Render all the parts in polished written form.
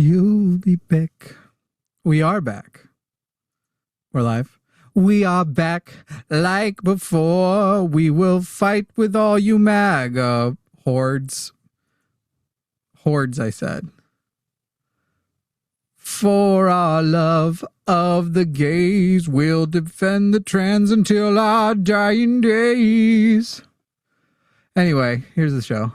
You'll be back. We are back. We're live. We are back like before. We will fight with all you MAGA hordes. Hordes, I said. For our love of the gays, we'll defend the trans until our dying days. Anyway, here's the show.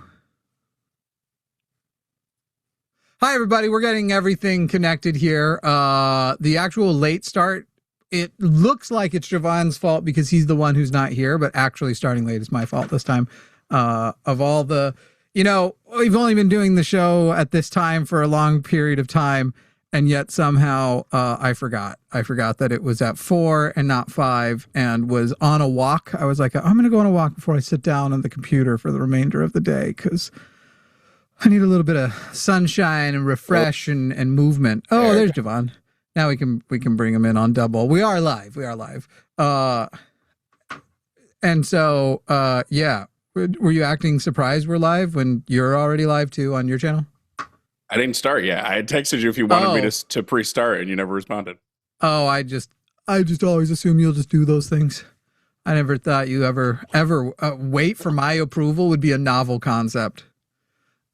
Hi, everybody. We're getting everything connected here. The actual late start, it looks like it's Jovan's fault because he's the one who's not here, but actually starting late is my fault this time. Of all the, we've only been doing the show at this time for a long period of time, and yet somehow I forgot. I forgot that it was at 4 and not 5 and was on a walk. I was like, I'm going to go on a walk before I sit down on the computer for the remainder of the day because I need a little bit of sunshine and refresh and movement. Oh, there's Jovan. Now we can bring him in on double. We are live. And so, yeah. Were you acting surprised we're live when you're already live too on your channel? I didn't start yet. I had texted you if you wanted me to pre-start and you never responded. Oh, I just always assume you'll just do those things. I never thought you ever wait for my approval would be a novel concept.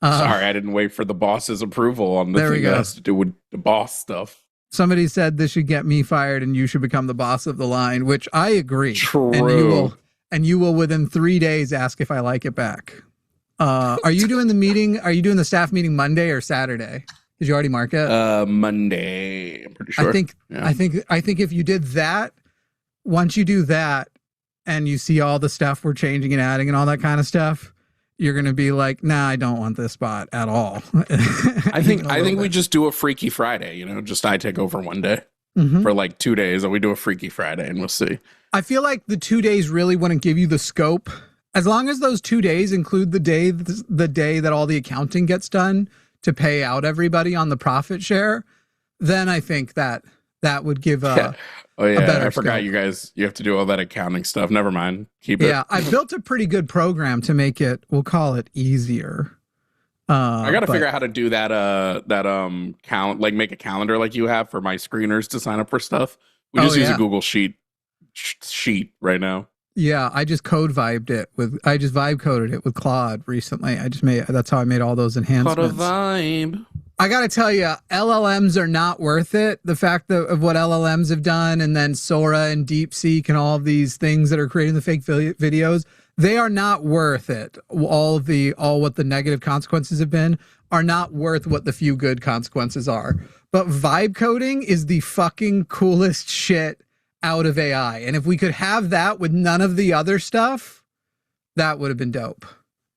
Sorry, I didn't wait for the boss's approval on the thing that has to do with the boss stuff. Somebody said this should get me fired and you should become the boss of the line, which I agree. True. And you will within 3 days ask if I like it back. Are you doing the meeting? Are you doing the staff meeting Monday or Saturday? Did you already mark it? Monday, I'm pretty sure. I think if you did that, once you do that and you see all the stuff we're changing and adding and all that kind of stuff, you're going to be like, nah, I don't want this spot at all. I think we just do a Freaky Friday, just I take over one day for like 2 days and we do a Freaky Friday and we'll see. I feel like the 2 days really wouldn't give you the scope. As long as those 2 days include the day that all the accounting gets done to pay out everybody on the profit share, then I think that would give a better I forgot scope. you have to do all that accounting stuff. Never mind. Keep it. Yeah, I built a pretty good program to make it, we'll call it easier. I got to figure out how to do that count, like make a calendar like you have for my screeners to sign up for stuff. We just use a Google sheet right now. Yeah, I just vibe coded it with Claude recently. That's how I made all those enhancements. Claude vibe. I got to tell you, LLMs are not worth it. The fact of what LLMs have done, and then Sora and DeepSeek and all of these things that are creating the fake videos, they are not worth it. All what the negative consequences have been are not worth what the few good consequences are. But vibe coding is the fucking coolest shit out of AI. And if we could have that with none of the other stuff, that would have been dope.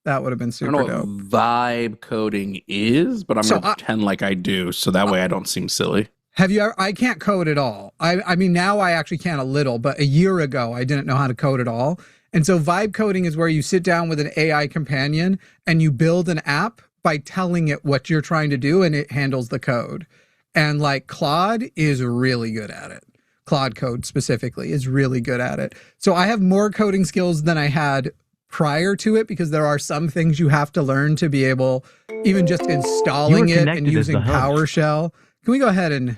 That would have been super dope. I don't know what vibe coding is, but I'm going to pretend like I do, so that way I don't seem silly. Have you ever? I can't code at all. I mean, now I actually can a little, but a year ago, I didn't know how to code at all. And so vibe coding is where you sit down with an AI companion and you build an app by telling it what you're trying to do, and it handles the code. And like Claude is really good at it. Claude Code specifically is really good at it. So I have more coding skills than I had prior to it because there are some things you have to learn to be able, even just installing it and using PowerShell. Can we go ahead and,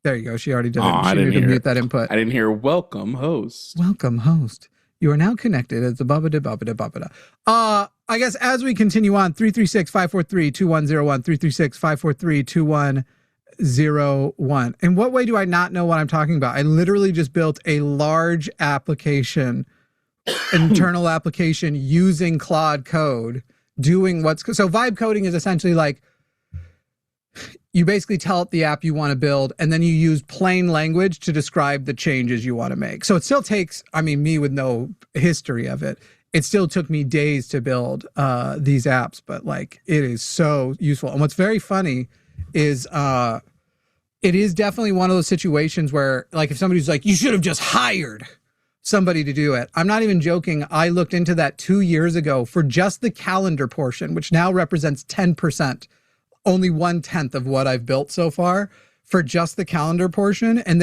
there you go. She already did it. She needed to mute that input. I didn't hear welcome host. Welcome host. You are now connected as the babada. I guess as we continue on, 336-543-2101, 336-543-2101. In what way do I not know what I'm talking about? I literally just built a large application, internal application using Claude Code, doing so vibe coding is essentially like you basically tell it the app you want to build, and then you use plain language to describe the changes you want to make. So it still takes, me with no history of it, it still took me days to build these apps, but like it is so useful. And what's very funny is it is definitely one of those situations where, like, if somebody's like, you should have just hired somebody to do it. I'm not even joking. I looked into that 2 years ago for just the calendar portion, which now represents 10%, only 1/10 of what I've built so far for just the calendar portion. And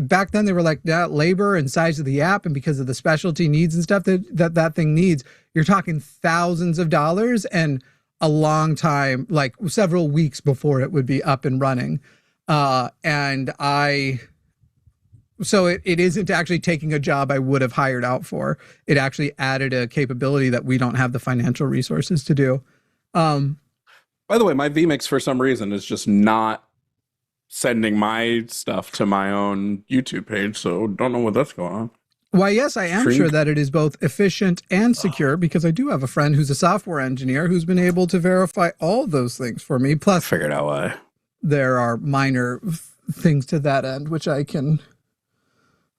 back then they were like, that labor and size of the app, and because of the specialty needs and stuff that thing needs, you're talking thousands of dollars. And a long time, like several weeks before it would be up and running. So it isn't actually taking a job I would have hired out for. It actually added a capability that we don't have the financial resources to do. By the way, my vMix for some reason is just not sending my stuff to my own YouTube page, so don't know what that's going on. Why, yes, I am sure that it is both efficient and secure, because I do have a friend who's a software engineer who's been able to verify all those things for me. Plus, figured out why. There are minor things to that end, which I can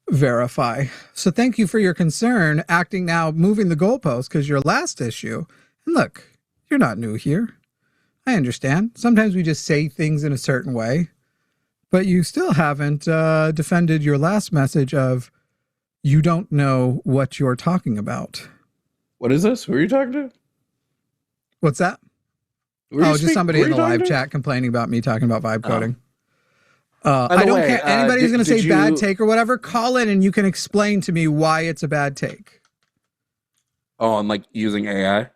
verify. So thank you for your concern, acting now, moving the goalpost, because your last issue, and look, you're not new here. I understand. Sometimes we just say things in a certain way, but you still haven't defended your last message of you don't know what you're talking about. What is this? Who are you talking to? What's that? Just somebody in the live chat complaining about me talking about vibe coding. I don't care. Anybody who's going to say bad take or whatever, call in and you can explain to me why it's a bad take. Oh, and like using AI?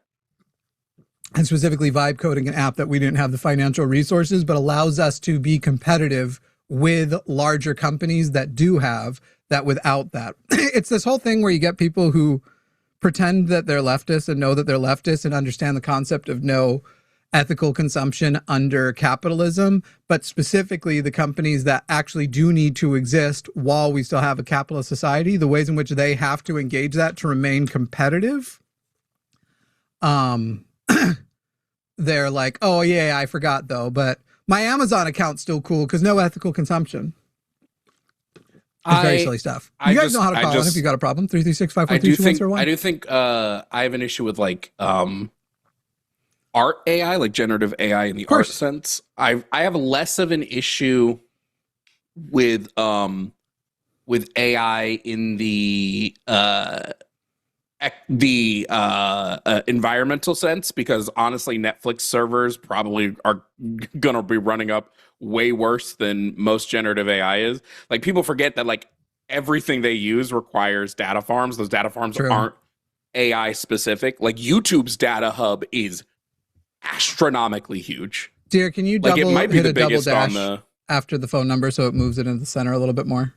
And specifically vibe coding, an app that we didn't have the financial resources, but allows us to be competitive with larger companies that do have that without that. It's this whole thing where you get people who pretend that they're leftists and know that they're leftists and understand the concept of no ethical consumption under capitalism, but specifically the companies that actually do need to exist while we still have a capitalist society, the ways in which they have to engage that to remain competitive. They're like, oh yeah, I forgot though, but my Amazon account's still cool because no ethical consumption. It's very silly stuff. You guys know how to call in if you got a problem. 336-543-2101. I do think I have an issue with like art AI, like generative AI in the art sense. I have less of an issue with AI in the environmental sense, because honestly, Netflix servers probably are gonna be running up way worse than most generative AI is. Like, people forget that like everything they use requires data farms. Those data farms aren't AI specific. Like YouTube's data hub is astronomically huge. Dear, can you double, like, it might be the biggest on the after the phone number so it moves it into the center a little bit more?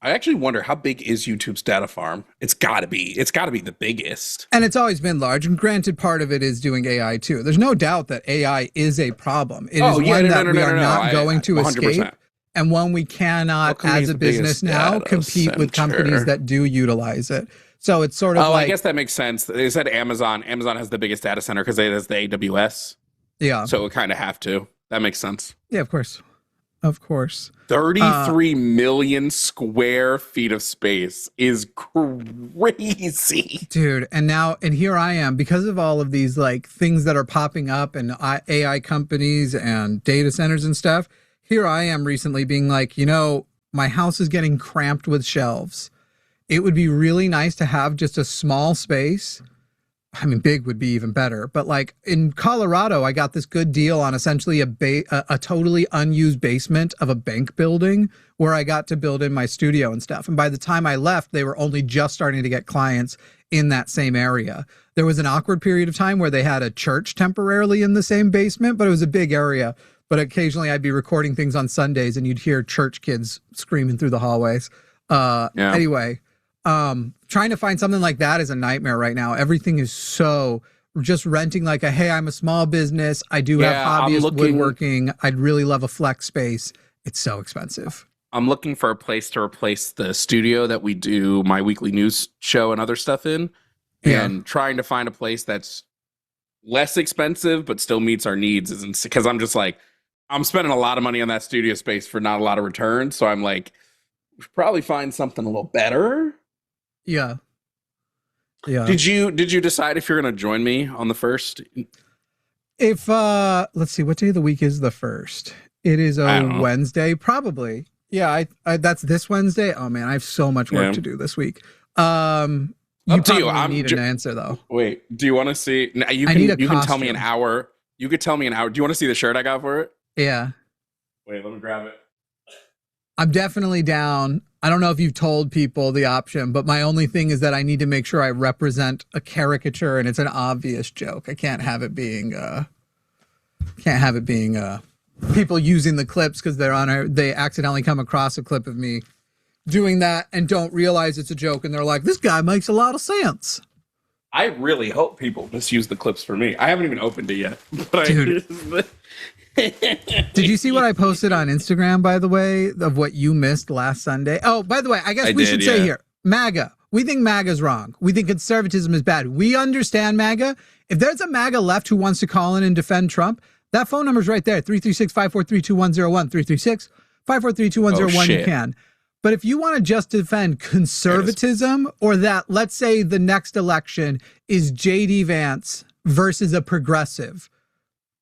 I actually wonder, how big is YouTube's data farm? It's gotta be the biggest. And it's always been large. And granted, part of it is doing AI too. There's no doubt that AI is a problem. It is one that we are not going to 100%. Escape. And one we cannot, as a business now, compete with companies that do utilize it. So it's sort of like, I guess that makes sense. They said Amazon has the biggest data center because it has the AWS. Yeah. So it kind of have to. That makes sense. Yeah, of course. Of course. 33 million square feet of space is crazy. Dude, and here I am, because of all of these like things that are popping up and AI companies and data centers and stuff, here I am recently being like, my house is getting cramped with shelves. It would be really nice to have just a small space. I mean, big would be even better. But like in Colorado, I got this good deal on essentially a totally unused basement of a bank building where I got to build in my studio and stuff. And by the time I left, they were only just starting to get clients in that same area. There was an awkward period of time where they had a church temporarily in the same basement, but it was a big area. But occasionally I'd be recording things on Sundays and you'd hear church kids screaming through the hallways. Anyway, trying to find something like that is a nightmare right now. Everything is so just renting like hey, I'm a small business. I do have hobbies, woodworking. I'd really love a flex space. It's so expensive. I'm looking for a place to replace the studio that we do my weekly news show and other stuff in, and trying to find a place that's less expensive but still meets our needs. Isn't because I'm just like, I'm spending a lot of money on that studio space for not a lot of return. So I'm like, we should probably find something a little better. Yeah. Did you decide if you're going to join me on the 1st? If let's see, what day of the week is the 1st? It is a Wednesday, probably. Yeah, I that's this Wednesday. Oh man, I have so much work to do this week. You probably need an answer though. Wait, do you want to see? You can tell me an hour. You could tell me an hour. Do you want to see the shirt I got for it? Yeah. Wait, let me grab it. I'm definitely down. I don't know if you've told people the option, but my only thing is that I need to make sure I represent a caricature and it's an obvious joke. I can't have it being people using the clips because they accidentally come across a clip of me doing that and don't realize it's a joke, and they're like, this guy makes a lot of sense. I really hope people misuse the clips for me. I haven't even opened it yet. But Dude. Did you see what I posted on Instagram, by the way, of what you missed last Sunday? Oh, by the way, I guess we should say here, MAGA. We think MAGA's wrong. We think conservatism is bad. We understand MAGA. If there's a MAGA left who wants to call in and defend Trump, that phone number's right there, 336-543-2101, 336-543-2101, you can. But if you want to just defend conservatism or that, let's say the next election is J.D. Vance versus a progressive,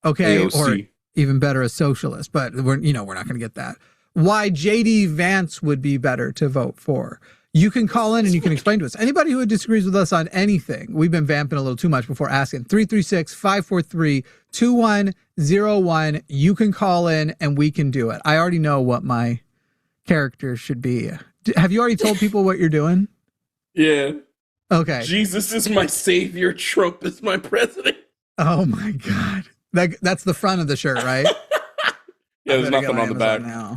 okay, AOC. or even better, a socialist, but we're not going to get that. Why J.D. Vance would be better to vote for. You can call in and you can explain to us. Anybody who disagrees with us on anything, we've been vamping a little too much before asking. 336-543-2101. You can call in and we can do it. I already know what my character should be. Have you already told people what you're doing? Yeah. Okay. Jesus is my savior. Trump is my president. Oh my God. That's the front of the shirt, right? Yeah, there's nothing on the back. Now.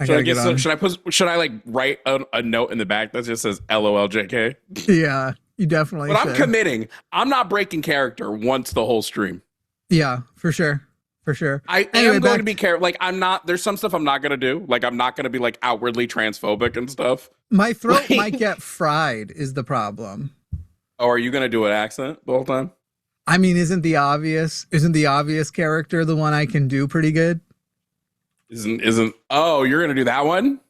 Should I like write a note in the back that just says LOLJK? Yeah, you definitely But should. I'm committing. I'm not breaking character once the whole stream. Yeah, for sure. For sure. I am going to be careful. Like, there's some stuff I'm not going to do. Like, I'm not going to be like outwardly transphobic and stuff. My throat might get fried is the problem. Oh, are you going to do an accent the whole time? I mean, isn't the obvious character the one I can do pretty good? Oh, you're going to do that one?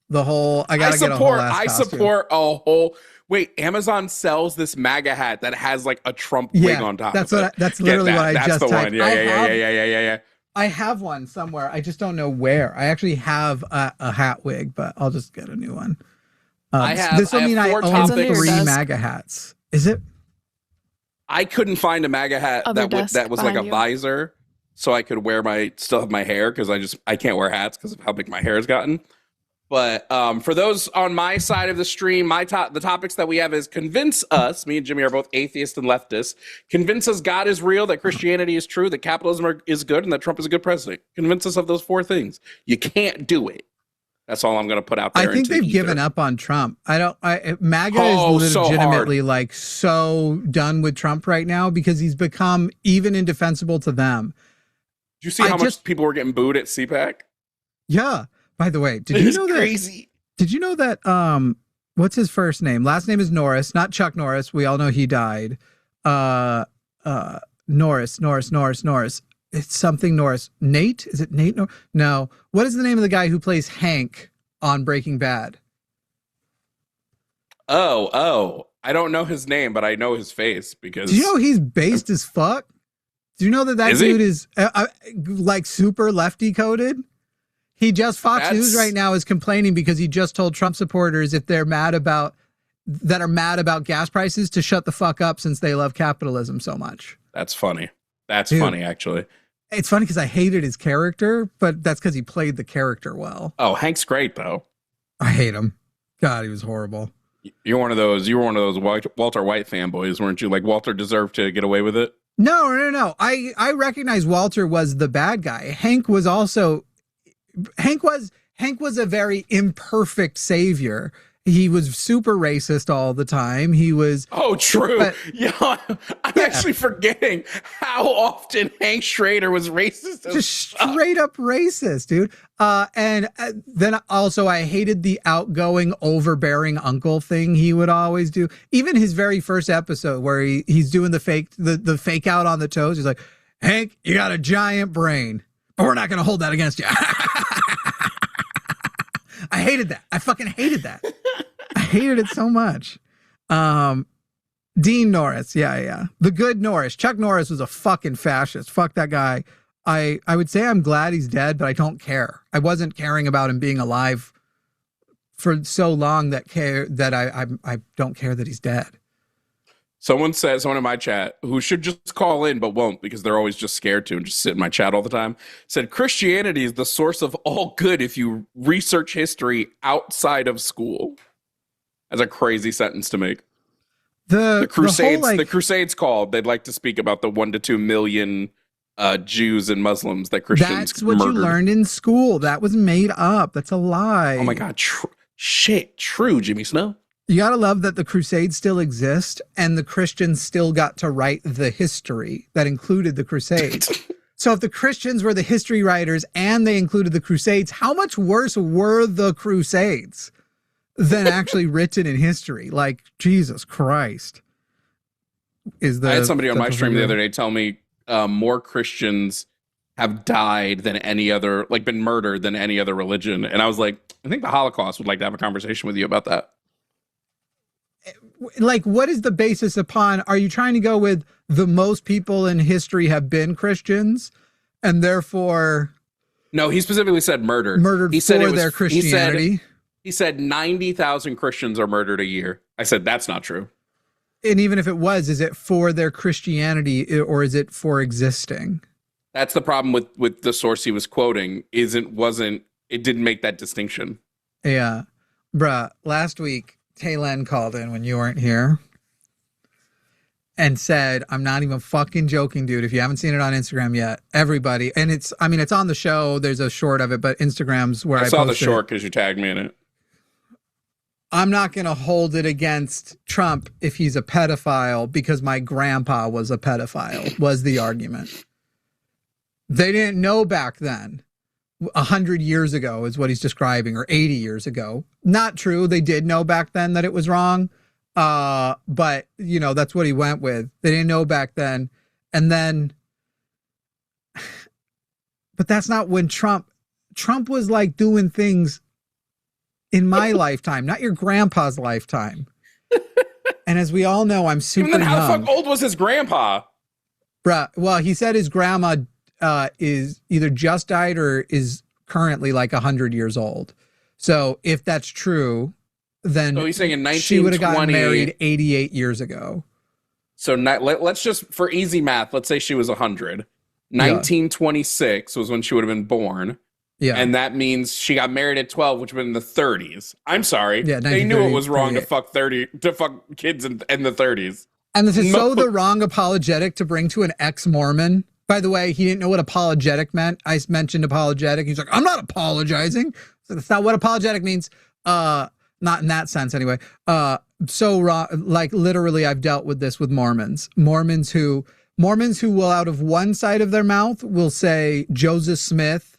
The whole, I support a whole, wait, Amazon sells this MAGA hat that has like a Trump wig on top. That's literally what I just typed. One. Yeah. I have one somewhere. I just don't know where. I actually have a hat wig, but I'll just get a new one. This will mean I own 3 MAGA hats. Is it? I couldn't find a MAGA hat that was like a visor, so I could still have my hair, because I can't wear hats because of how big my hair has gotten. But for those on my side of the stream, the topics that we have is convince us, me and Jimmy are both atheists and leftists, convince us God is real, that Christianity is true, that capitalism is good, and that Trump is a good president. Convince us of those 4 things. You can't do it. That's all I'm going to put out there. I think they've given up on Trump. MAGA is legitimately so done with Trump right now because he's become even indefensible to them. Did you see how much people were getting booed at CPAC? Yeah. By the way, did you know that what's his first name? Last name is Norris, not Chuck Norris. We all know he died. Norris. It's something Norris. Nate? Is it Nate? No. What is the name of the guy who plays Hank on Breaking Bad? Oh. I don't know his name, but I know his face because. Do you know he's based as fuck? Do you know that dude is like super lefty coded? He just Fox News right now is complaining because he just told Trump supporters if they're mad about gas prices to shut the fuck up since they love capitalism so much. That's funny. Funny, actually. It's funny because I hated his character, but that's because he played the character well. Oh, Hank's great though. I hate him. God, he was horrible. You were one of those Walter White fanboys, weren't you? Like Walter deserved to get away with it. No. I recognize Walter was the bad guy. Hank was a very imperfect savior. He was super racist all the time. He was. Oh, true. I'm actually forgetting how often Hank Schrader was racist. Just straight up racist, dude. And then also I hated the outgoing, overbearing uncle thing he would always do. Even his very first episode where he's doing the fake out on the toes. He's like, Hank, you got a giant brain, but we're not going to hold that against you. I hated that. I fucking hated that. I hated it so much. Dean Norris. Yeah. The good Norris. Chuck Norris was a fucking fascist. Fuck that guy. I would say I'm glad he's dead, but I don't care. I wasn't caring about him being alive for so long that I don't care that he's dead. Someone in my chat who should just call in but won't because they're always just scared to and just sit in my chat all the time, said Christianity is the source of all good if you research history outside of school. That's a crazy sentence to make. The Crusades, the Crusades called. They'd like to speak about the 1 to 2 million Jews and Muslims that Christians murdered. That's what you learned in school. That was made up. That's a lie. Oh my God. True, Jimmy Snow. You gotta love that the Crusades still exist and the Christians still got to write the history that included the Crusades. So if the Christians were the history writers and they included the Crusades, how much worse were the Crusades than actually written in history? Like, Jesus Christ. I had somebody on my stream the other day tell me more Christians have died than any other, like been murdered than any other religion. And I was like, I think the Holocaust would like to have a conversation with you about that. Like, what is the basis upon? Are you trying to go with the most people in history have been Christians and therefore? No, he specifically said murdered. He said for their Christianity. He said 90,000 Christians are murdered a year. I said, that's not true. And even if it was, is it for their Christianity or is it for existing? That's the problem with the source he was quoting. It didn't make that distinction. Yeah. Bruh, last week, Taylen called in when you weren't here and said, I'm not even fucking joking, dude. If you haven't seen it on Instagram yet, everybody, and it's on the show. There's a short of it, but Instagram's where I saw the short because you tagged me in it. I'm not going to hold it against Trump if he's a pedophile because my grandpa was a pedophile, was the argument. They didn't know back then. 100 years ago is what he's describing, or 80 years ago. Not true. They did know back then that it was wrong. But you know, that's what he went with. They didn't know back then. And then, but that's not when Trump was like doing things in my lifetime, not your grandpa's lifetime. And as we all know, I'm super young. How the fuck old was his grandpa? Bruh, well, he said his grandma is either just died or is currently like 100 years old. So if that's true, then he's saying in 1920, she would have gotten married 88 years ago. So let's just, for easy math, let's say she was 100. 1926 was when she would have been born. Yeah. And that means she got married at 12, which would have been in the 30s. I'm sorry. Yeah, they knew it was wrong to fuck kids in the 30s. And this is the wrong apologetic to bring to an ex-Mormon. By the way, he didn't know what apologetic meant. I mentioned apologetic. He's like, I'm not apologizing. So that's not what apologetic means. Not in that sense anyway. So wrong. Like literally, I've dealt with this with Mormons. Mormons who will out of one side of their mouth will say Joseph Smith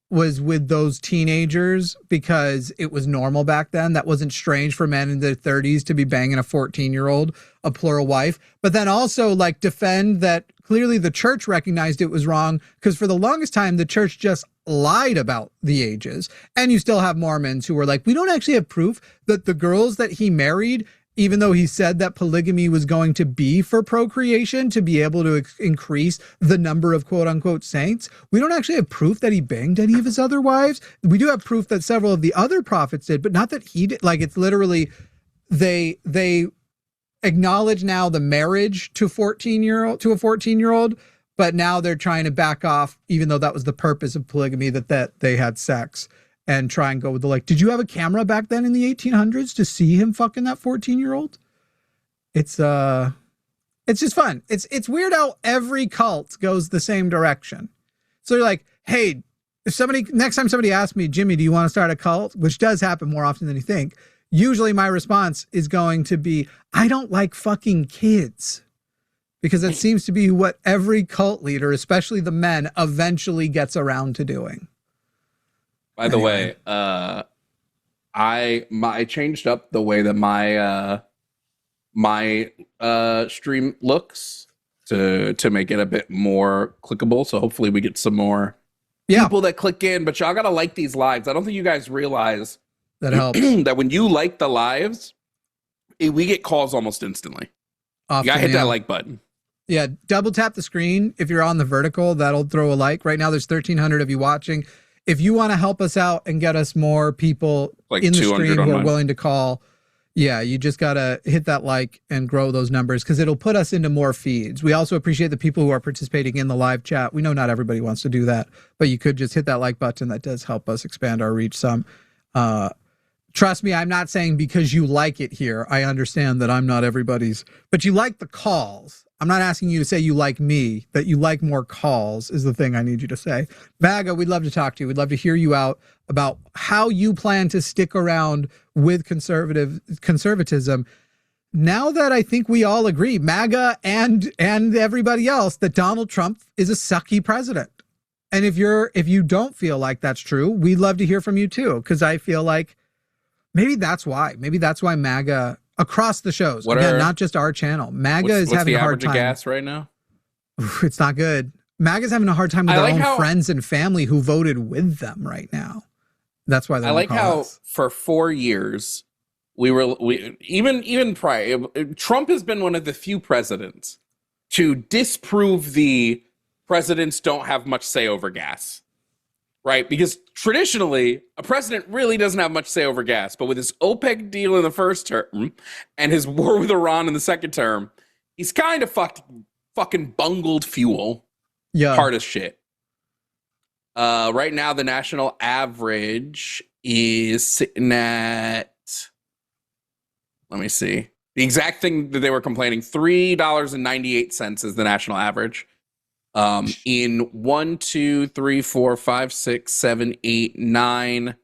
was with those teenagers because it was normal back then. That wasn't strange for men in their 30s to be banging a 14-year-old, a plural wife. But then also like defend that clearly the church recognized it was wrong because for the longest time, the church just lied about the ages. And you still have Mormons who were like, we don't actually have proof that the girls that he married, even though he said that polygamy was going to be for procreation to be able to increase the number of quote unquote saints, we don't actually have proof that he banged any of his other wives. We do have proof that several of the other prophets did, but not that he did. Like it's literally, they acknowledge now the marriage to a 14-year-old, but now they're trying to back off, even though that was the purpose of polygamy, that they had sex. And try and go with the like, did you have a camera back then in the 1800s to see him fucking that 14-year-old? It's just fun. It's weird how every cult goes the same direction. So you're like, hey, next time somebody asks me, Jimmy, do you want to start a cult? Which does happen more often than you think. Usually my response is going to be, I don't like fucking kids. Because it seems to be what every cult leader, especially the men, eventually gets around to doing. By the way, I changed up the way that my stream looks to make it a bit more clickable. So hopefully we get some more people that click in. But y'all gotta like these lives. I don't think you guys realize that helps. That when you like the lives, we get calls almost instantly. Often, you gotta hit that like button. Yeah, double tap the screen if you're on the vertical. That'll throw a like. Right now, there's 1,300 of you watching. If you want to help us out and get us more people like in the stream who are willing to call, Yeah, you just got to hit that like and grow those numbers because it'll put us into more feeds. We also appreciate the people who are participating in the live chat. We know not everybody wants to do that, but you could just hit that like button. That does help us expand our reach some. Trust me, I'm not saying because you like it here. I understand that I'm not everybody's, but you like the calls. I'm not asking you to say you like me, that you like more calls is the thing I need you to say. MAGA, we'd love to talk to you. We'd love to hear you out about how you plan to stick around with conservatism. Now that I think we all agree, MAGA and everybody else, that Donald Trump is a sucky president. And if you don't feel like that's true, we'd love to hear from you too, because I feel like maybe that's why MAGA across the shows, not just our channel, MAGA is having a hard time. What's the average of gas right now? It's not good. MAGA's having a hard time with their own friends and family who voted with them right now. That's why I like how for 4 years even prior, Trump has been one of the few presidents to disprove the presidents don't have much say over gas. Right? Because traditionally, a president really doesn't have much say over gas. But with his OPEC deal in the first term and his war with Iran in the second term, he's kind of fucking bungled fuel. Yeah. Hard as shit. Right now, the national average is sitting at, let me see. The exact thing that they were complaining, $3.98 is the national average. In 1, 2, 3, 4, 5, 6, 7, 8, 9,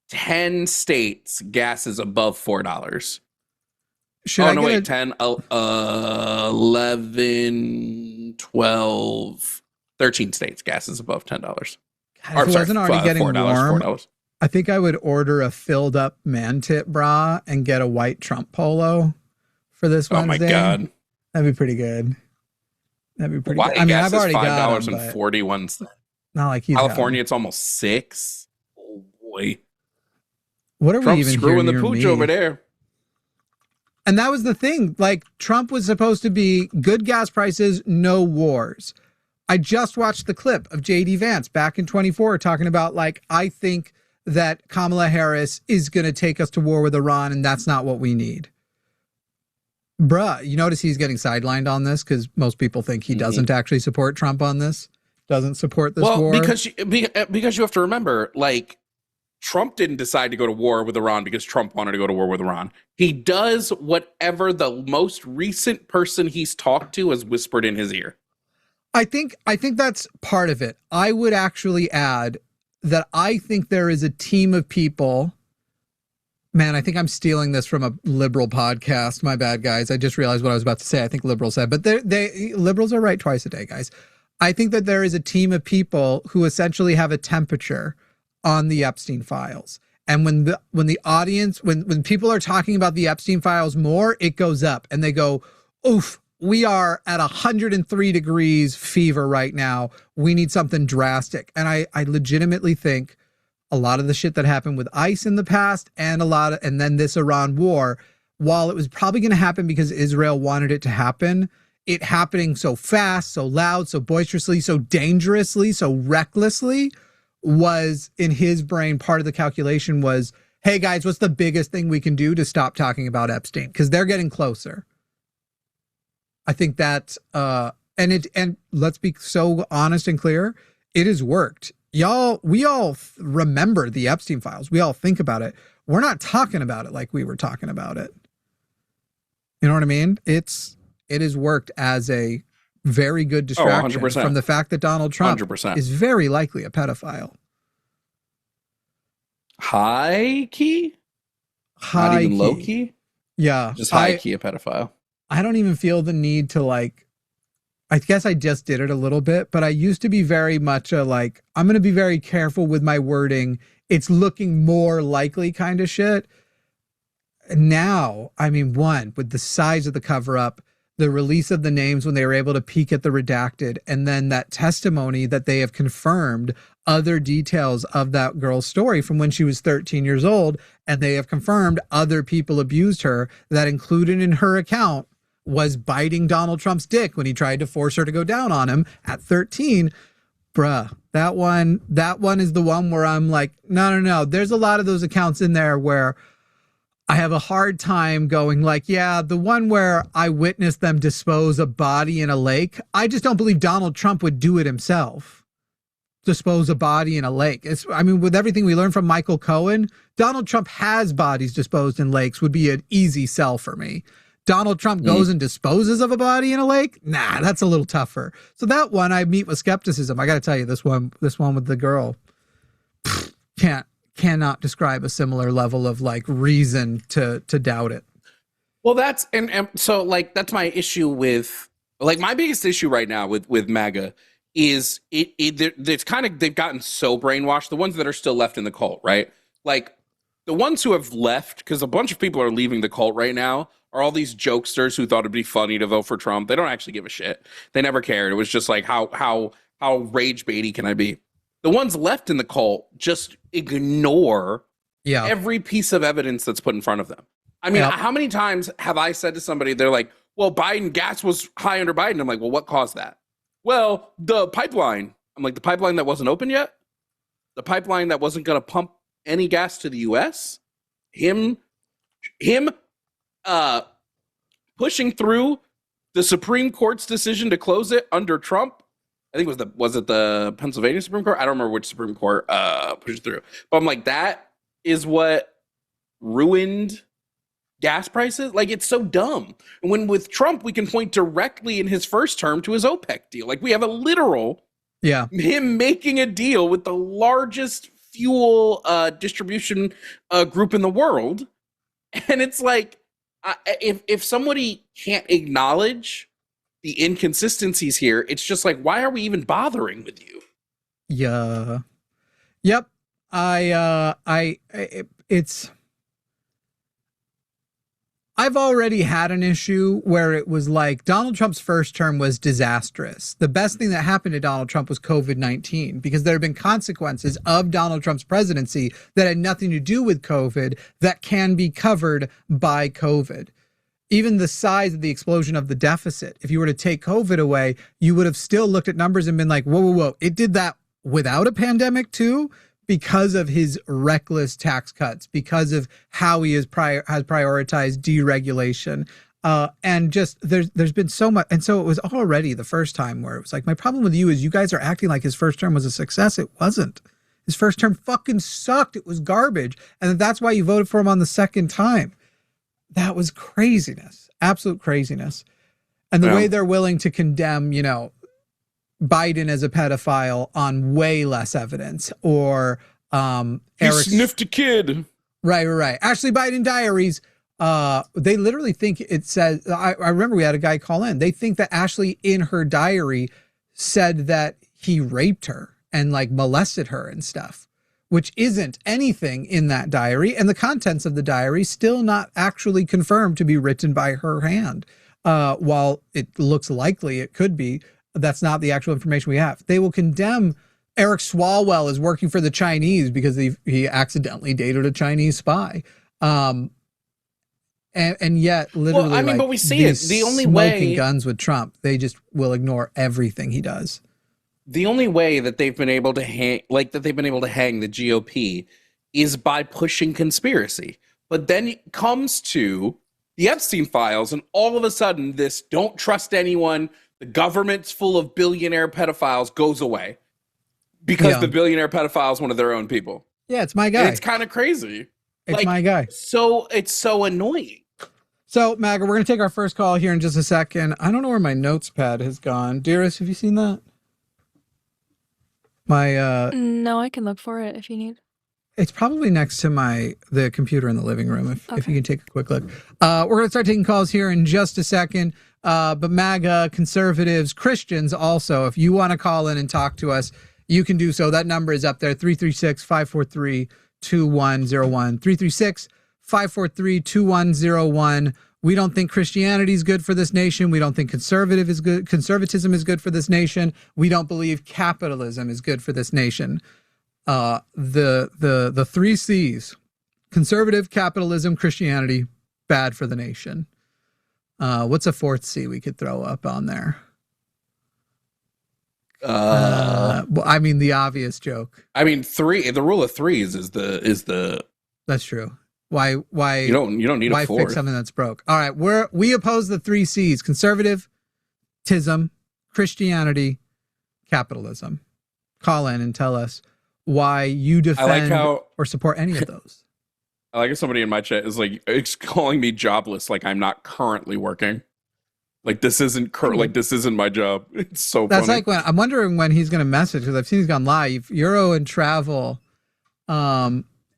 10 states, gas is above $4. Should 10, 11, 12, 13 states, gas is above $10. God, if it wasn't already getting warm, $4. I think I would order a filled up man tit bra and get a white Trump polo for this Wednesday. Oh my God. That'd be pretty good. That'd be pretty good. I mean, I've already got $5.41. Not like he's California, it's almost $6. Oh boy. What are Trump's we even screwing the pooch over there? And that was the thing. Like, Trump was supposed to be good gas prices, no wars. I just watched the clip of J.D. Vance back in 24 talking about, like, I think that Kamala Harris is going to take us to war with Iran, and that's not what we need. Bruh, you notice he's getting sidelined on this because most people think he doesn't actually support Trump on this, doesn't support this war. Because you have to remember, like, Trump didn't decide to go to war with Iran because Trump wanted to go to war with Iran. He does whatever the most recent person he's talked to has whispered in his ear. I think that's part of it. I would actually add that I think there is a team of people. Man, I think I'm stealing this from a liberal podcast. My bad, guys. I just realized what I was about to say. I think liberals said, but liberals are right twice a day, guys. I think that there is a team of people who essentially have a temperature on the Epstein files. And when the audience, when people are talking about the Epstein files more, it goes up and they go, oof, we are at 103 degrees fever right now. We need something drastic. And I legitimately think a lot of the shit that happened with ICE in the past and then this Iran war, while it was probably going to happen because Israel wanted it to happen, it happening so fast, so loud, so boisterously, so dangerously, so recklessly was in his brain. Part of the calculation was, hey guys, what's the biggest thing we can do to stop talking about Epstein? Because they're getting closer. I think that, and let's be so honest and clear, it has worked. We all remember the Epstein files. We all think about it. We're not talking about it like we were talking about it. You know what I mean? It has worked as a very good distraction from the fact that Donald Trump 100%. is very likely a pedophile. High key? Not even low key? Yeah. Just high key a pedophile. I don't even feel the need to, like, I guess I just did it a little bit, but I used to be very much I'm going to be very careful with my wording. It's looking more likely kind of shit. Now, I mean, with the size of the cover up, the release of the names when they were able to peek at the redacted, and then that testimony that they have confirmed other details of that girl's story from when she was 13 years old, and they have confirmed other people abused her. That included in her account was biting Donald Trump's dick when he tried to force her to go down on him at 13. Bruh, that one is the one where I'm like, no. There's a lot of those accounts in there where I have a hard time going like, yeah, the one where I witnessed them dispose a body in a lake. I just don't believe Donald Trump would do it himself. Dispose a body in a lake. I mean, with everything we learned from Michael Cohen, Donald Trump has bodies disposed in lakes would be an easy sell for me. Donald Trump goes and disposes of a body in a lake? Nah, that's a little tougher. So that one I meet with skepticism. I got to tell you, this one with the girl cannot describe a similar level of like reason to doubt it. Well, that's and so like that's my issue with like my biggest issue right now with MAGA is it's kind of they've gotten so brainwashed. The ones that are still left in the cult, right? Like the ones who have left, because a bunch of people are leaving the cult right now, are all these jokesters who thought it'd be funny to vote for Trump. They don't actually give a shit. They never cared. It was just like how rage baity can I be? The ones left in the cult just ignore every piece of evidence that's put in front of them. I mean, how many times have I said to somebody, they're like, well, Biden gas was high under Biden. I'm like, well, what caused that? Well, the pipeline. I'm like, the pipeline that wasn't open yet? The pipeline that wasn't going to pump any gas to the U.S.? Him pushing through the Supreme Court's decision to close it under Trump. I think was it the Pennsylvania Supreme Court? I don't remember which Supreme Court pushed through. But I'm like, that is what ruined gas prices. Like, it's so dumb. And when with Trump, we can point directly in his first term to his OPEC deal. Like, we have a literal him making a deal with the largest fuel distribution group in the world. And it's like, if somebody can't acknowledge the inconsistencies here, it's just like, why are we even bothering with you? Yeah. Yep. I've already had an issue where it was like Donald Trump's first term was disastrous. The best thing that happened to Donald Trump was COVID-19, because there have been consequences of Donald Trump's presidency that had nothing to do with COVID that can be covered by COVID. Even the size of the explosion of the deficit, if you were to take COVID away, you would have still looked at numbers and been like, whoa. It did that without a pandemic too, because of his reckless tax cuts, because of how he has prioritized deregulation. And just there's been so much. And so it was already the first time where it was like, my problem with you is you guys are acting like his first term was a success. It wasn't. His first term fucking sucked. It was garbage. And that's why you voted for him on the second time. That was craziness, absolute craziness. And the way they're willing to condemn, Biden as a pedophile on way less evidence, or he sniffed a kid. Right. Ashley Biden diaries. They literally think it says, I remember we had a guy call in. They think that Ashley in her diary said that he raped her and like molested her and stuff, which isn't anything in that diary. And the contents of the diary still not actually confirmed to be written by her hand. While it looks likely it could be, that's not the actual information we have. They will condemn Eric Swalwell as working for the Chinese because he accidentally dated a Chinese spy. And yet literally, but we see it. The only way smoking guns with Trump, they just will ignore everything he does. The only way that they've been able to hang the GOP is by pushing conspiracy. But then it comes to the Epstein files, and all of a sudden, this don't trust anyone, the government's full of billionaire pedophiles goes away because the billionaire pedophile is one of their own people. Yeah, it's my guy. And it's kind of crazy. It's my guy. So it's so annoying. So, MAGA, we're going to take our first call here in just a second. I don't know where my notes pad has gone. Dearest, have you seen that? No, I can look for it if you need. It's probably next to the computer in the living room, if you can take a quick look. We're going to start taking calls here in just a second. But MAGA, conservatives, Christians also, if you want to call in and talk to us, you can do so. That number is up there, 336-543-2101. 336-543-2101. We don't think Christianity is good for this nation. We don't think conservatism is good for this nation. We don't believe capitalism is good for this nation. The three C's: conservative, capitalism, Christianity, bad for the nation. What's a fourth C we could throw up on there? Well, I mean, the obvious joke. I mean, the rule of threes is the. That's true. Why You don't need a why fourth. fix something that's broke? All right, we oppose the 3 C's: conservatism, Christianity, capitalism. Call in and tell us why you defend or support any of those. I like if somebody in my chat is like calling me jobless, like I'm not currently working. Like this isn't this isn't my job. It's so That's funny. like when I'm wondering when he's going to message, because I've seen he's gone live. Euro and Travel.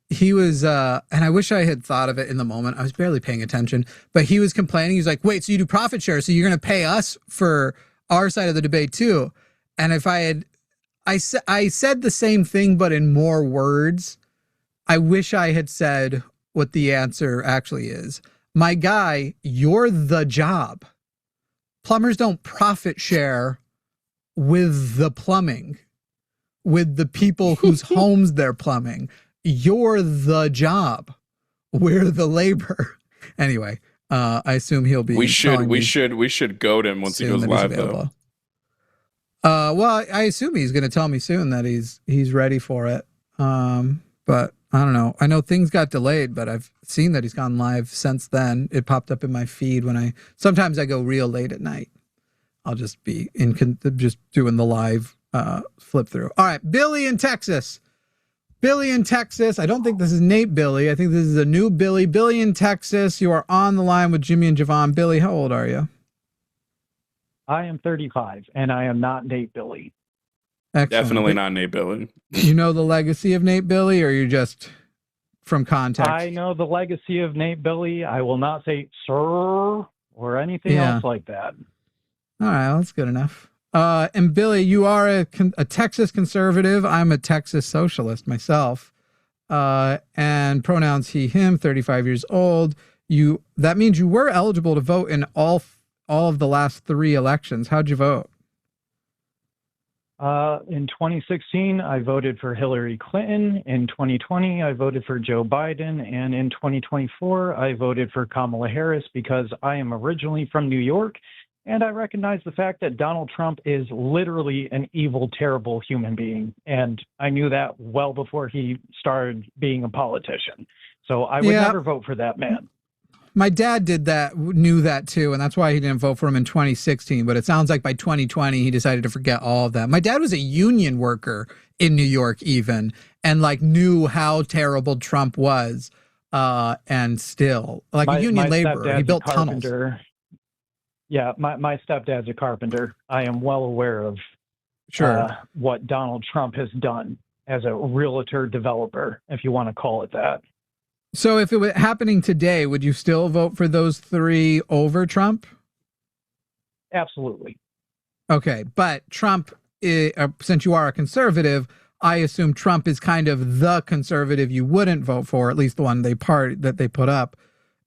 He was, and I wish I had thought of it in the moment. I was barely paying attention, but he was complaining. He's like, wait, so you do profit share, so you're going to pay us for our side of the debate too? And if I said the same thing, but in more words. I wish I had said what the answer actually is. My guy, you're the job. Plumbers don't profit share with the plumbing, with the people whose homes they're plumbing. You're the job. We're the labor. Anyway, I assume he'll be. We should goad him once he goes live though. Well, I assume he's going to tell me soon that he's ready for it. But I don't know. I know things got delayed, but I've seen that he's gone live since then. It popped up in my feed sometimes I go real late at night. I'll just be just doing the live flip through. All right, Billy in Texas. Billy in Texas. I don't think this is Nate Billy. I think this is a new Billy. Billy in Texas. You are on the line with Jimmy and Jovan. Billy, how old are you? I am 35, and I am not Nate Billy. Excellent. Definitely not Nate Billy. You know the legacy of Nate Billy, or you're just from context? I know the legacy of Nate Billy. I will not say sir or anything else like that. All right, well, that's good enough. And Billy, you are a Texas conservative. I'm a Texas socialist myself. And pronouns he, him, 35 years old. That means you were eligible to vote in all of the last 3 elections. How'd you vote? In 2016, I voted for Hillary Clinton. In 2020, I voted for Joe Biden. And in 2024, I voted for Kamala Harris because I am originally from New York. And I recognize the fact that Donald Trump is literally an evil, terrible human being. And I knew that well before he started being a politician. So I would never vote for that man. My dad knew that too, and that's why he didn't vote for him in 2016. But it sounds like by 2020, he decided to forget all of that. My dad was a union worker in New York even, and knew how terrible Trump was, and still, a union laborer. He built tunnels. Yeah, my stepdad's a carpenter. I am well aware of what Donald Trump has done as a realtor developer, if you want to call it that. So if it were happening today, would you still vote for those 3 over Trump? Absolutely. Okay, but Trump, since you are a conservative, I assume Trump is kind of the conservative you wouldn't vote for, at least the one that they put up.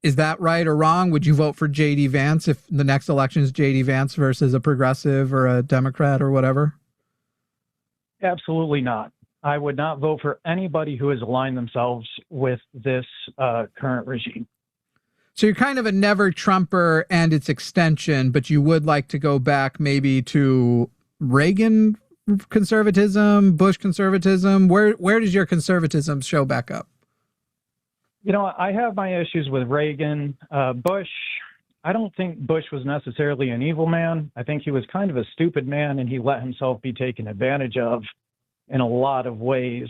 Is that right or wrong? Would you vote for J.D. Vance if the next election is J.D. Vance versus a progressive or a Democrat or whatever? Absolutely not. I would not vote for anybody who has aligned themselves with this current regime. So you're kind of a never Trumper and its extension, but you would like to go back maybe to Reagan conservatism, Bush conservatism. Where does your conservatism show back up? You know, I have my issues with Reagan. Bush, I don't think Bush was necessarily an evil man. I think he was kind of a stupid man, and he let himself be taken advantage of in a lot of ways.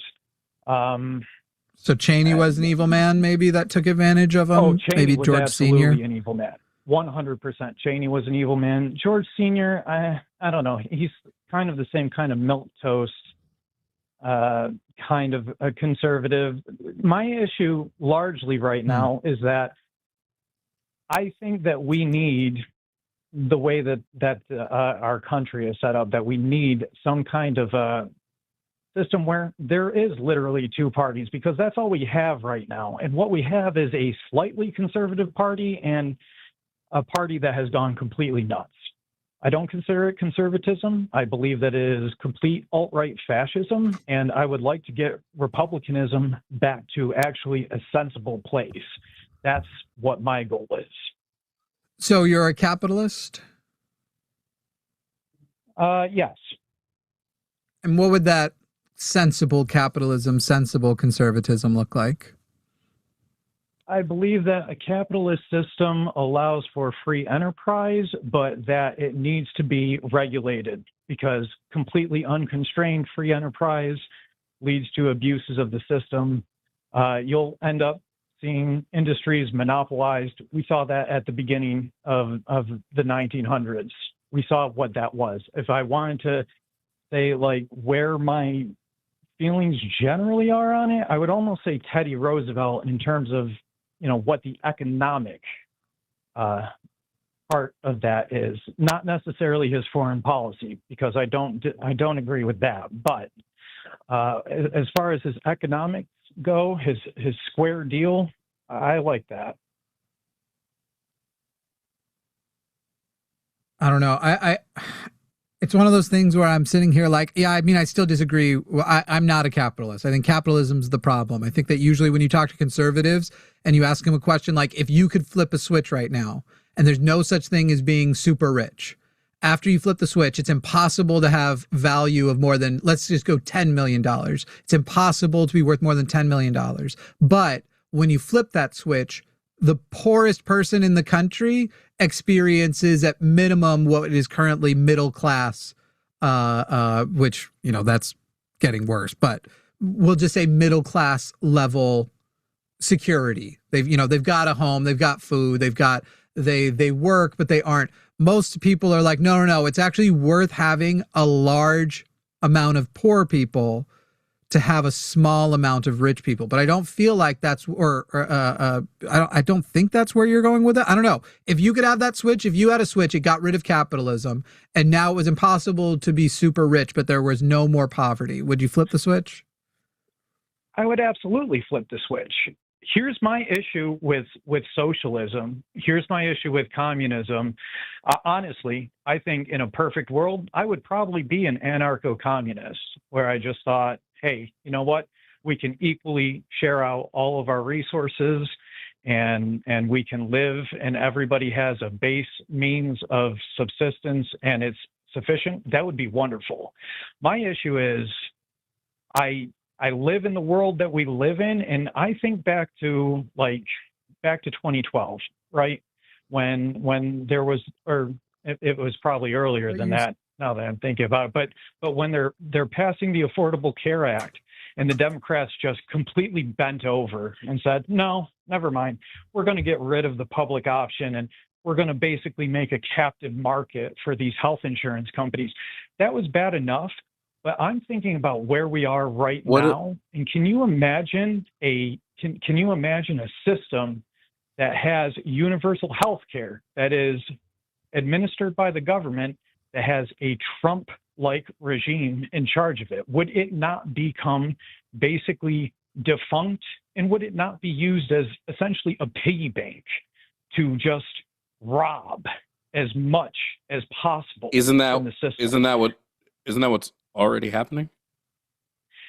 So Cheney was an evil man, maybe, that took advantage of him? Oh, Cheney maybe was George Sr.? Absolutely an evil man. 100%. Cheney was an evil man. George Sr., I don't know. He's kind of the same kind of milquetoast, kind of a conservative. My issue largely right now is that I think that we need, the way that our country is set up, that we need some kind of a system where there is literally 2 parties, because that's all we have right now. And what we have is a slightly conservative party and a party that has gone completely nuts. I don't consider it conservatism. I believe that it is complete alt-right fascism, and I would like to get republicanism back to actually a sensible place. That's what my goal is. So you're a capitalist? Yes. And what would that sensible capitalism, sensible conservatism look like? I believe that a capitalist system allows for free enterprise, but that it needs to be regulated because completely unconstrained free enterprise leads to abuses of the system. You'll end up seeing industries monopolized. We saw that at the beginning of the 1900s. We saw what that was. If I wanted to say like where my feelings generally are on it, I would almost say Teddy Roosevelt in terms of, you know, what the economic part of that is, not necessarily his foreign policy, because I don't agree with that. But as far as his economics go, his square deal, I like that. I don't know. It's one of those things where I'm sitting here like, yeah, I mean, I still disagree. I'm not a capitalist. I think capitalism's the problem. I think that usually when you talk to conservatives and you ask them a question like, if you could flip a switch right now and there's no such thing as being super rich, after you flip the switch, it's impossible to have value of more than, let's just go $10 million. It's impossible to be worth more than $10 million. But when you flip that switch, the poorest person in the country experiences at minimum what is currently middle class, which, you know, that's getting worse, but we'll just say middle class level security. They've got a home, they've got food, they work, but they aren't. Most people are like, no, it's actually worth having a large amount of poor people to have a small amount of rich people. But I don't feel like that's, I don't think that's where you're going with it. I don't know. If you could have that switch, if you had a switch, it got rid of capitalism and now it was impossible to be super rich, but there was no more poverty, would you flip the switch? I would absolutely flip the switch. Here's my issue with socialism. Here's my issue with communism. Honestly, I think in a perfect world, I would probably be an anarcho-communist, where I just thought, hey, you know what? We can equally share out all of our resources and we can live and everybody has a base means of subsistence and it's sufficient. That would be wonderful. My issue is I live in the world that we live in, and I think back to 2012, right? When there was, or it was probably earlier than that, now that I'm thinking about it, but when they're passing the Affordable Care Act and the Democrats just completely bent over and said, no, never mind. We're going to get rid of the public option and we're going to basically make a captive market for these health insurance companies. That was bad enough. But I'm thinking about where we are right now, and can you imagine a system that has universal health care that is administered by the government, that has a Trump-like regime in charge of it? Would it not become basically defunct, and would it not be used as essentially a piggy bank to just rob as much as possible? Isn't that what's already happening?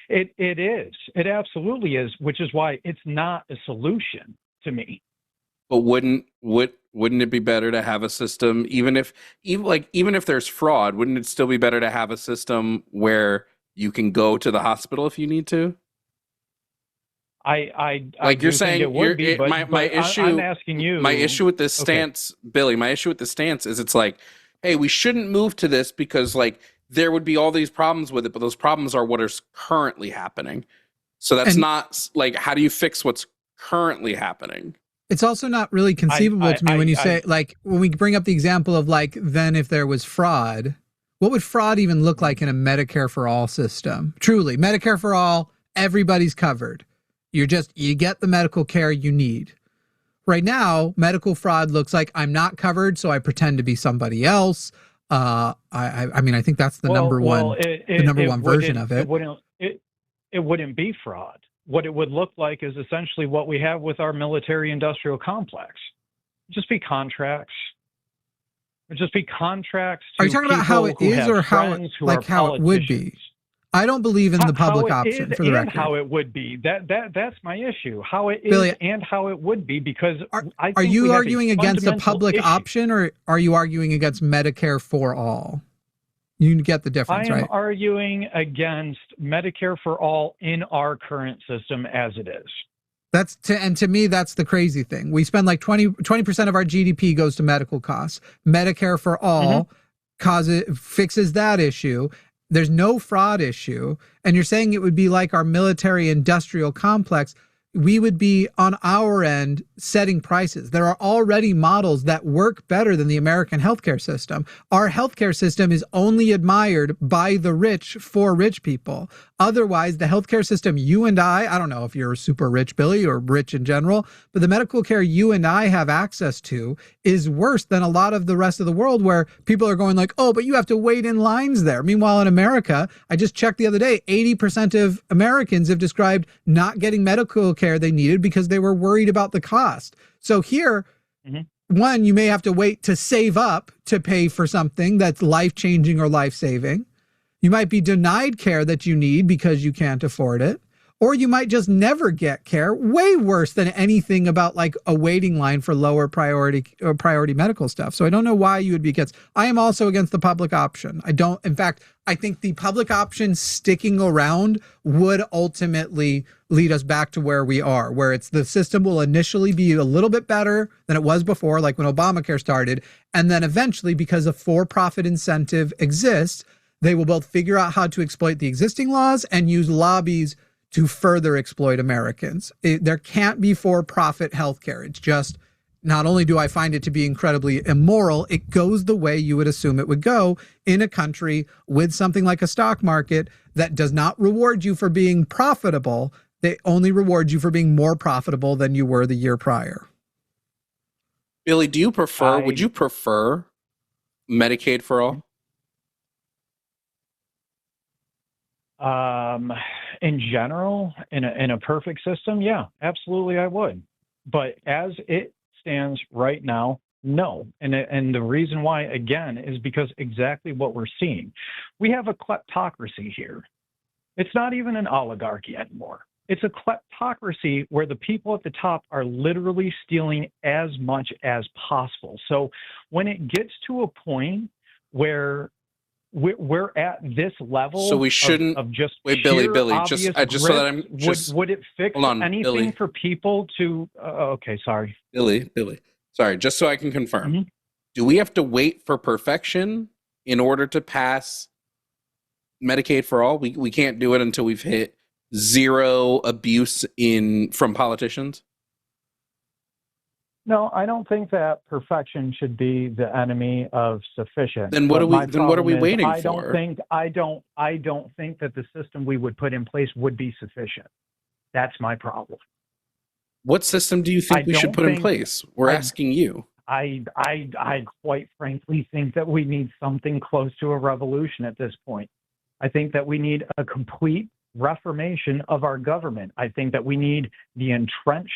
It is. It absolutely is, which is why it's not a solution to me. But wouldn't it be better to have a system, even if there's fraud, wouldn't it still be better to have a system where you can go to the hospital if you need to? You're saying my issue. I'm asking you. My issue with this stance, okay. Billy. My issue with the stance is it's like, hey, we shouldn't move to this because like there would be all these problems with it, but those problems are what is currently happening. So that's not like, how do you fix what's currently happening? It's also not really conceivable to me when you say, like, when we bring up the example of like, then if there was fraud, what would fraud even look like in a Medicare for all system? Truly, Medicare for all, everybody's covered. You get the medical care you need. Right now, medical fraud looks like I'm not covered, so I pretend to be somebody else. I mean, I think that's the number one version of it. It wouldn't be fraud. What it would look like is essentially what we have with our military-industrial complex. Just be contracts. It'd just be contracts. Are you talking about how it is, or how it would be? I don't believe in the public option, for the record. How it would be. That's my issue. How it is, Billy, and how it would be, because are you arguing against a public option, or are you arguing against Medicare for all? You get the difference, right? I am arguing against Medicare for all in our current system as it is. And to me, that's the crazy thing. We spend like 20% of our GDP goes to medical costs. Medicare for all fixes that issue. There's no fraud issue. And you're saying it would be like our military industrial complex. We would be on our end setting prices. There are already models that work better than the American healthcare system. Our healthcare system is only admired by the rich for rich people. Otherwise, the healthcare system you and I don't know if you're super rich, Billy, or rich in general, but the medical care you and I have access to is worse than a lot of the rest of the world where people are going like, oh, but you have to wait in lines there. Meanwhile, in America, I just checked the other day, 80% of Americans have described not getting medical care they needed because they were worried about the cost. So here, one, you may have to wait to save up to pay for something that's life-changing or life-saving. You might be denied care that you need because you can't afford it. Or you might just never get care, way worse than anything about like a waiting line for lower priority or priority medical stuff. So I don't know why you would be against. I am also against the public option. In fact, I think the public option sticking around would ultimately lead us back to where we are, where it's the system will initially be a little bit better than it was before, like when Obamacare started. And then eventually, because a for-profit incentive exists, they will both figure out how to exploit the existing laws and use lobbies to further exploit Americans. There can't be for-profit healthcare. It's just, not only do I find it to be incredibly immoral, it goes the way you would assume it would go in a country with something like a stock market that does not reward you for being profitable. They only reward you for being more profitable than you were the year prior. Billy, would you prefer Medicaid for all? In general, in a perfect system, yeah, absolutely I would. But as it stands right now, no. And the reason why, again, is because exactly what we're seeing. We have a kleptocracy here. It's not even an oligarchy anymore. It's a kleptocracy where the people at the top are literally stealing as much as possible. So when it gets to a point where we're at this level, so we shouldn't of just wait, Billy, just so that I'm just would it fix anything Billy. for people to okay, sorry. Billy, sorry, just so I can confirm. Do we have to wait for perfection in order to pass Medicaid for all? We can't do it until we've hit zero abuse from politicians? No, I don't think that perfection should be the enemy of sufficient. Then what are we waiting for? I don't think that the system we would put in place would be sufficient. That's my problem. What system do you think we should put in place? We're asking you. I quite frankly think that we need something close to a revolution at this point. I think that we need a complete reformation of our government. I think that we need the entrenched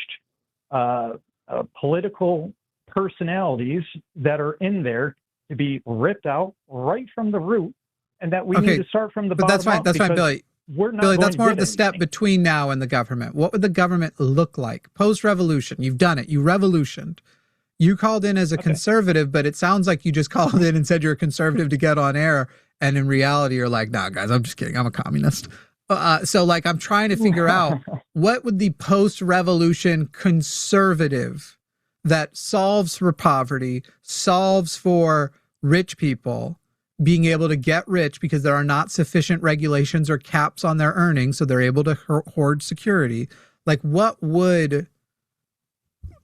political personalities that are in there to be ripped out right from the root, and that we need to start from the bottom. That's fine, Billy. Billy, that's more of the step between now and the government. What would the government look like post-revolution? You've done it. You revolutioned. You called in as a conservative, but it sounds like you just called in and said you're a conservative to get on air, and in reality, you're like, nah, guys, I'm just kidding. I'm a communist. So like I'm trying to figure out what would the post-revolution conservative that solves for poverty, solves for rich people being able to get rich because there are not sufficient regulations or caps on their earnings, so they're able to hoard security. Like what would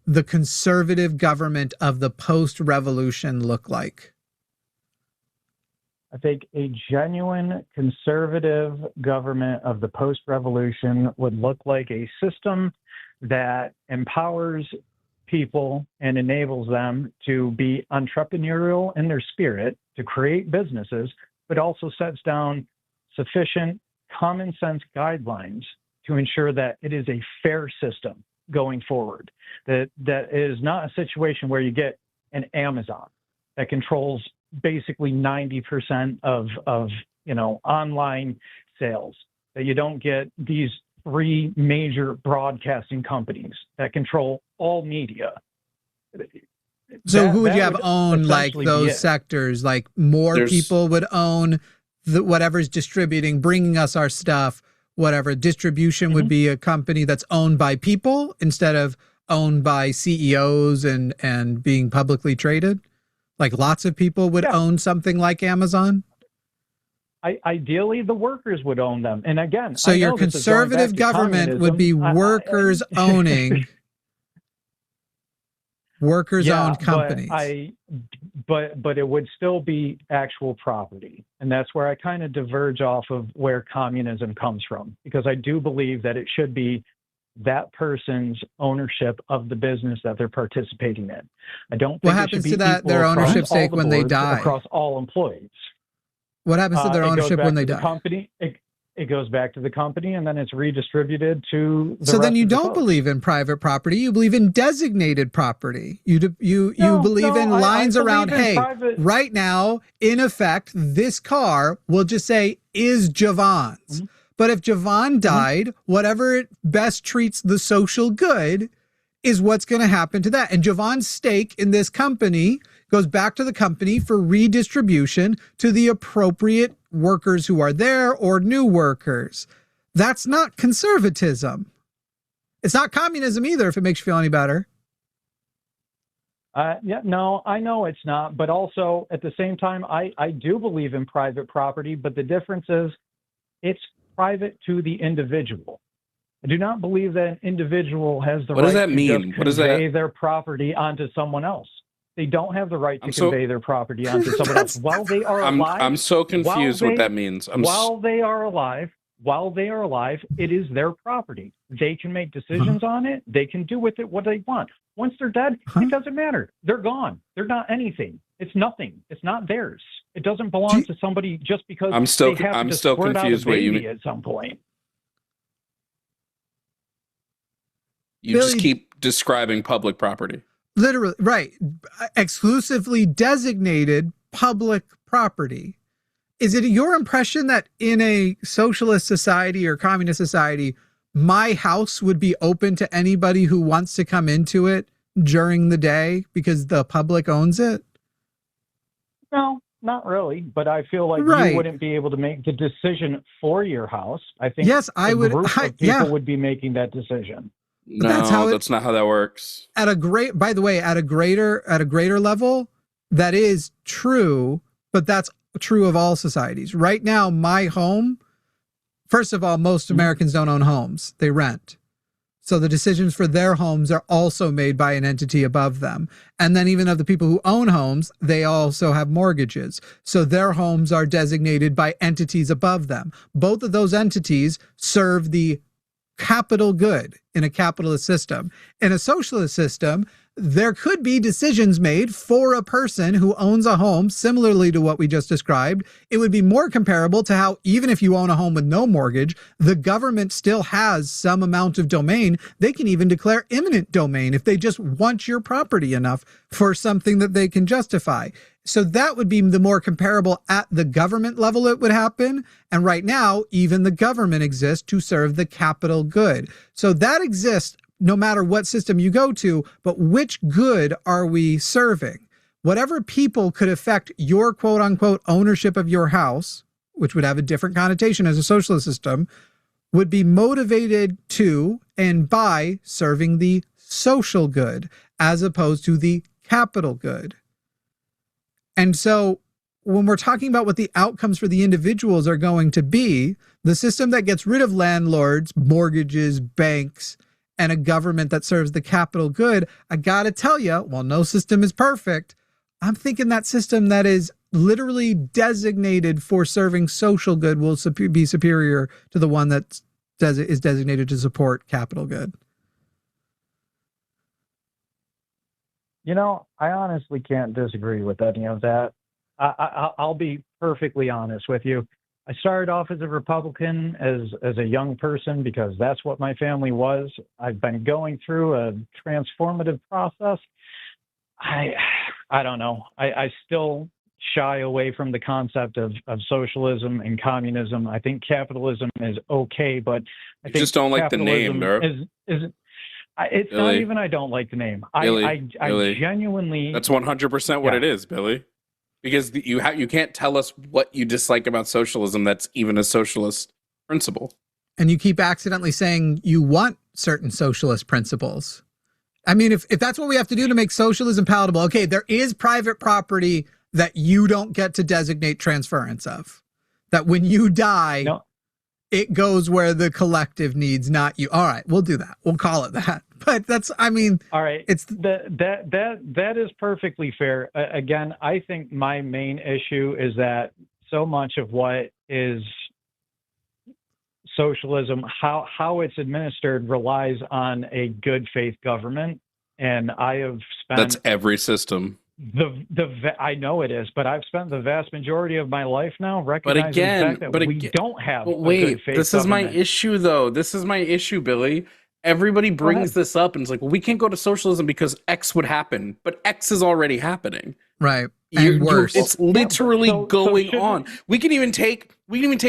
the conservative government of the post-revolution look like? I think a genuine conservative government of the post-revolution would look like a system that empowers people and enables them to be entrepreneurial in their spirit, to create businesses, but also sets down sufficient common sense guidelines to ensure that it is a fair system going forward. That is not a situation where you get an Amazon that controls basically 90% of online sales, that you don't get these three major broadcasting companies that control all media. So who would you have own like those sectors? Like more people would own whatever's distributing, bringing us our stuff, whatever. Distribution would be a company that's owned by people instead of owned by CEOs and being publicly traded. Like lots of people would own something like Amazon. Ideally, the workers would own them. And again, so your conservative government would be workers owning workers-owned companies. But it would still be actual property. And that's where I kind of diverge off of where communism comes from, because I do believe that it should be that person's ownership of the business that they're participating in. I don't think what happens to that their ownership stake when they die across all employees. What happens to their ownership when they die? Company, it goes back to the company, and then it's redistributed to the So then you don't folks. believe in private property. You believe in designated property. You believe in lines around, hey, right now, in effect, this car will just say is Jovan's. But if Jovan died, whatever it best treats the social good is what's going to happen to that. And Jovan's stake in this company goes back to the company for redistribution to the appropriate workers who are there or new workers. That's not conservatism. It's not communism either, if it makes you feel any better. No, I know it's not. But also, at the same time, I do believe in private property. But the difference is it's private to the individual. I do not believe that an individual has the right to convey their property onto someone else. They don't have the right to convey their property onto someone else while they are alive. I'm so confused what that means. While they are alive, it is their property. They can make decisions on it. They can do with it what they want. Once they're dead, it doesn't matter. They're gone. They're not anything. It's nothing. It's not theirs. It doesn't belong to somebody just because I'm still squirt confused out a what you baby mean at some point. You just keep describing public property. Literally, right. Exclusively designated public property. Is it your impression that in a socialist society or communist society, my house would be open to anybody who wants to come into it during the day because the public owns it? No, not really. But I feel like you wouldn't be able to make the decision for your house. I think I would. People would be making that decision. No, that's not how that works. At a greater level, that is true, but that's true of all societies. Right now, my home, first of all, most Americans don't own homes. They rent. So the decisions for their homes are also made by an entity above them. And then even of the people who own homes, they also have mortgages. So their homes are designated by entities above them. Both of those entities serve the capital good in a capitalist system. In a socialist system, there could be decisions made for a person who owns a home similarly to what we just described. It would be more comparable to how even if you own a home with no mortgage, the government still has some amount of domain. They can even declare eminent domain if they just want your property enough for something that they can justify. So that would be the more comparable at the government level it would happen. And right now, even the government exists to serve the capital good. So that exists no matter what system you go to, but which good are we serving? Whatever people could affect your quote unquote ownership of your house, which would have a different connotation as a socialist system, would be motivated to and by serving the social good as opposed to the capital good. And so when we're talking about what the outcomes for the individuals are going to be, the system that gets rid of landlords, mortgages, banks, and a government that serves the capital good, I got to tell you, while no system is perfect, I'm thinking that system that is literally designated for serving social good will be superior to the one that is designated to support capital good. You know, I honestly can't disagree with any of that. I'll be perfectly honest with you. I started off as a Republican as a young person because that's what my family was. I've been going through a transformative process. I don't know. I still shy away from the concept of socialism and communism. I think capitalism is okay, but I think just don't like the name, it's Billy. Not even I don't like the name. Billy, I genuinely... That's 100% what it is, Billy. Because you can't tell us what you dislike about socialism that's even a socialist principle. and you keep accidentally saying you want certain socialist principles. I mean, if that's what we have to do to make socialism palatable, okay, there is private property that you don't get to designate transference of. That when you die, it goes where the collective needs, not you. All right, we'll do that. We'll call it that. But that's, I mean, all right. It's that is perfectly fair. Again, I think my main issue is that so much of what is socialism, how it's administered, relies on a good faith government, and I have spent. That's every system. I know it is, but I've spent the vast majority of my life now recognizing the fact that we don't have a good faith this is government. my issue, though. This is my issue, Billy. Everybody brings this up and it's like, well, we can't go to socialism because X would happen, but X is already happening. Right. And worse. It's literally going on. We can even take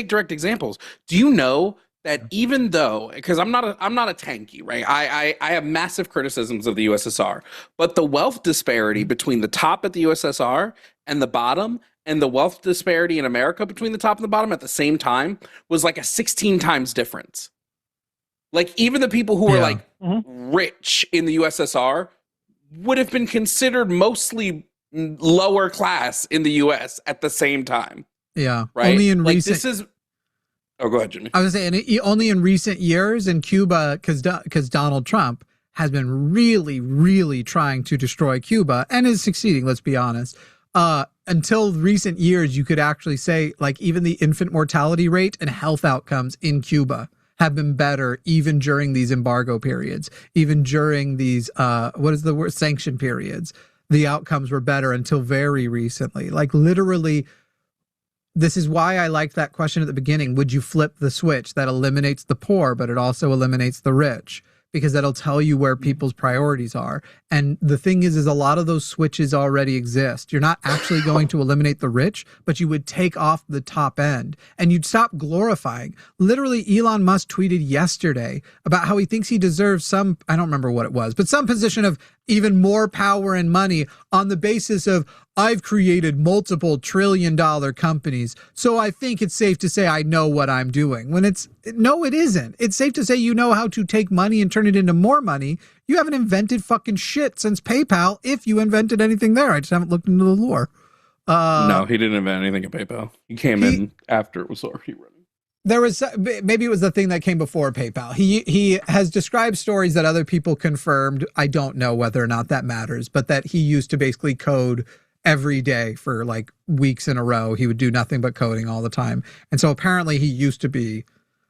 direct examples. Do you know that even though, because I'm not a tanky, right? I have massive criticisms of the USSR, but the wealth disparity between the top at the USSR and the bottom, and the wealth disparity in America between the top and the bottom at the same time, was like a 16 times difference. Like even the people who were like rich in the USSR would have been considered mostly lower class in the US at the same time. Yeah. Right. Only in like recent. This is. Oh, go ahead, Jimmy. I was saying only in recent years in Cuba, because Donald Trump has been really, really trying to destroy Cuba and is succeeding. Let's be honest. Until recent years, you could actually say like even the infant mortality rate and health outcomes in Cuba have been better even during these embargo periods, even during these, what is the word, sanction periods. The outcomes were better until very recently. Like literally, this is why I liked that question at the beginning. Would you flip the switch that eliminates the poor, but it also eliminates the rich? Because that'll tell you where people's priorities are. And the thing is a lot of those switches already exist. You're not actually going to eliminate the rich, but you would take off the top end and you'd stop glorifying. Literally, Elon Musk tweeted yesterday about how he thinks he deserves some, I don't remember what it was, but some position of even more power and money on the basis of, I've created multiple trillion-dollar companies, so I think it's safe to say I know what I'm doing. When no, it isn't. It's safe to say you know how to take money and turn it into more money. You haven't invented fucking shit since PayPal, if you invented anything there. I just haven't looked into the lore. No, he didn't invent anything at PayPal. He came in after it was already running. There was, maybe it was the thing that came before PayPal. He has described stories that other people confirmed. I don't know whether or not that matters, but that he used to basically code every day for like weeks in a row. He would do nothing but coding all the time. And so apparently he used to be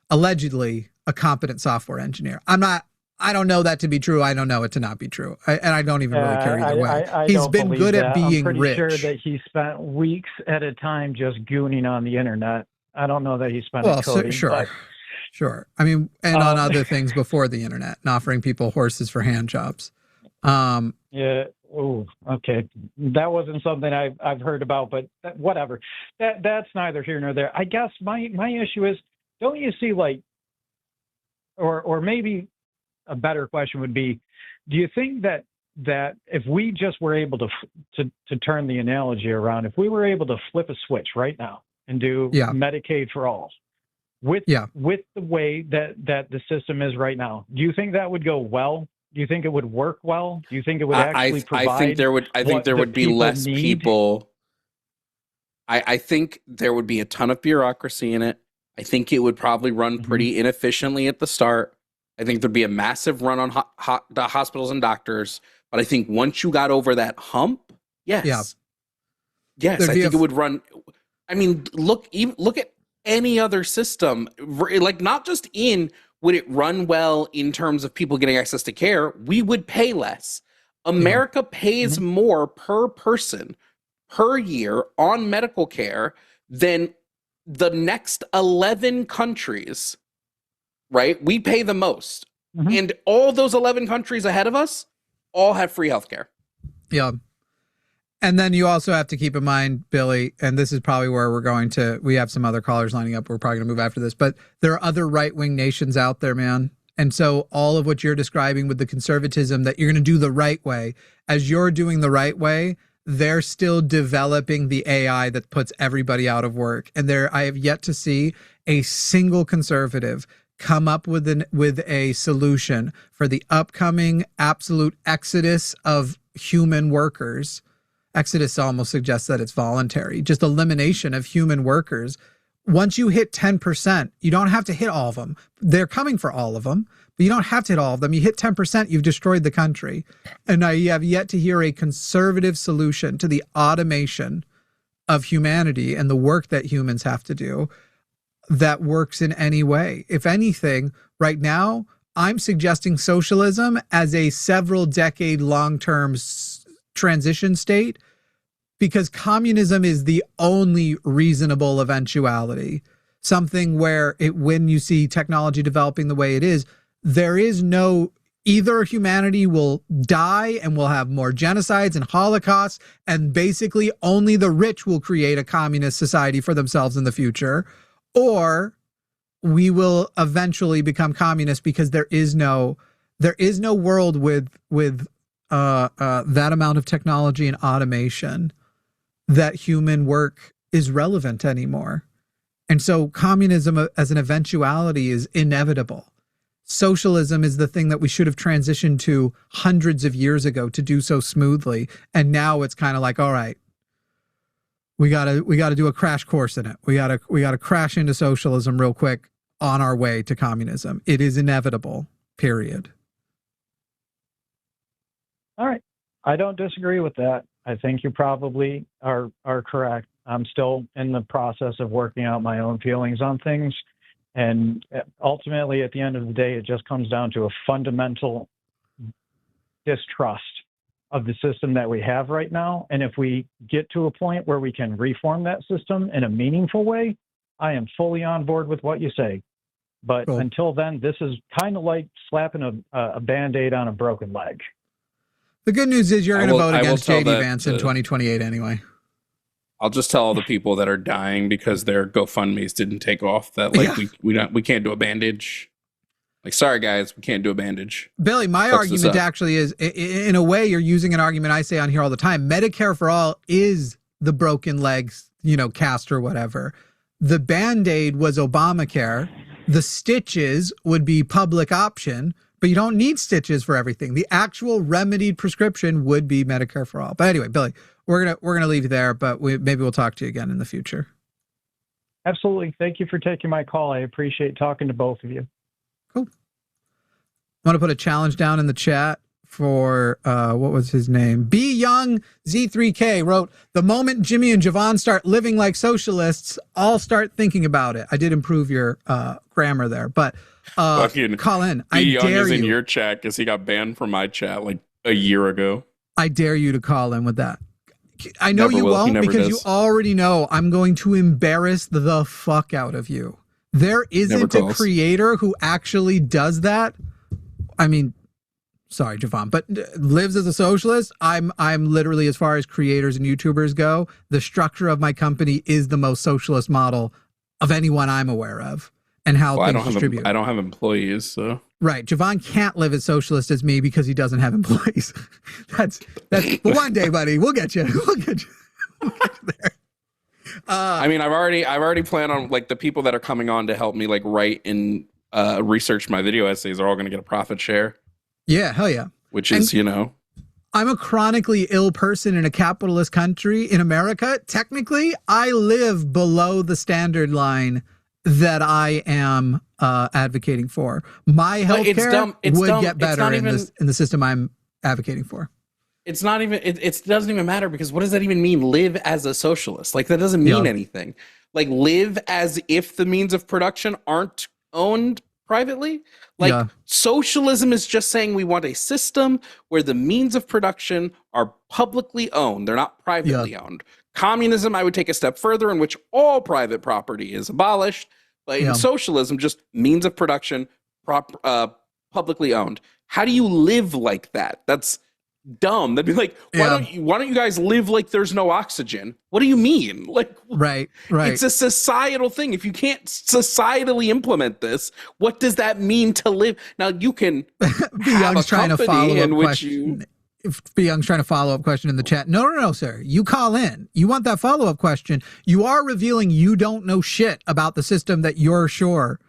allegedly a competent software engineer. I don't know that to be true. I don't know it to not be true. And I don't even really care either way. He's been good at being rich. I'm pretty sure that he spent weeks at a time just gooning on the internet. I don't know that he spent coding. Sure. I mean, and on other things before the internet and offering people horses for hand jobs. Yeah. Oh, okay. That wasn't something I've heard about, but whatever. That's neither here nor there. I guess my issue is, don't you see like, or maybe a better question would be, do you think that if we just were able to turn the analogy around, if we were able to flip a switch right now and do Medicaid for all with the way that the system is right now, do you think that would go well? Do you think it would work well? Do you think it would actually provide? I think there would be less people. I think there would be a ton of bureaucracy in it. I think it would probably run pretty inefficiently at the start. I think there'd be a massive run on the hospitals and doctors. But I think once you got over that hump, yes, I think it would run. I mean, look at any other system, like not just in. Would it run well in terms of people getting access to care? We would pay less. America pays more per person per year on medical care than the next 11 countries, right? We pay the most. And all those 11 countries ahead of us all have free healthcare. Yeah. And then you also have to keep in mind, Billy, and this is probably where we have some other callers lining up. We're probably going to move after this, but there are other right-wing nations out there, man. And so all of what you're describing with the conservatism that you're going to do the right way, as you're doing the right way, they're still developing the AI that puts everybody out of work. And I have yet to see a single conservative come up with a solution for the upcoming absolute exodus of human workers. Exodus almost suggests that it's voluntary, just elimination of human workers. Once you hit 10%, you don't have to hit all of them. They're coming for all of them, but you don't have to hit all of them. You hit 10%, you've destroyed the country. And I have yet to hear a conservative solution to the automation of humanity and the work that humans have to do that works in any way. If anything, right now, I'm suggesting socialism as a several decade long-term transition state, because communism is the only reasonable eventuality. Something where when you see technology developing the way it is, there is no, either humanity will die and we'll have more genocides and holocausts, and basically only the rich will create a communist society for themselves in the future, or we will eventually become communist, because there is no world with that amount of technology and automation that human work is relevant anymore. And so communism as an eventuality is inevitable. Socialism is the thing that we should have transitioned to hundreds of years ago to do so smoothly. And now it's kind of like, all right, we gotta do a crash course in it. We gotta crash into socialism real quick on our way to communism. It is inevitable, period. All right. I don't disagree with that. I think you probably are correct. I'm still in the process of working out my own feelings on things. And ultimately, at the end of the day, it just comes down to a fundamental distrust of the system that we have right now. And if we get to a point where we can reform that system in a meaningful way, I am fully on board with what you say. But cool. Until then, this is kind of like slapping a Band-Aid on a broken leg. The good news is you're going to vote against tell J.D. Vance in 2028 anyway. I'll just tell all the people that are dying because their GoFundMe's didn't take off that we can't do a bandage. Like, sorry guys, we can't do a bandage. Billy, my argument actually is, in a way, you're using an argument I say on here all the time. Medicare for all is the broken legs, cast or whatever. The Band-Aid was Obamacare. The stitches would be public option, but you don't need stitches for everything. The actual remedied prescription would be Medicare for all. But anyway, Billy, we're gonna leave you there, but maybe we'll talk to you again in the future. Absolutely. Thank you for taking my call. I appreciate talking to both of you. Cool. I want to put a challenge down in the chat for, what was his name? B Young Z3K wrote, the moment Jimmy and Jovan start living like socialists, I'll start thinking about it. I did improve your grammar there, but Colin, I Young dare is you. in your chat because he got banned from my chat like a year ago. I dare you to call in with that. I know Never you will. won't, because does. you already know I'm going to embarrass the fuck out of you. There isn't a creator who actually does that. I mean, sorry, Jovan, but lives as a socialist. I'm literally, as far as creators and YouTubers go, the structure of my company is the most socialist model of anyone I'm aware of, and how things distribute. I don't have employees, so. Right. Jovan can't live as socialist as me because he doesn't have employees. That's but one day, buddy, we'll get you. We'll get you there. I mean, I've already planned on, like, the people that are coming on to help me, like, write and research my video essays are all going to get a profit share. Yeah, hell yeah. Which is, I'm a chronically ill person in a capitalist country in America. Technically, I live below the standard line that I am advocating for. My healthcare would get better in the system I'm advocating for. It's not even, it doesn't even matter, because what does that even mean? Live as a socialist. Like, that doesn't mean anything. Like, live as if the means of production aren't owned privately. Like, socialism is just saying we want a system where the means of production are publicly owned. They're not privately owned. Communism, I would take a step further, in which all private property is abolished. But in socialism, just means of production, publicly owned. How do you live like that? That's dumb. They'd be like, why don't you guys live like there's no oxygen? What do you mean? Like, right. It's a societal thing. If you can't societally implement this, what does that mean to live? Now, you can have a company in which you... If B Young's trying to follow up question in the chat. No, sir. You call in. You want that follow up question. You are revealing you don't know shit about the system that you're sure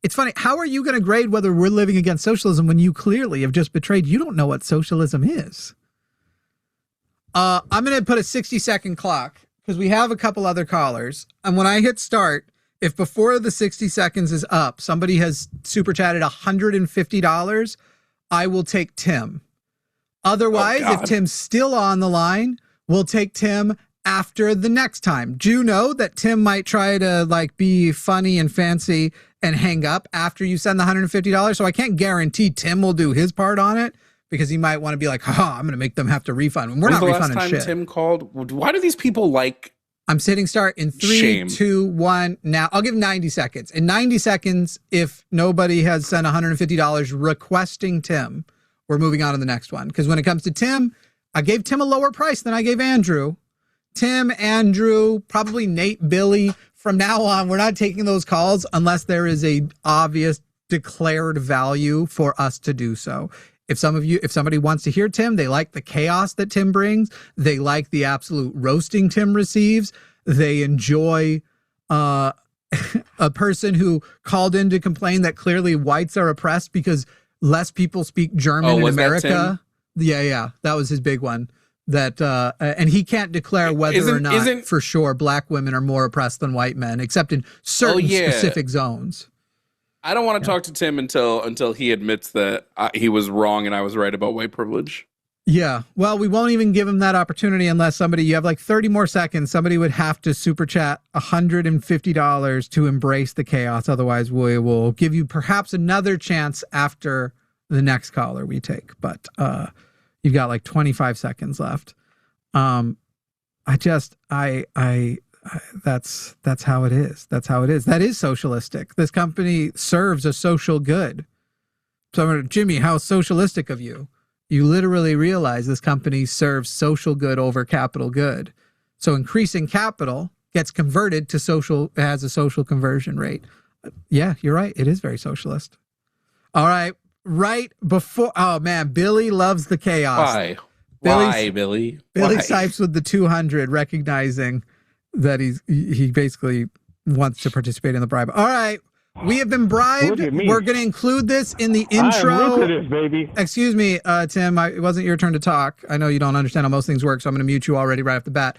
It's funny. How are you going to grade whether we're living against socialism when you clearly have just betrayed? You don't know what socialism is. I'm going to put a 60-second clock because we have a couple other callers. And when I hit start, if before the 60 seconds is up, somebody has super chatted $150, I will take Tim. Otherwise, if Tim's still on the line, we'll take Tim after the next time. Do you know that Tim might try to like be funny and fancy and hang up after you send the $150? So I can't guarantee Tim will do his part on it because he might want to be like, I'm going to make them have to refund. And we're not refunding shit. When's the last time Tim called? Why do these people like... I'm hitting start in 3, 2, 1. Now I'll give 90 seconds. In 90 seconds, if nobody has sent $150 requesting Tim, we're moving on to the next one. Because when it comes to Tim, I gave Tim a lower price than I gave Andrew. Tim, Andrew, probably Nate, Billy. From now on, we're not taking those calls unless there is a obvious declared value for us to do so. If somebody wants to hear Tim, they like the chaos that Tim brings. They like the absolute roasting Tim receives. They enjoy a person who called in to complain that clearly whites are oppressed because less people speak German in America. Yeah, that was his big one. That and he can't declare whether or not for sure black women are more oppressed than white men, except in certain specific zones. I don't want to talk to Tim until he admits that he was wrong and I was right about white privilege. Yeah, well, we won't even give him that opportunity unless you have like 30 more seconds. Somebody would have to super chat $150 to embrace the chaos. Otherwise, we will give you perhaps another chance after the next caller we take. But you've got like 25 seconds left. That's how it is. That's how it is. That is socialistic. This company serves a social good. So, Jimmy, how socialistic of you. You literally realize this company serves social good over capital good. So increasing capital gets converted to social, has a social conversion rate. Yeah, you're right. It is very socialist. All right. Right before, oh man, Billy loves the chaos. Why, Billy? Billy Sipes with the 200, recognizing that he basically wants to participate in the bribe. All right, we have been bribed. We're going to include this in the intro. I am lucrative, baby. Excuse me, Tim. It wasn't your turn to talk. I know you don't understand how most things work, so I'm going to mute you already right off the bat.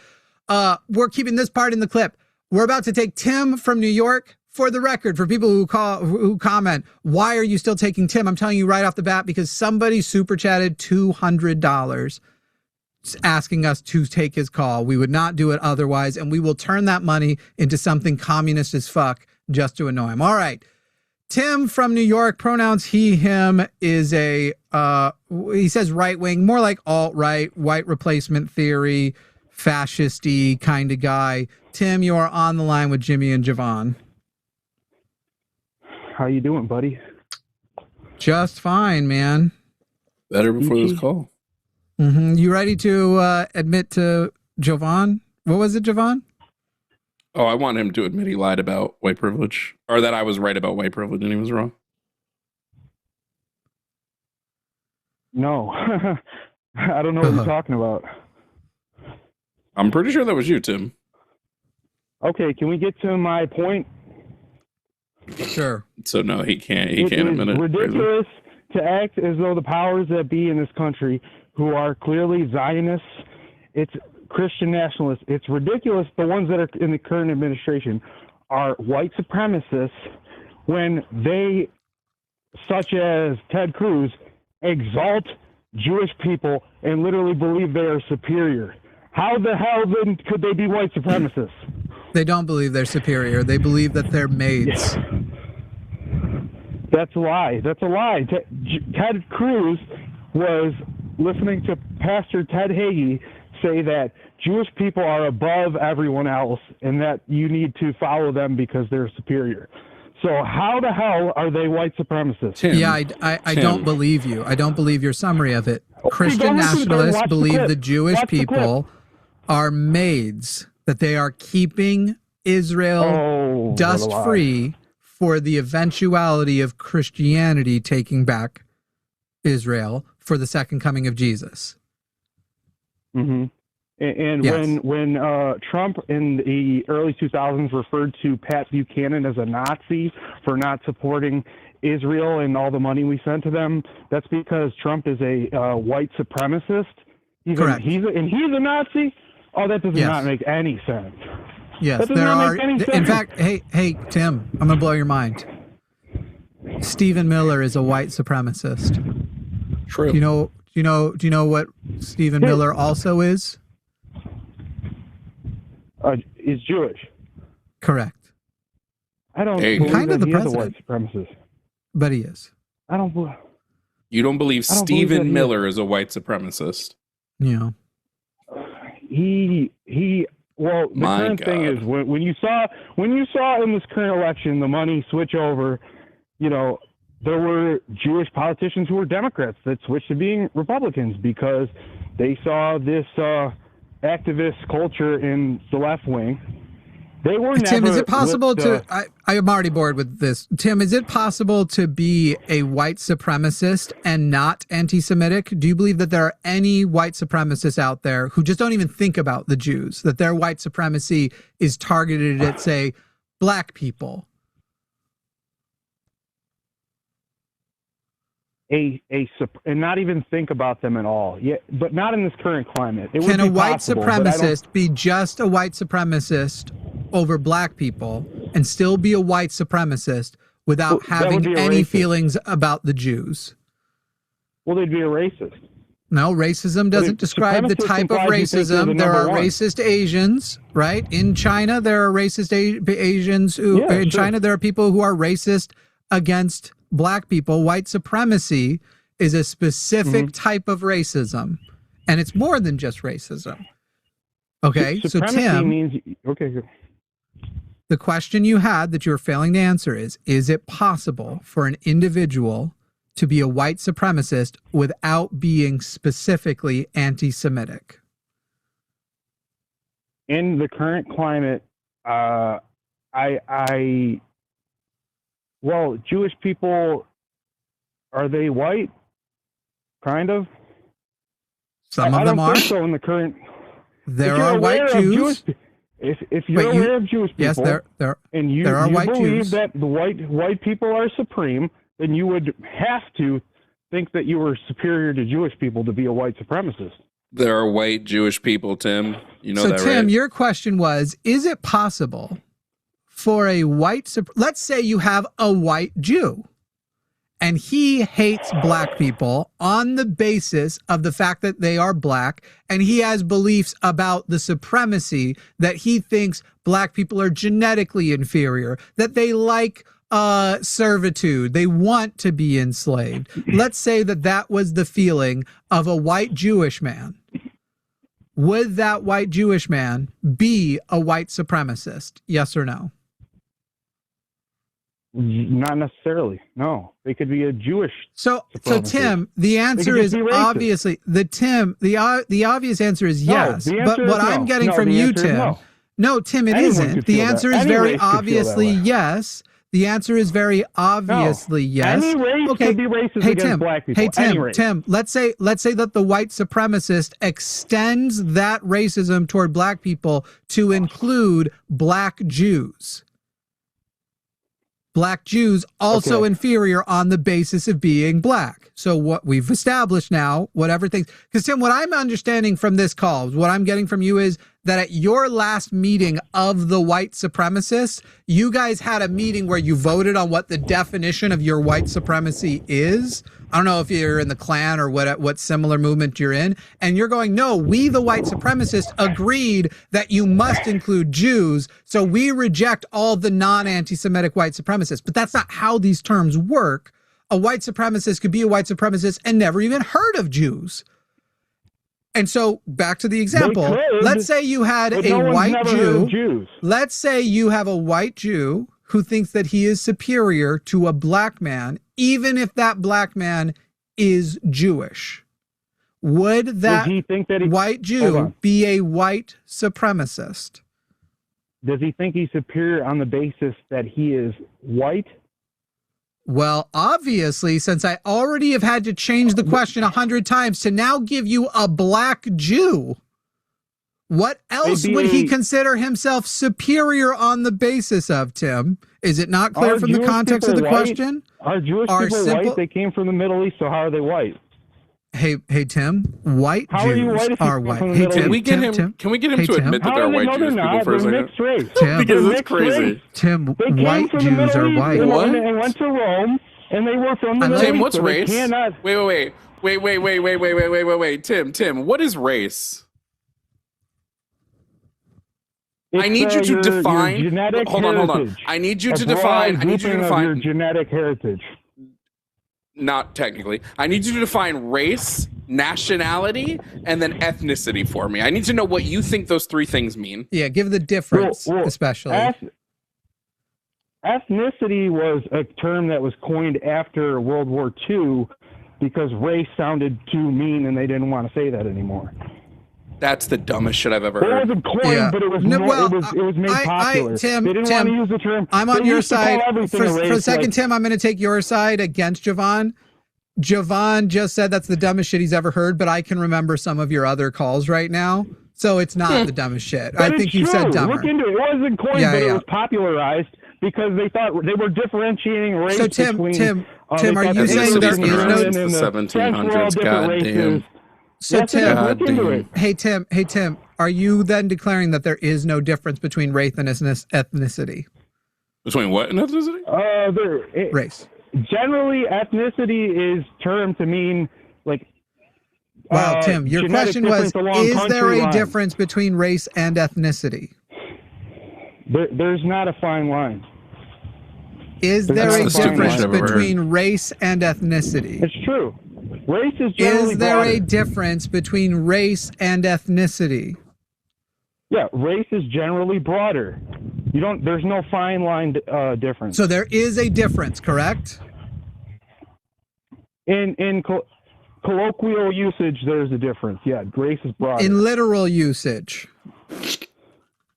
We're keeping this part in the clip. We're about to take Tim from New York. For the record, for people who comment, why are you still taking Tim? I'm telling you right off the bat because somebody super chatted $200 asking us to take his call. We would not do it otherwise, and we will turn that money into something communist as fuck just to annoy him. All right. Tim from New York, pronouns he, him, is he says right-wing, more like alt-right, white replacement theory, fascist-y kind of guy. Tim, you are on the line with Jimmy and Jovan. How you doing, buddy? Just fine, man. Better before this call. Mm-hmm. You ready to admit to Jovan? What was it, Jovan? Oh, I want him to admit he lied about white privilege, or that I was right about white privilege and he was wrong. No, I don't know what you're talking about. I'm pretty sure that was you, Tim. Okay, can we get to my point? Sure. So no, he can't admit it. It's ridiculous to act as though the powers that be in this country, who are clearly Zionists, it's Christian nationalists, it's ridiculous the ones that are in the current administration are white supremacists when they, such as Ted Cruz, exalt Jewish people and literally believe they are superior. How the hell then could they be white supremacists? They don't believe they're superior. They believe that they're maids. Yeah. That's a lie. That's a lie. Ted Cruz was listening to Pastor Ted Hagee say that Jewish people are above everyone else and that you need to follow them because they're superior. So how the hell are they white supremacists? Tim, yeah, I don't believe you. I don't believe your summary of it. Christian nationalists believe the Jewish people are maids, that they are keeping Israel dust-free for the eventuality of Christianity taking back Israel for the second coming of Jesus. Mm-hmm. And Yes. when Trump in the early 2000s referred to Pat Buchanan as a Nazi for not supporting Israel and all the money we sent to them, that's because Trump is a white supremacist. Correct. He's a Nazi? Oh, that does Yes. not make any sense. Yes, That does there not are. make any sense. In fact, hey, Tim, I'm gonna blow your mind. Stephen Miller is a white supremacist. True. Do you know what Stephen Miller also is? Is Jewish. Correct. I don't There you believe go. Kind of that the he is a white supremacist. But he is. I don't believe. You don't believe I don't believe that Stephen he Miller is a white supremacist? Yeah. Well, the My current thing God. is when you saw in this current election the money switch over, there were Jewish politicians who were Democrats that switched to being Republicans because they saw this activist culture in the left wing. They were Tim, never is it possible with, I am already bored with this. Tim, is it possible to be a white supremacist and not anti-Semitic? Do you believe that there are any white supremacists out there who just don't even think about the Jews, that their white supremacy is targeted at, say, black people? and not even think about them at all? Yeah, but not in this current climate. It Can would a be white possible, but I don't- supremacist be just a white supremacist over black people and still be a white supremacist without Well, that would having be a any racist. feelings about the Jews? Well, they'd be a racist. No, racism doesn't if describe the supremacist type of implies you think you're the racism. There are number one. racist Asians, right? In China, there are racist Asians who, Yeah, in sure. China, there are people who are racist against black people. White supremacy is a specific type of racism, and it's more than just racism. Okay, so Supremacy Tim, means okay. Good. the question you had that you're failing to answer is it possible for an individual to be a white supremacist without being specifically anti-Semitic? In the current climate, well, Jewish people, are they white? Kind of. Some I of them don't are. think so in the current. There if you're are white aware of Jews. if you're Wait, aware of Jewish people, Yes, there. and you there are white believe Jews. that the white people are supreme, then you would have to think that you were superior to Jewish people to be a white supremacist. There are white Jewish people, Tim. You know So that, Tim, right? your question was: is it possible for a white? Let's say you have a white Jew, and he hates black people on the basis of the fact that they are black, and he has beliefs about the supremacy that he thinks black people are genetically inferior, that they like servitude, they want to be enslaved. Let's say that that was the feeling of a white Jewish man. Would that white Jewish man be a white supremacist? Yes or no? Not necessarily. No, they could be a Jewish. So supremacy. Tim, the answer just is be racist. obviously the obvious answer is yes. the But answer what is I'm no. getting No, from the you, answer is Tim, no. no, Tim, it Anyone isn't. could The feel that. answer is Any very race could feel that obviously way. yes. The answer is very obviously yes. Any race could be racist hey, against Tim, black people. Hey Any Tim, race. Tim, let's say that the white supremacist extends that racism toward black people to include black Jews. Black Jews also Okay. inferior on the basis of being black. So what we've established now, whatever things, because Tim, what I'm understanding from this call, what I'm getting from you is that at your last meeting of the white supremacists, you guys had a meeting where you voted on what the definition of your white supremacy is. I don't know if you're in the Klan or what similar movement you're in. And you're going, no, we, the white supremacists, agreed that you must include Jews. So we reject all the non-anti-Semitic white supremacists. But that's not how these terms work. A white supremacist could be a white supremacist and never even heard of Jews. And so back to the example, could, let's say you had But a no one's white never heard of Jew. Jews. Let's say you have a white Jew who thinks that he is superior to a black man, even if that black man is Jewish. Would that Does he think that white Hold Jew on. be a white supremacist? Does he think he's superior on the basis that he is white? Well, obviously, since I already have had to change the question 100 times to now give you a black Jew What else would he consider himself superior on the basis of, Tim? Is it not clear from the context of the question? Are Jewish people white? They came from the Middle East, so how are they white? Hey, Tim, white Jews are white. Hey, Tim, can we get him to admit that there are white Jewish people for a second? Mixed race. Tim, because it's crazy. Tim, white Jews are white. What? And went to Rome, and they were from the Middle East. Tim, what's so race? Wait. Tim, what is race? I need you to define. Hold on. I need you to define your genetic heritage. Not technically. I need you to define race, nationality, and then ethnicity for me. I need to know what you think those three things mean. Yeah, give the difference, especially. Ethnicity was a term that was coined after World War II because race sounded too mean and they didn't want to say that anymore. That's the dumbest shit I've ever heard. It wasn't coined, but it was it was made popular. Tim, they didn't want to use the term. I'm on your side. For a second, Tim, I'm going to take your side against Jovan. Jovan just said that's the dumbest shit he's ever heard, but I can remember some of your other calls right now. So it's not the dumbest shit. But I think you said dumber. Look into it. It wasn't coined, but it was popularized because they thought they were differentiating race. So Tim, are you saying there is no 1700s? Goddamn. So Tim, hey Tim, are you then declaring that there is no difference between race and ethnicity? Between what and ethnicity? Race. Generally, ethnicity is termed to mean like. Wow, Tim, your question was: is there a difference between race and ethnicity? There's not a fine line. Is there a difference between race and ethnicity? It's true. Race is generally Is there broader. a difference between race and ethnicity? Yeah, race is generally broader. There's no fine line difference. So there is a difference, correct? In colloquial usage, there's a difference. Yeah, race is broader. In literal usage.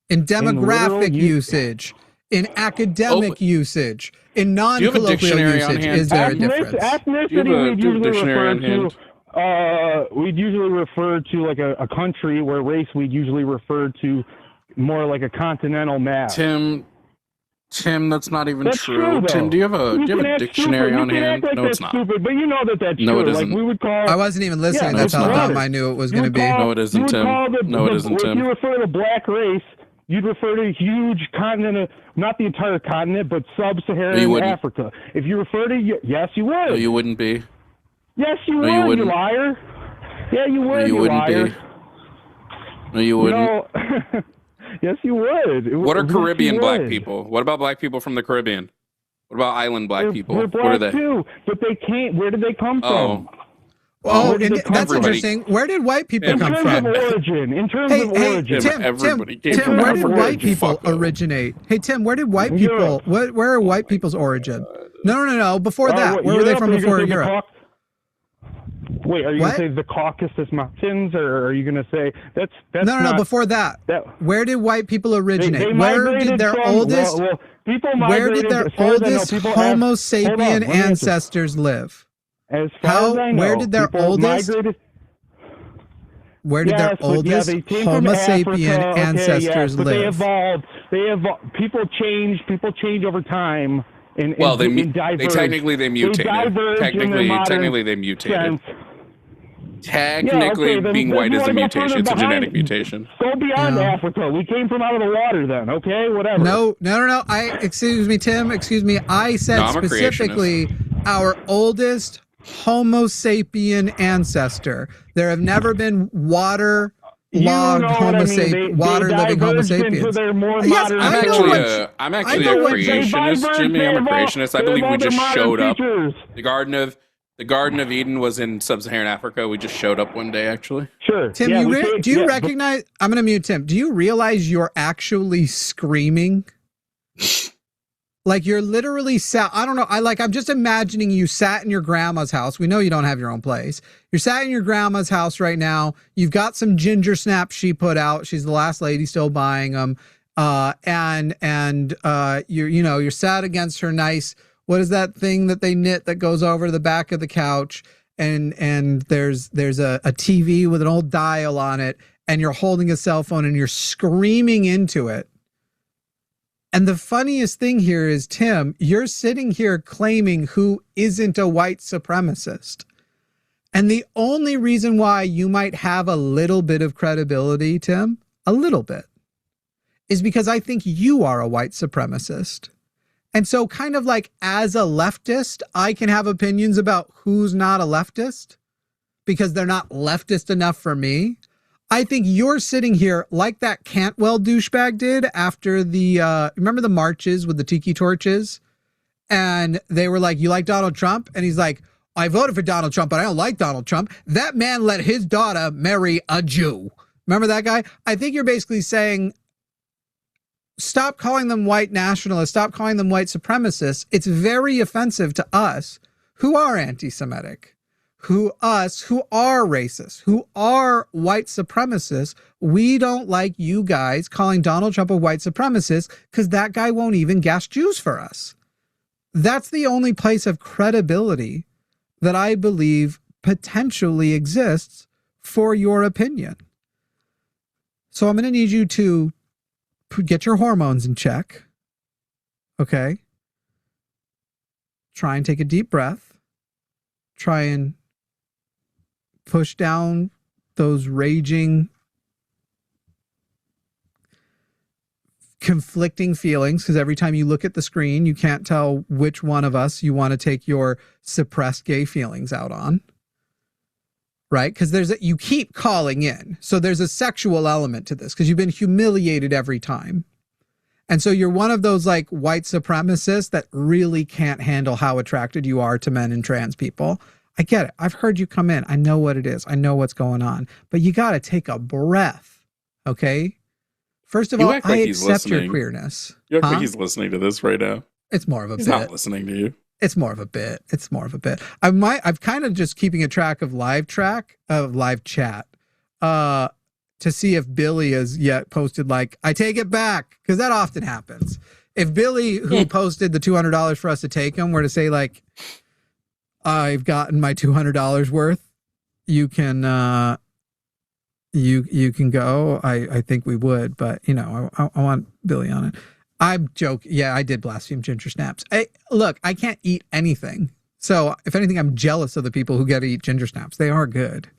In demographic usage. In academic usage. In non-colloquial usage, is there a difference? Ethnicity we'd usually refer to like a country, where race we'd usually refer to more like a continental map. Tim, that's not even true. Tim, do you have a dictionary on hand? No, it's not. Stupid, but you know that's true. No, it isn't. Like we would call. I wasn't even listening. That's how dumb I knew it was going to be. No, it isn't, Tim. No, it isn't, Tim. If you refer to black race, you'd refer to a huge continent, not the entire continent, but sub-Saharan Africa. If you refer to, yes, you would. No, you wouldn't be. Yes, you would, you liar. Yeah, you would, you liar. Be. No, you wouldn't. No. Yes, you would. What are Caribbean black people? What about black people from the Caribbean? What about island black people? They're black what are they? Too, but they can't. Where did they come from? That's interesting. Where did white people come from? In terms of origin. Tim, where did white people originate? Hey, Tim, where did white people? Where are white people's origin? No. Before that, where were they from before Europe? Wait, are you going to say the Caucasus Mountains, or are you going to say that's no? Before that, where did white people originate? Where did their oldest? Where did their oldest Homo sapien ancestors live? As far as I know, where did their oldest? Where did their oldest Homo sapien ancestors live? They evolved. People change over time. They technically mutated. Technically they mutated. Technically, being white is a mutation. It's a genetic mutation. Go beyond Africa. We came from out of the water then, okay? Whatever. No. Excuse me, Tim. Excuse me. I said specifically our oldest Homo sapien ancestor. There have never been water-logged Homo sapiens, water-living Homo sapiens. Yes, I'm actually a creationist, Jimmy. I'm a creationist. I believe we just showed up. The Garden of Eden was in sub-Saharan Africa. We just showed up one day, actually. Sure. Tim, do you recognize? I'm going to mute Tim. Do you realize you're actually screaming? Like you're literally sat. I don't know. I'm just imagining you sat in your grandma's house. We know you don't have your own place. You're sat in your grandma's house right now. You've got some ginger snaps she put out. She's the last lady still buying them. You're sat against her nice. What is that thing that they knit that goes over to the back of the couch? And there's a TV with an old dial on it, and you're holding a cell phone and you're screaming into it. And the funniest thing here is, Tim, you're sitting here claiming who isn't a white supremacist. And the only reason why you might have a little bit of credibility, Tim, a little bit, is because I think you are a white supremacist. And so kind of like as a leftist, I can have opinions about who's not a leftist because they're not leftist enough for me. I think you're sitting here like that Cantwell douchebag did after the, remember the marches with the tiki torches? And they were like, you like Donald Trump? And he's like, I voted for Donald Trump, but I don't like Donald Trump. That man let his daughter marry a Jew. Remember that guy? I think you're basically saying, stop calling them white nationalists, stop calling them white supremacists. It's very offensive to us who are anti-Semitic, who are racist, who are white supremacists. We don't like you guys calling Donald Trump a white supremacist because that guy won't even gas Jews for us. That's the only place of credibility that I believe potentially exists for your opinion. So I'm going to need you to get your hormones in check. Okay. Try and take a deep breath. Try and push down those raging, conflicting feelings, because every time you look at the screen, you can't tell which one of us you want to take your suppressed gay feelings out on. Right? Because you keep calling in. So there's a sexual element to this because you've been humiliated every time. And so you're one of those like white supremacists that really can't handle how attracted you are to men and trans people. I get it. I've heard you come in. I know what it is. I know what's going on. But you got to take a breath. Okay? First of all, I accept your queerness. You act like he's listening to this right now. It's more of a bit. He's not listening to you. It's more of a bit. It's more of a bit. I've kind of just keeping a track of live chat, to see if Billy has yet posted like, I take it back, because that often happens. If Billy, who posted the $200 for us to take him, were to say like, I've gotten my $200 worth, you can you can go. I think we would, but you know, I want Billy on it. I'm joking. Yeah, I did blaspheme ginger snaps. Look, I can't eat anything. So if anything, I'm jealous of the people who get to eat ginger snaps. They are good.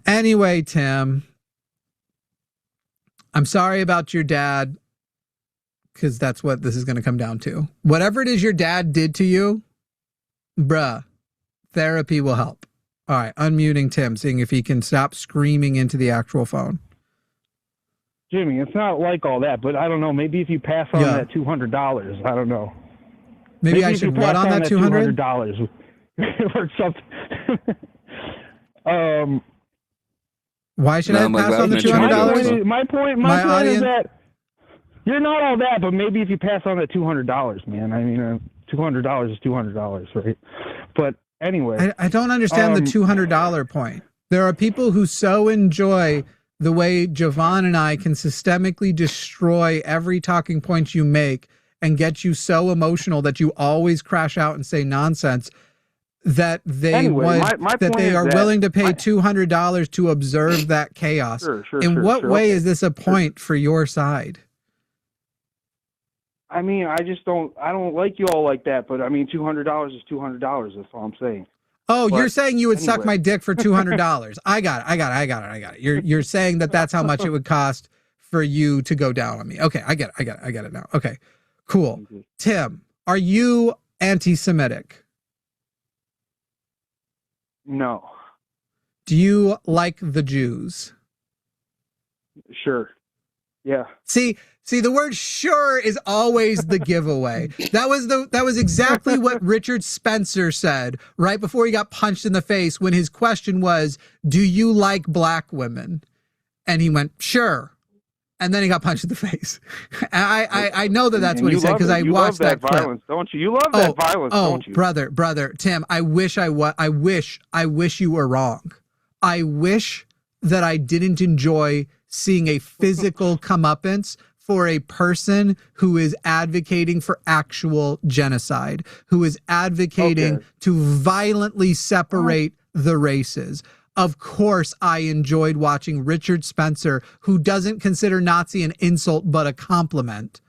Anyway, Tim, I'm sorry about your dad, because that's what this is going to come down to. Whatever it is your dad did to you, bruh, therapy will help. All right, unmuting Tim, seeing if he can stop screaming into the actual phone. Jimmy, it's not like all that, but I don't know. Maybe if you pass on that $200, I don't know. Maybe I should what on that $200 or something. Why should I pass on the $200? My point is that you're not all that, but maybe if you pass on that $200, man. I mean, $200 is $200, right? But anyway, I don't understand the $200 point. There are people who so enjoy the way Jovan and I can systemically destroy every talking point you make and get you so emotional that you always crash out and say nonsense that they are willing to pay $200 to observe that chaos. In what way is this a point for your side? I mean, I don't like you all like that, but I mean, $200 is $200. That's all I'm saying. Oh, but you're saying you would suck my dick for $200. I got it. You're saying that's how much it would cost for you to go down on me. Okay, I get it now. Okay, cool. Mm-hmm. Tim, are you anti-Semitic? No. Do you like the Jews? Sure. Yeah. See, the word "sure" is always the giveaway. That was exactly what Richard Spencer said right before he got punched in the face when his question was, "Do you like black women?" And he went, "Sure." And then he got punched in the face. I know that's what he said because I watched that clip. Violence, don't you? You love that violence, don't you? brother, Tim, I wish you were wrong. I wish that I didn't enjoy seeing a physical comeuppance for a person who is advocating for actual genocide, who is advocating to violently separate the races. of course I enjoyed watching Richard Spencer, who doesn't consider Nazi an insult but a compliment,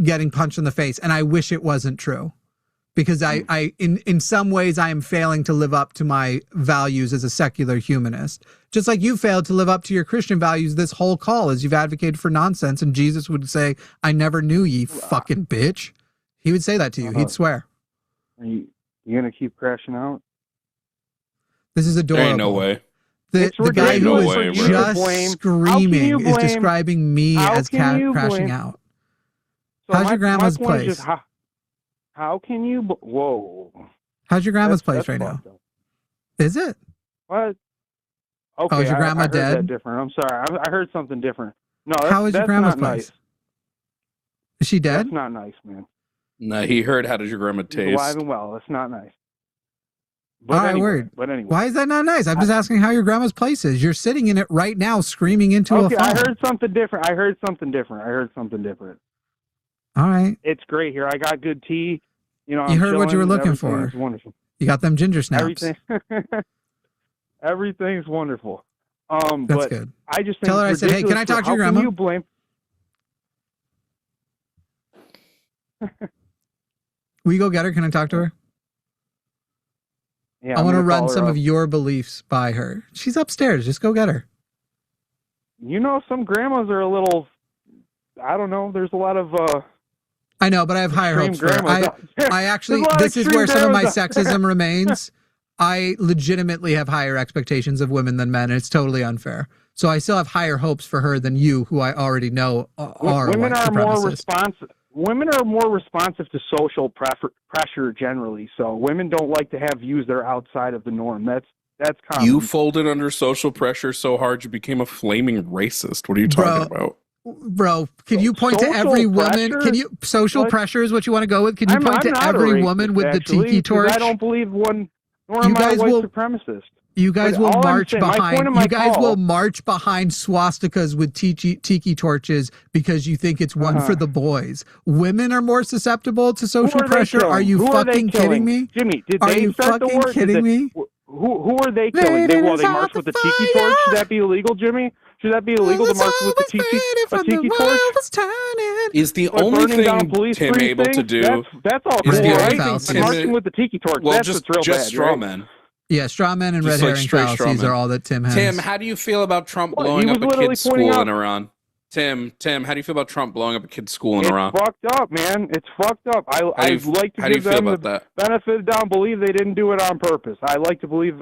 getting punched in the face. And I wish it wasn't true, because in some ways I am failing to live up to my values as a secular humanist, just like you failed to live up to your Christian values this whole call, as you've advocated for nonsense. And Jesus would say, "I never knew ye, fucking bitch." He would say that to you. He'd swear. Are you gonna keep crashing out? This is adorable. There ain't no way. The guy who no was way, bro. just screaming is describing me as crashing out. So How's your grandma's my point is place? just, how can you? Whoa. How's your grandma's place That's right now? fucked up. Is it? What? Okay, is your grandma I heard dead? That different. I'm sorry. I heard something different. No, How is your grandma's not place? nice. Is she dead? That's not nice, man. No, he heard how does your grandma She's taste? alive and well. That's not nice. But All right, anyway, word. But anyway. Why is that not nice? I'm just asking how your grandma's place is. You're sitting in it right now, screaming into a Okay, phone. I heard something different. All right. It's great here. I got good tea. You know, You I'm heard what you were chilling. looking Everything for. is wonderful. You got them ginger snaps. Everything. Everything's wonderful. That's but good. I just think Tell her I it's said, hey, can I ridiculous talk to your how grandma? Can you blame? Will you go get her? Can I talk to her? Yeah, I I'm want to gonna run call her some up. of your beliefs by her. She's upstairs. Just go get her. You know, some grandmas are a little. I don't know. There's a lot of. I know, but I have higher hopes extreme for her. grandmas. I actually, There's a lot of this is where extreme some of my grandmas out there. sexism remains. I legitimately have higher expectations of women than men, and it's totally unfair. So I still have higher hopes for her than you, who I already know are Women white are more supremacists. responsive. Women are more responsive to social pressure generally. So women don't like to have views that are outside of the norm. That's common. You folded under social pressure so hard you became a flaming racist. What are you talking about? Bro, can you point to Social every woman? pressure? Can you social What? pressure is what you want to go with? Can you point to I'm not every a woman racist, with the actually, tiki 'cause torch? I don't believe one. Nor You am I a guys white will- supremacist. You guys But will all I'm march saying- my point behind. of my You guys call- will march behind swastikas with tiki torches because you think it's one for the boys. Women are more susceptible to social Who are they pressure. Are killing? you Who are they fucking kidding killing? me? Jimmy, did Are they you start the fucking war? kidding me? Who are they killing? They march with the tiki torch. Should that be illegal, Jimmy? Should that be illegal to march with the tiki torch? Is the Like only burning down thing police Tim able to precincts? do? That's all is cool, the only right? thing But Tim- marching with the tiki torch. Well, that's just what's real bad, straw right? men. Yeah, straw men and Just red like herring straight straw fallacies men. are all that Tim has. Tim, how do you feel about Trump What? blowing He up was a literally kid's pointing school out- in Iran? Tim, how do you feel about Trump blowing up a kid's school in It's Iran? fucked up, man. It's fucked up. I'd like to How do you give feel them about the that? benefit of the doubt. Believe they didn't do it on purpose. I like to believe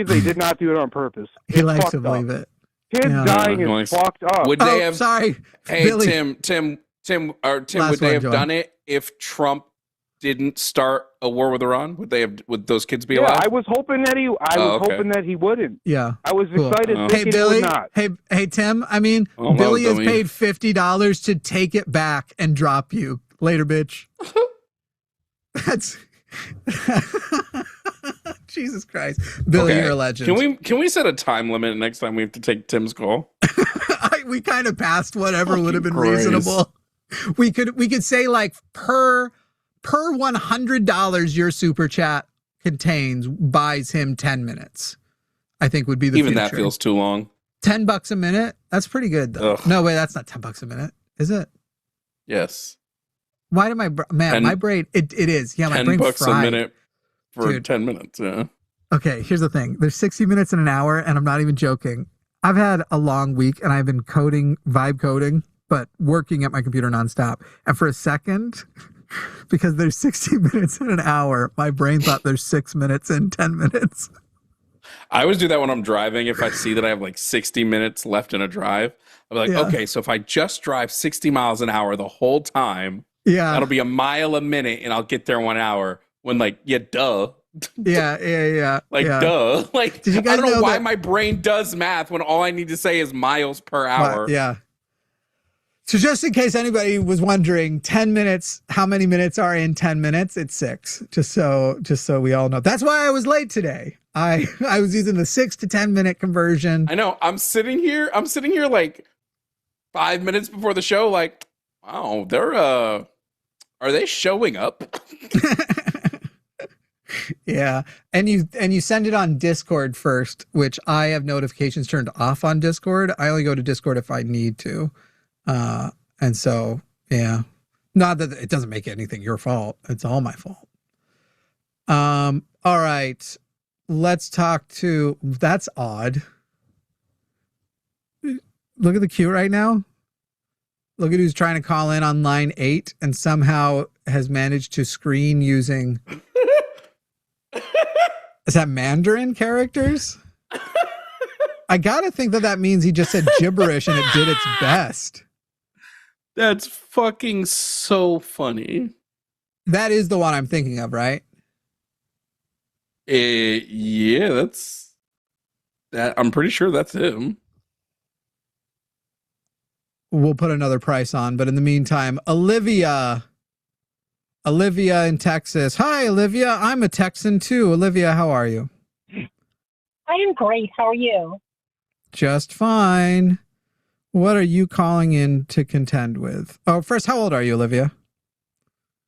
they did not do it on purpose. He It's likes fucked to believe up. it. Kids Yeah. dying He is likes- fucked up. Would they have? Sorry, Hey, Billy. Tim, Last would they one, have Jovan. done it if Trump didn't start a war with Iran? Would those kids be Yeah, alive? I was hoping that he. okay. Hoping that he wouldn't. Yeah. I was Cool. excited. Oh. Hey Thinking Billy. he would not. Hey Tim. I mean, Oh, no, Billy has dummy. paid $50 to take it back and drop you later, bitch. That's Jesus Christ, Billy, Okay. you're a legend. Can we set a time limit next time we have to take Tim's call? We kind of passed whatever would have been Fucking Christ. reasonable. We could say like per $100 your super chat contains buys him 10 minutes. I think would be the Even future. that feels too long. $10 a minute. That's pretty good though. Ugh. No way, that's not $10 a minute, is it? Yes. Why did my brain? It is. Yeah, my brain $10 fried. a minute for Dude. 10 minutes. Yeah. Okay, here's the thing. There's 60 minutes in an hour, and I'm not even joking. I've had a long week, and I've been vibe coding, but working at my computer nonstop. And for a second, because there's 60 minutes in an hour, my brain thought there's 6 minutes in 10 minutes. I always do that when I'm driving. If I see that I have like 60 minutes left in a drive, I'm like, Yeah. okay, so if I just drive 60 miles an hour the whole time, Yeah. that'll be a mile a minute, and I'll get there in 1 hour. When like, yeah, duh. Yeah. Like, yeah. duh. Like, Did you I guys don't know know why that- my brain does math when all I need to say is miles per hour. Yeah. So just in case anybody was wondering, 10 minutes, how many minutes are in 10 minutes? It's 6. Just so we all know. That's why I was late today. I was using the 6 to 10 minute conversion. I know. I'm sitting here like 5 minutes before the show, like, wow, are they showing up? Yeah. And you send it on Discord first, which I have notifications turned off on Discord. I only go to Discord if I need to. And so, yeah. Not that it doesn't make anything your fault. It's all my fault. All right. Let's talk to, that's odd. Look at the queue right now. Look at who's trying to call in on line 8 and somehow has managed to screen using, is that Mandarin characters? I gotta think that means he just said gibberish and it did its best. That's fucking so funny. That is the one I'm thinking of, right? Yeah, that's that. I'm pretty sure that's him. We'll put another price on, but in the meantime, Olivia in Texas. Hi, Olivia. I'm a Texan too. Olivia, how are you? I am great. How are you? Just fine. What are you calling in to contend with? Oh, first, how old are you, Olivia?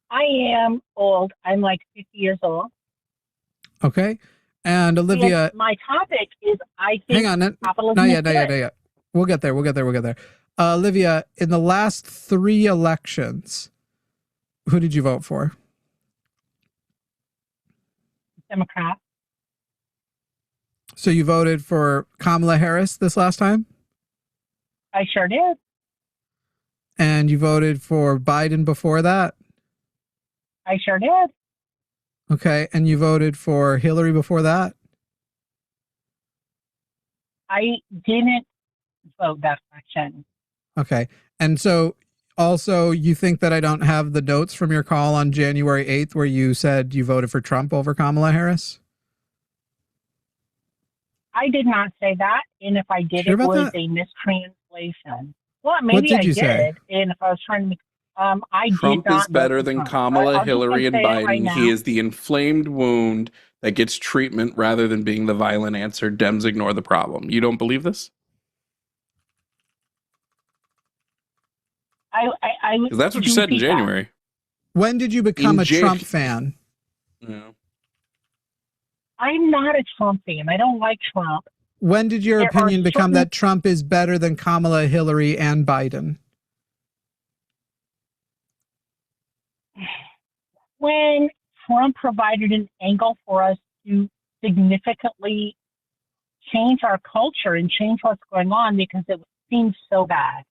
I am old. I'm like 50 years old. Okay. And Olivia, and my topic is, I think, hang on, capitalism not is yet. good. We'll get there. Olivia, in the last 3 elections, who did you vote for? Democrat. So you voted for Kamala Harris this last time? I sure did. And you voted for Biden before that? I sure did. Okay. And you voted for Hillary before that? I didn't vote that election. Okay. And so also you think that I don't have the notes from your call on January 8th where you said you voted for Trump over Kamala Harris? I did not say that. And if I did, Sure it about was that? a mistranslation. Well, maybe did I you did. say? And if I was trying to make, I Trump did not is better vote for than Trump. Kamala, I'll just Hillary, and say it right Biden. now. He is the inflamed wound that gets treatment rather than being the violent answer. Dems ignore the problem. You don't believe this? Because that's what you said in January. When did you become In a Jan- Trump fan? Yeah. I'm not a Trump fan. I don't like Trump. When did your There are opinion become certain- that Trump is better than Kamala, Hillary, and Biden? When Trump provided an angle for us to significantly change our culture and change what's going on because it seemed so bad.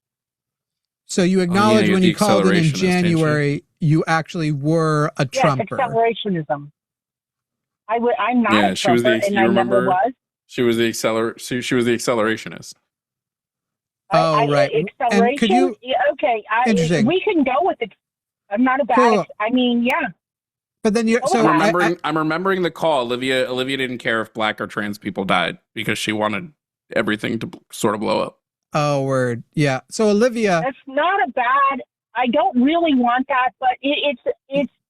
So you acknowledge when the you called in accelerationist, didn't you? January, you actually were a Yes, Trumper. accelerationism. I'm not Yeah, a she was Trumper, the- and you I remember- never was. She was the accelerationist. Oh, right. And could you? Yeah, okay, Interesting. we can go with it. I'm not a bad. Cool. I mean, yeah. But then you're. Oh, So I'm remembering the call. Olivia didn't care if black or trans people died because she wanted everything to sort of blow up. Oh, word. Yeah. So Olivia, That's not a bad. I don't really want that, but it's.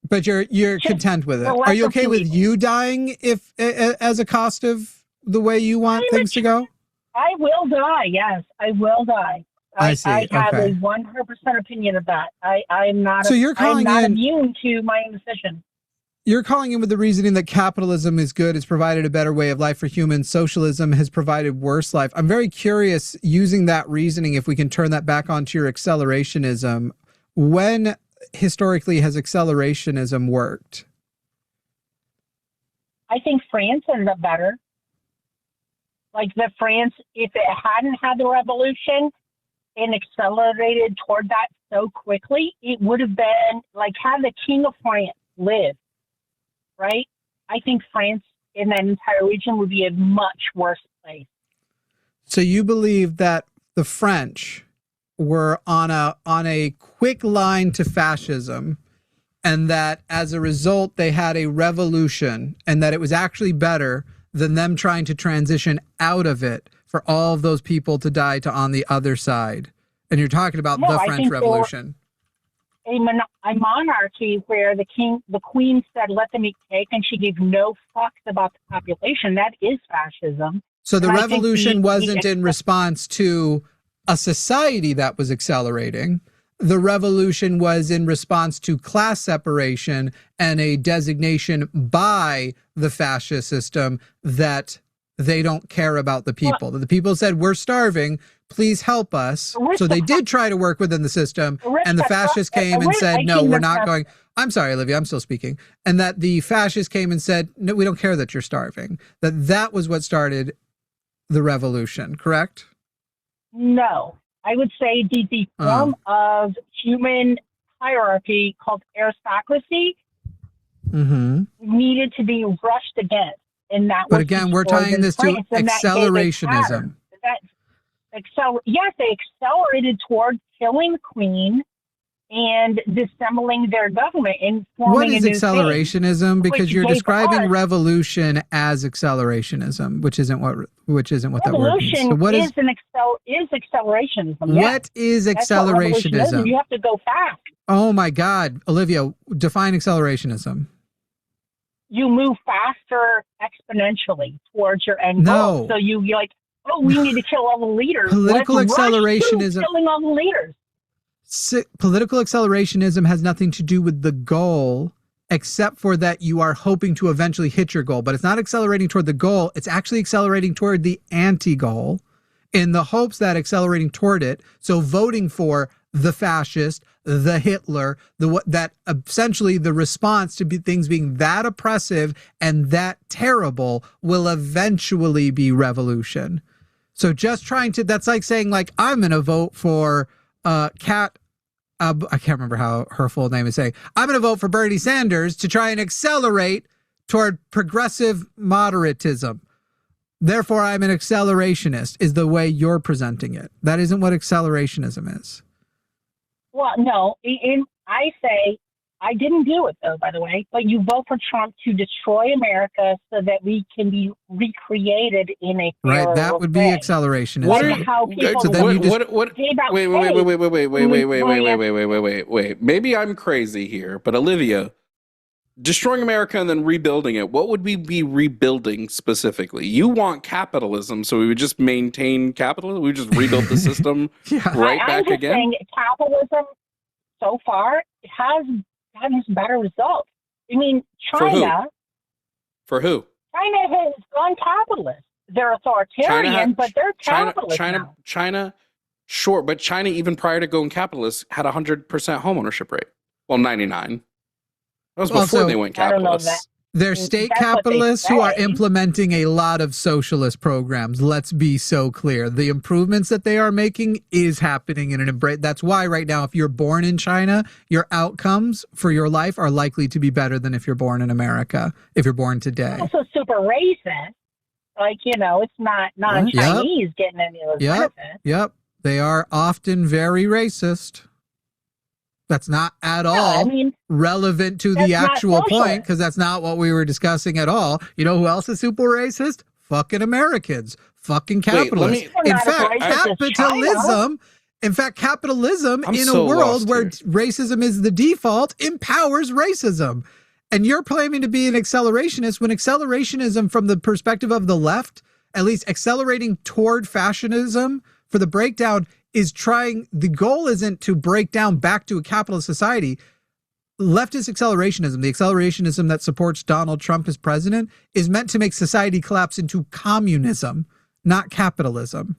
but you're just content with it. the Are you lesser okay with people. you dying if as a cost of the way you want things to go? I will die. Yes, I will die. I see, I have okay. a 100% opinion of that. I'm not. So you're calling I'm not in- immune to my indecision. You're calling in with the reasoning that capitalism is good, it's provided a better way of life for humans. Socialism has provided worse life. I'm very curious, using that reasoning, if we can turn that back onto your accelerationism. When historically has accelerationism worked? I think France ended up better. Like France, if it hadn't had the revolution and accelerated toward that so quickly, it would have been like had the King of France lived, right? I think France in that entire region would be a much worse place. So you believe that the French were on a quick line to fascism, and that as a result they had a revolution, and that it was actually better than them trying to transition out of it for all of those people to die to on the other side. And you're talking about No, the I French think Revolution. A monarchy where the queen said, let them eat cake, and she gave no fucks about the population. That is fascism. So the And I think revolution the- wasn't in response to a society that was accelerating. the revolution was in response to class separation and a designation by the fascist system that they don't care about the people. That the people said, we're starving, please help us. So they did try to work within the system, and the fascists came and said, no, we're not going. I'm sorry, Olivia, I'm still speaking. And that the fascists came and said, no, we don't care that you're starving. That was what started the revolution, correct? No, I would say the form of human hierarchy called aristocracy needed to be rushed against. And that but again, we're tying this to accelerationism. Yes, they accelerated toward killing the queen and dissembling their government and forming what is a new accelerationism? thing, because you're describing us, revolution as accelerationism, which isn't what that word means. So what is accelerationism? What is accelerationism? You have to go fast. Oh my God, Olivia, define accelerationism. You move faster exponentially towards your end goal. So you're like, oh, we need to kill all the leaders. Political accelerationism. Killing all the leaders. Political accelerationism has nothing to do with the goal, except for that you are hoping to eventually hit your goal. But it's not accelerating toward the goal. It's actually accelerating toward the anti-goal in the hopes that accelerating toward it, so voting for the fascist, the Hitler, that essentially the response to things being that oppressive and that terrible will eventually be revolution. So just trying to, that's like saying like, I'm going to vote for Kat, I can't remember how her full name is saying, I'm going to vote for Bernie Sanders to try and accelerate toward progressive moderatism. Therefore, I'm an accelerationist, is the way you're presenting it. That isn't what accelerationism is. Well, no, I say, I didn't do it though, by the way, but you vote for Trump to destroy America so that we can be recreated in a fairer right. That would be accelerationism. Wait. Maybe I'm crazy here, but Olivia, destroying America and then rebuilding it, what would we be rebuilding specifically? You want capitalism, so we would just maintain capitalism? We would just rebuild the system back again? Saying capitalism so far has gotten us better results. I mean, China... For who? China has gone capitalist. They're authoritarian, but they're capitalist now. China, sure, but China, even prior to going capitalist, had 100% homeownership rate. Well, 99%. That was before they went capitalist. They're state capitalists who are implementing a lot of socialist programs. Let's be so clear. The improvements that they are making is happening in an embrace. That's why right now, if you're born in China, your outcomes for your life are likely to be better than if you're born in America, if you're born today. Also super racist. Like, it's not non-Chinese getting any of those benefits. Yep. They are often very racist. That's not at all relevant to the actual point, because that's not what we were discussing at all. You know who else is super racist? Fucking Americans. Fucking capitalists. In fact, capitalism in a world where racism is the default empowers racism. And you're claiming to be an accelerationist when accelerationism from the perspective of the left, at least accelerating toward fascism for the breakdown, is trying, the goal isn't to break down back to a capitalist society. Leftist accelerationism, the accelerationism that supports Donald Trump as president, is meant to make society collapse into communism, not capitalism.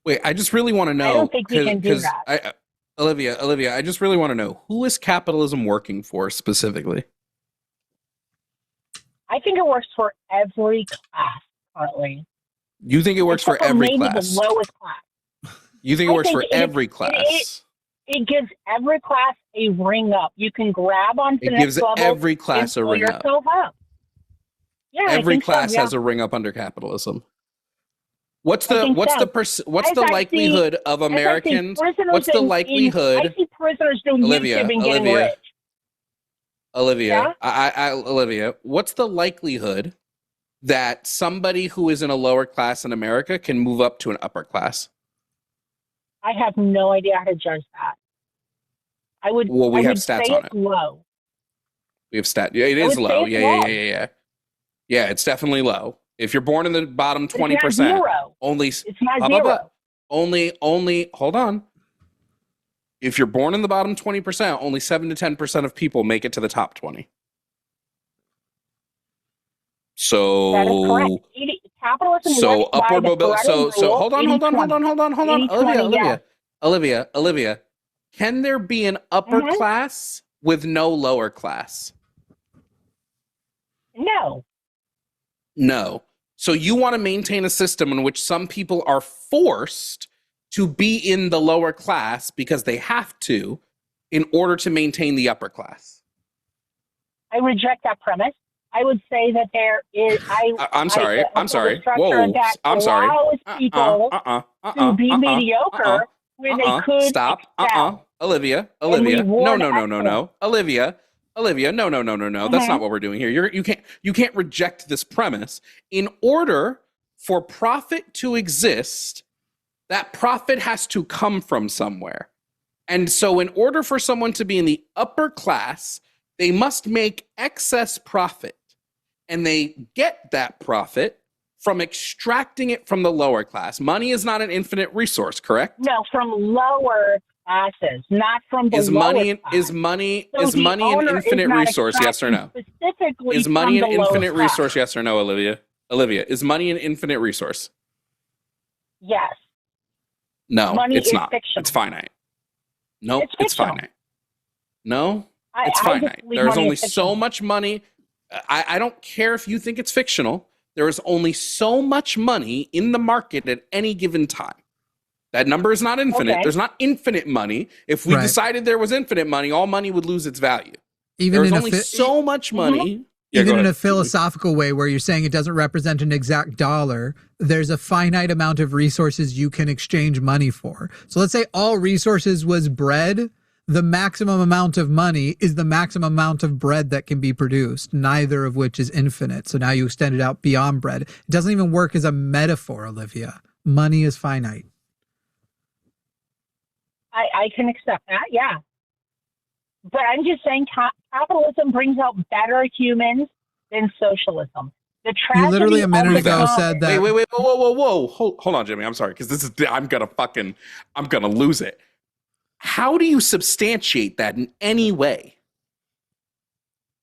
Wait, I just really want to know. I don't think we can do that. Olivia, I just really want to know, who is capitalism working for specifically? I think it works for every class currently. You think it works for every class? The lowest class. You think it works for every class? It gives every class a ring up. You can grab onto the next level. It gives every class a ring up. Yeah, every class has a ring up under capitalism. What's the likelihood of Americans? What's the likelihood? I see prisoners doing YouTube and getting rich. Olivia, Olivia, what's the likelihood that somebody who is in a lower class in America can move up to an upper class? I have no idea how to judge that. We have stats on it. Low. We have stats. Yeah, it is low. Yeah. Yeah, it's definitely low. If you're born in the bottom 20%, only it's not zero. Only hold on. If you're born in the bottom 20%, only 7 to 10% of people make it to the top 20. So That is correct. Capitalism so works by upward the mobility. Pareto So rule, hold on. 80-20. Olivia. Can there be an upper class with no lower class? No. No. So you want to maintain a system in which some people are forced to be in the lower class because they have to in order to maintain the upper class. I reject that premise. I would say that there is. I'm sorry. Whoa. I'm sorry. Allows people to be mediocre where they could excel. Olivia. No. Olivia, no. That's not what we're doing here. You can't reject this premise. In order for profit to exist, that profit has to come from somewhere. And so in order for someone to be in the upper class, they must make excess profit. And they get that profit from extracting it from the lower class. Money is not an infinite resource, correct? No, from lower classes, not from the Is money an infinite resource? Yes or no? Specifically, is money an infinite resource? resource? Yes or no, Olivia? Olivia, is money an infinite resource? Yes. No, money it's is not. Fictional. It's finite. No, it's finite. No, I finite. There's only so fictional. much money. I don't care if you think it's fictional. There is only so much money in the market at any given time. That number is not infinite. Okay. There's not infinite money. If we decided there was infinite money, all money would lose its value. There's only so much money. Yeah, even in a philosophical way where you're saying it doesn't represent an exact dollar, there's a finite amount of resources you can exchange money for. So let's say all resources was bread. The maximum amount of money is the maximum amount of bread that can be produced, neither of which is infinite. So now you extend it out beyond bread. It doesn't even work as a metaphor, Olivia. Money is finite. I can accept that, yeah. But I'm just saying capitalism brings out better humans than socialism. The tragedy You literally a minute ago said that. Wait, whoa. Hold on, Jimmy. I'm sorry, because I'm gonna lose it. How do you substantiate that in any way?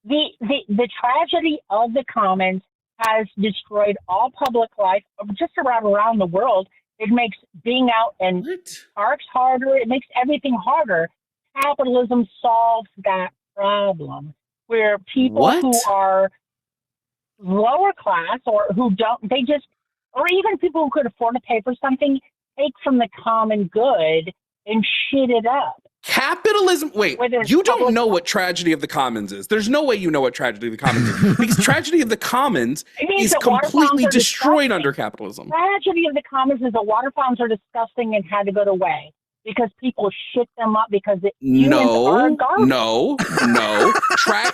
The tragedy of the commons has destroyed all public life just around the world. It makes being out in parks harder. It makes everything harder. Capitalism solves that problem where people who are lower class or who don't, or even people who could afford to pay for something, take from the common good and shit it up. Capitalism. Wait, you don't know what tragedy of the commons is. There's no way you know what tragedy of the commons is because tragedy of the commons is completely destroyed under capitalism. Tragedy of the commons is the water fountains are disgusting and had to go away because people shit them up because humans are garbage. No.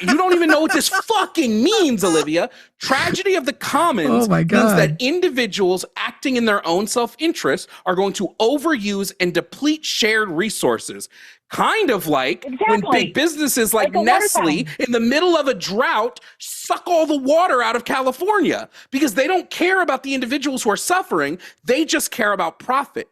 You don't even know what this fucking means, Olivia. Tragedy of the commons means that individuals acting in their own self-interest are going to overuse and deplete shared resources. Kind of like when big businesses like Nestle in the middle of a drought suck all the water out of California because they don't care about the individuals who are suffering. They just care about profit.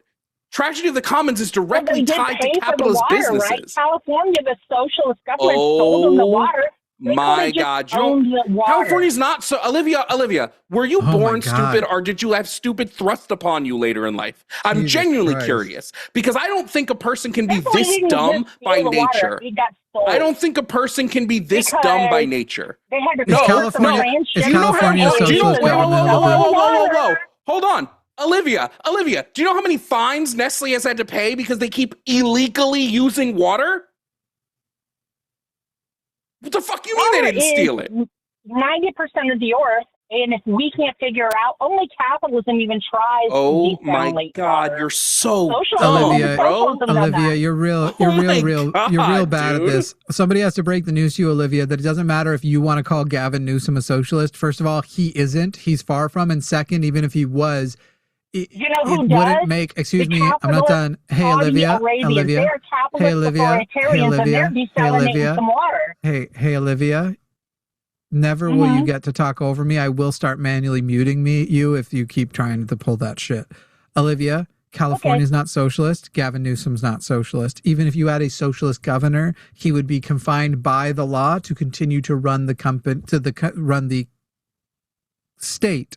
Tragedy of the commons is directly tied to capitalist businesses. Right? California, the socialist government sold them the water. My God, California's not so. Olivia, were you born stupid or did you have stupid thrust upon you later in life? I'm genuinely curious because I don't think a person can be this dumb by nature. I don't think a person can be this dumb by nature. They had to Is California socialist government? Whoa. Hold on. Olivia, do you know how many fines Nestle has had to pay because they keep illegally using water? What the fuck you mean they didn't steal it? 90% of the earth, and if we can't figure out, only capitalism even tries. Oh my God, you're so Olivia, bro. Olivia, you're real bad at this. Somebody has to break the news to you, Olivia, that it doesn't matter if you want to call Gavin Newsom a socialist. First of all, he isn't. He's far from. And second, even if he was, it wouldn't make. Excuse me, I'm not done. Hey, Olivia. Hey, Olivia. Hey, Olivia. Never will you get to talk over me. I will start manually muting you if you keep trying to pull that shit. Olivia, California's not socialist. Gavin Newsom's not socialist. Even if you had a socialist governor, he would be confined by the law to continue to run the company, run the state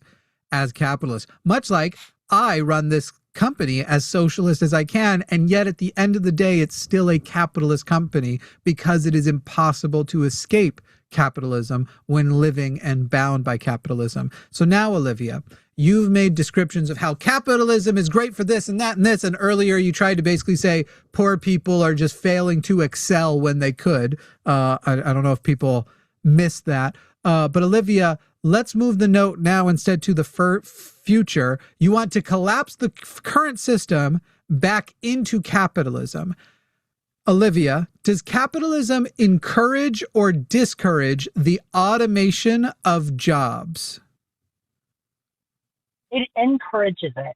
as capitalist. Much like I run this company as socialist as I can, and yet at the end of the day, it's still a capitalist company because it is impossible to escape capitalism when living and bound by capitalism. So now, Olivia, you've made descriptions of how capitalism is great for this and that and this, and earlier you tried to basically say poor people are just failing to excel when they could. I don't know if people missed that. But Olivia, let's move the note now instead to the future. You want to collapse the current system back into capitalism. Olivia, does capitalism encourage or discourage the automation of jobs? It encourages it.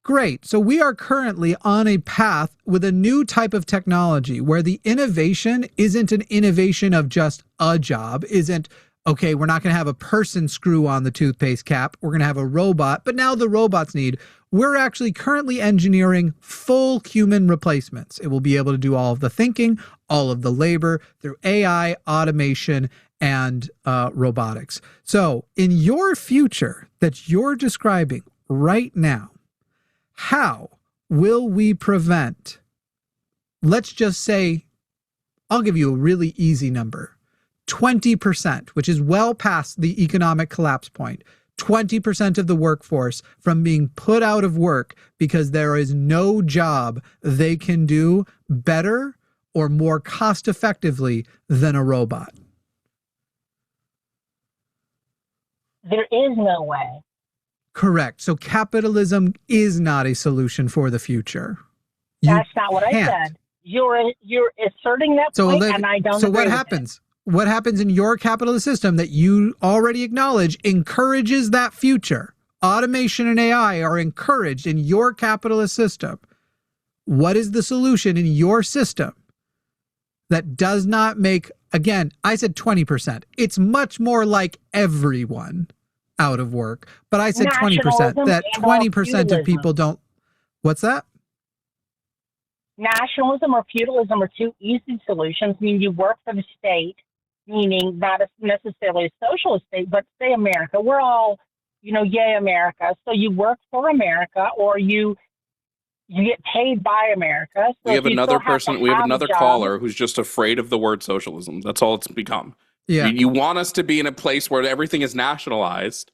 Great. So we are currently on a path with a new type of technology where the innovation isn't an innovation of just a job, isn't, okay, we're not going to have a person screw on the toothpaste cap. We're going to have a robot, but now the robots need. We're actually currently engineering full human replacements. It will be able to do all of the thinking, all of the labor through AI, automation, and robotics. So in your future that you're describing right now, how will we prevent, let's just say, I'll give you a really easy number, 20%, which is well past the economic collapse point, 20% of the workforce from being put out of work because there is no job they can do better or more cost effectively than a robot? There is no way. Correct. So capitalism is not a solution for the future. That's not what I said. You're asserting that point, and I don't agree. So what happens? What happens in your capitalist system that you already acknowledge encourages that future? Automation and AI are encouraged in your capitalist system. What is the solution in your system that does not make, again, I said 20%. It's much more like everyone out of work, but I said 20%, that 20% of people don't. What's that? Nationalism or feudalism are two easy solutions. I mean, you work for the state, meaning not necessarily a socialist state, but say America. We're all, yay, America. So you work for America, or you get paid by America. So we have another person, we have another caller who's just afraid of the word socialism. That's all it's become. Yeah. You want us to be in a place where everything is nationalized.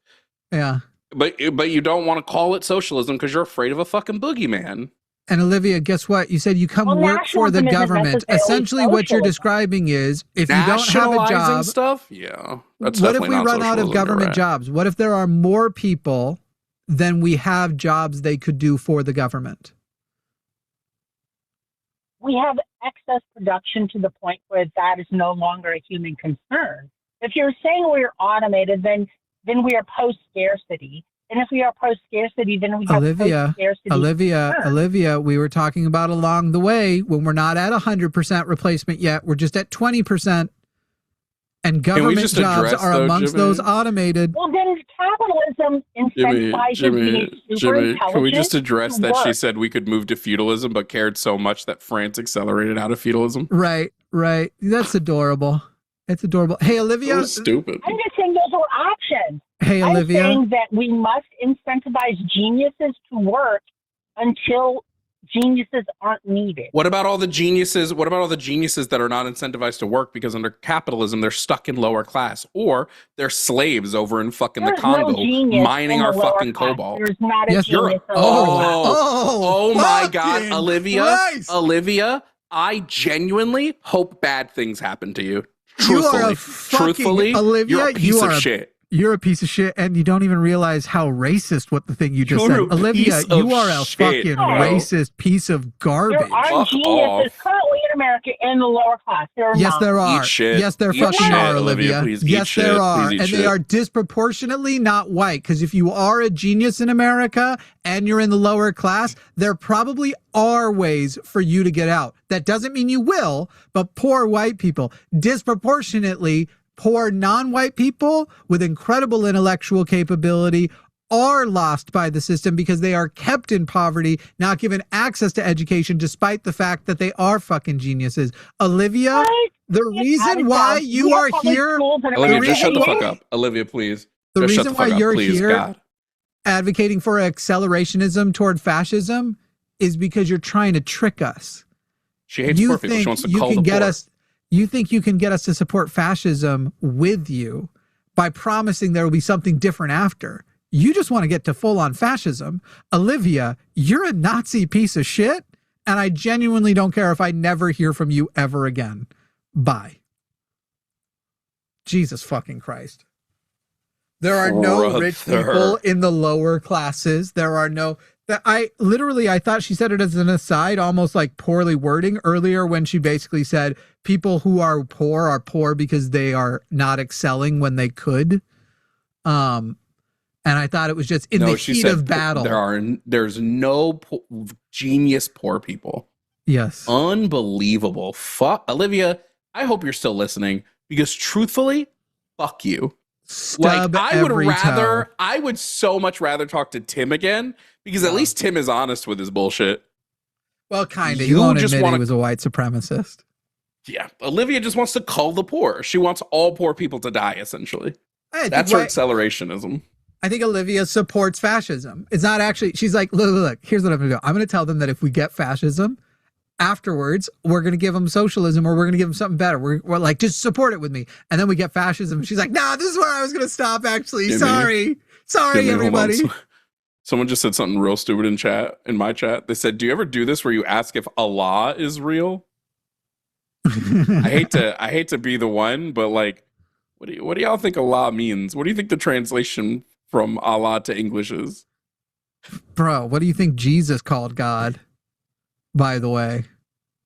Yeah. But you don't want to call it socialism because you're afraid of a fucking boogeyman. And Olivia, guess what? You said you come work for the government. Essentially what you're describing is if you don't have a job, stuff? Yeah. That's what if we run out of government jobs? What if there are more people than we have jobs they could do for the government? We have excess production to the point where that is no longer a human concern. If you're saying we're automated, then we are post-scarcity. And if we are post-scarcity, then we have post-scarcity. Olivia, we were talking about along the way when we're not at 100% replacement yet. We're just at 20%. And government jobs are amongst those automated. Well, then capitalism incentivizes being super intelligent. Can we just address that she said we could move to feudalism, but cared so much that France accelerated out of feudalism? Right. That's adorable. It's adorable. Hey, Olivia. So stupid. I'm just saying those are options. Hey, Olivia. I'm saying that we must incentivize geniuses to work until geniuses aren't needed. What about all the geniuses? What about all the geniuses that are not incentivized to work because under capitalism they're stuck in lower class, or they're slaves over in fucking the Congo mining our fucking cobalt? There's not a genius. Oh my God, Olivia, I genuinely hope bad things happen to you. Truthfully, Olivia, you're a piece of shit. You're a piece of shit, and you don't even realize how racist what the thing you just said. Olivia, you are a fucking racist piece of garbage. There are geniuses currently in America in the lower class. Yes, there are. Yes, there fucking are, Olivia. Yes, there are. And they are disproportionately not white, because if you are a genius in America and you're in the lower class, there probably are ways for you to get out. That doesn't mean you will, but poor white people, disproportionately poor non-white people with incredible intellectual capability are lost by the system because they are kept in poverty, not given access to education, despite the fact that they are fucking geniuses. Olivia, What? the reason why you are here, Olivia, just shut the fuck reason up. Olivia, please. the Just shut reason the why fuck up, you're please, here God. advocating for accelerationism toward fascism is because you're trying to trick us. She hates poor people. She wants to cull the poor. You think you can get us to support fascism with you by promising there will be something different after. You just want to get to full-on fascism. Olivia, you're a Nazi piece of shit, and I genuinely don't care if I never hear from you ever again. Bye. Jesus fucking Christ. There are no rich people in the lower classes. There are no... I thought she said it as an aside, almost like poorly wording earlier when she basically said people who are poor because they are not excelling when they could. And I thought it was just in the heat of battle. There's no genius poor people. Yes. Unbelievable. Fuck, Olivia, I hope you're still listening because truthfully, fuck you. I would so much rather talk to Tim again because at least Tim is honest with his bullshit. Well, kind of. You won't admit he was a white supremacist. Yeah. Olivia just wants to cull the poor. She wants all poor people to die, essentially. That's her accelerationism. I think Olivia supports fascism. It's not actually, she's like, look, here's what I'm going to do. I'm going to tell them that if we get fascism, afterwards, we're going to give them socialism or we're going to give them something better. We're like, just support it with me. And then we get fascism. She's like, nah, this is where I was going to stop, actually. Sorry, everybody. Someone just said something real stupid in my chat. They said, do you ever do this where you ask if Allah is real? I hate to be the one, but like, what do y'all think Allah means? What do you think the translation from Allah to English is? Bro, what do you think Jesus called God? By the way,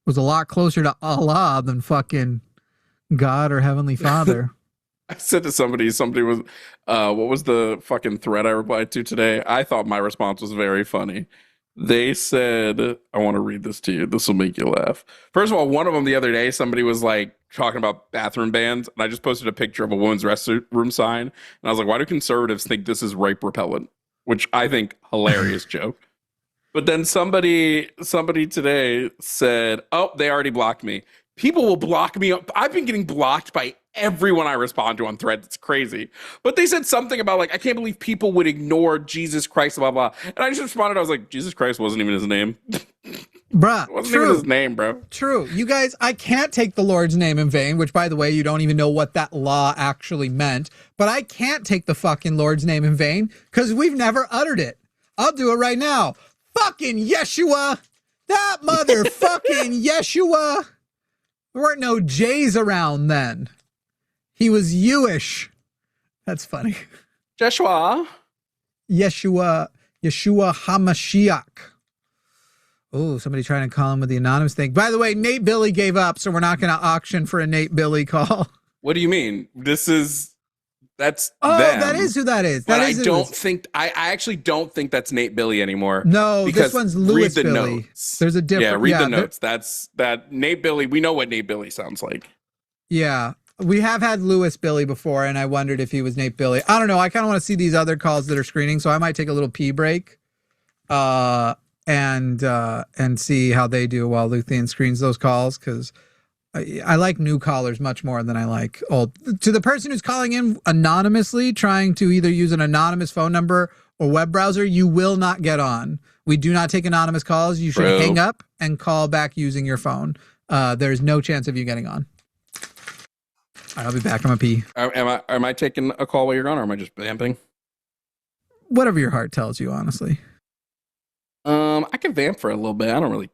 was a lot closer to Allah than fucking God or Heavenly Father. I said to somebody was, what was the fucking thread I replied to today? I thought my response was very funny. They said, I want to read this to you. This will make you laugh. First of all, one of them the other day, somebody was like talking about bathroom bans, and I just posted a picture of a woman's restroom sign, and I was like, why do conservatives think this is rape repellent? Which I think hilarious joke. But then somebody today said, oh, they already blocked me. People will block me. I've been getting blocked by everyone I respond to on Threads. It's crazy. But they said something about like, I can't believe people would ignore Jesus Christ, blah, blah. And I just responded. I was like, Jesus Christ wasn't even his name. Bruh, it wasn't even his name, bro. True. You guys, I can't take the Lord's name in vain, which by the way, you don't even know what that law actually meant. But I can't take the fucking Lord's name in vain because we've never uttered it. I'll do it right now. Fucking Yeshua. That motherfucking Yeshua. There weren't no J's around then. He was Jewish. That's funny. Yeshua HaMashiach. Oh, somebody trying to call him with the anonymous thing. By the way, Nate Billy gave up, so we're not going to auction for a Nate Billy call. What do you mean? That's them. That is who that is. But I actually don't think that's Nate Billy anymore. No, this one's Louis Billy. Notes. There's a different. Yeah, read the notes. That Nate Billy. We know what Nate Billy sounds like. Yeah. We have had Louis Billy before, and I wondered if he was Nate Billy. I don't know. I kind of want to see these other calls that are screening, so I might take a little pee break and see how they do while Luthien screens those calls, because I like new callers much more than I like old. To the person who's calling in anonymously, trying to either use an anonymous phone number or web browser, you will not get on. We do not take anonymous calls. You should hang up and call back using your phone. There's no chance of you getting on. All right, I'll be back. I'm a pee. Am I taking a call while you're gone, or am I just vamping? Whatever your heart tells you, honestly. I can vamp for a little bit. I don't really.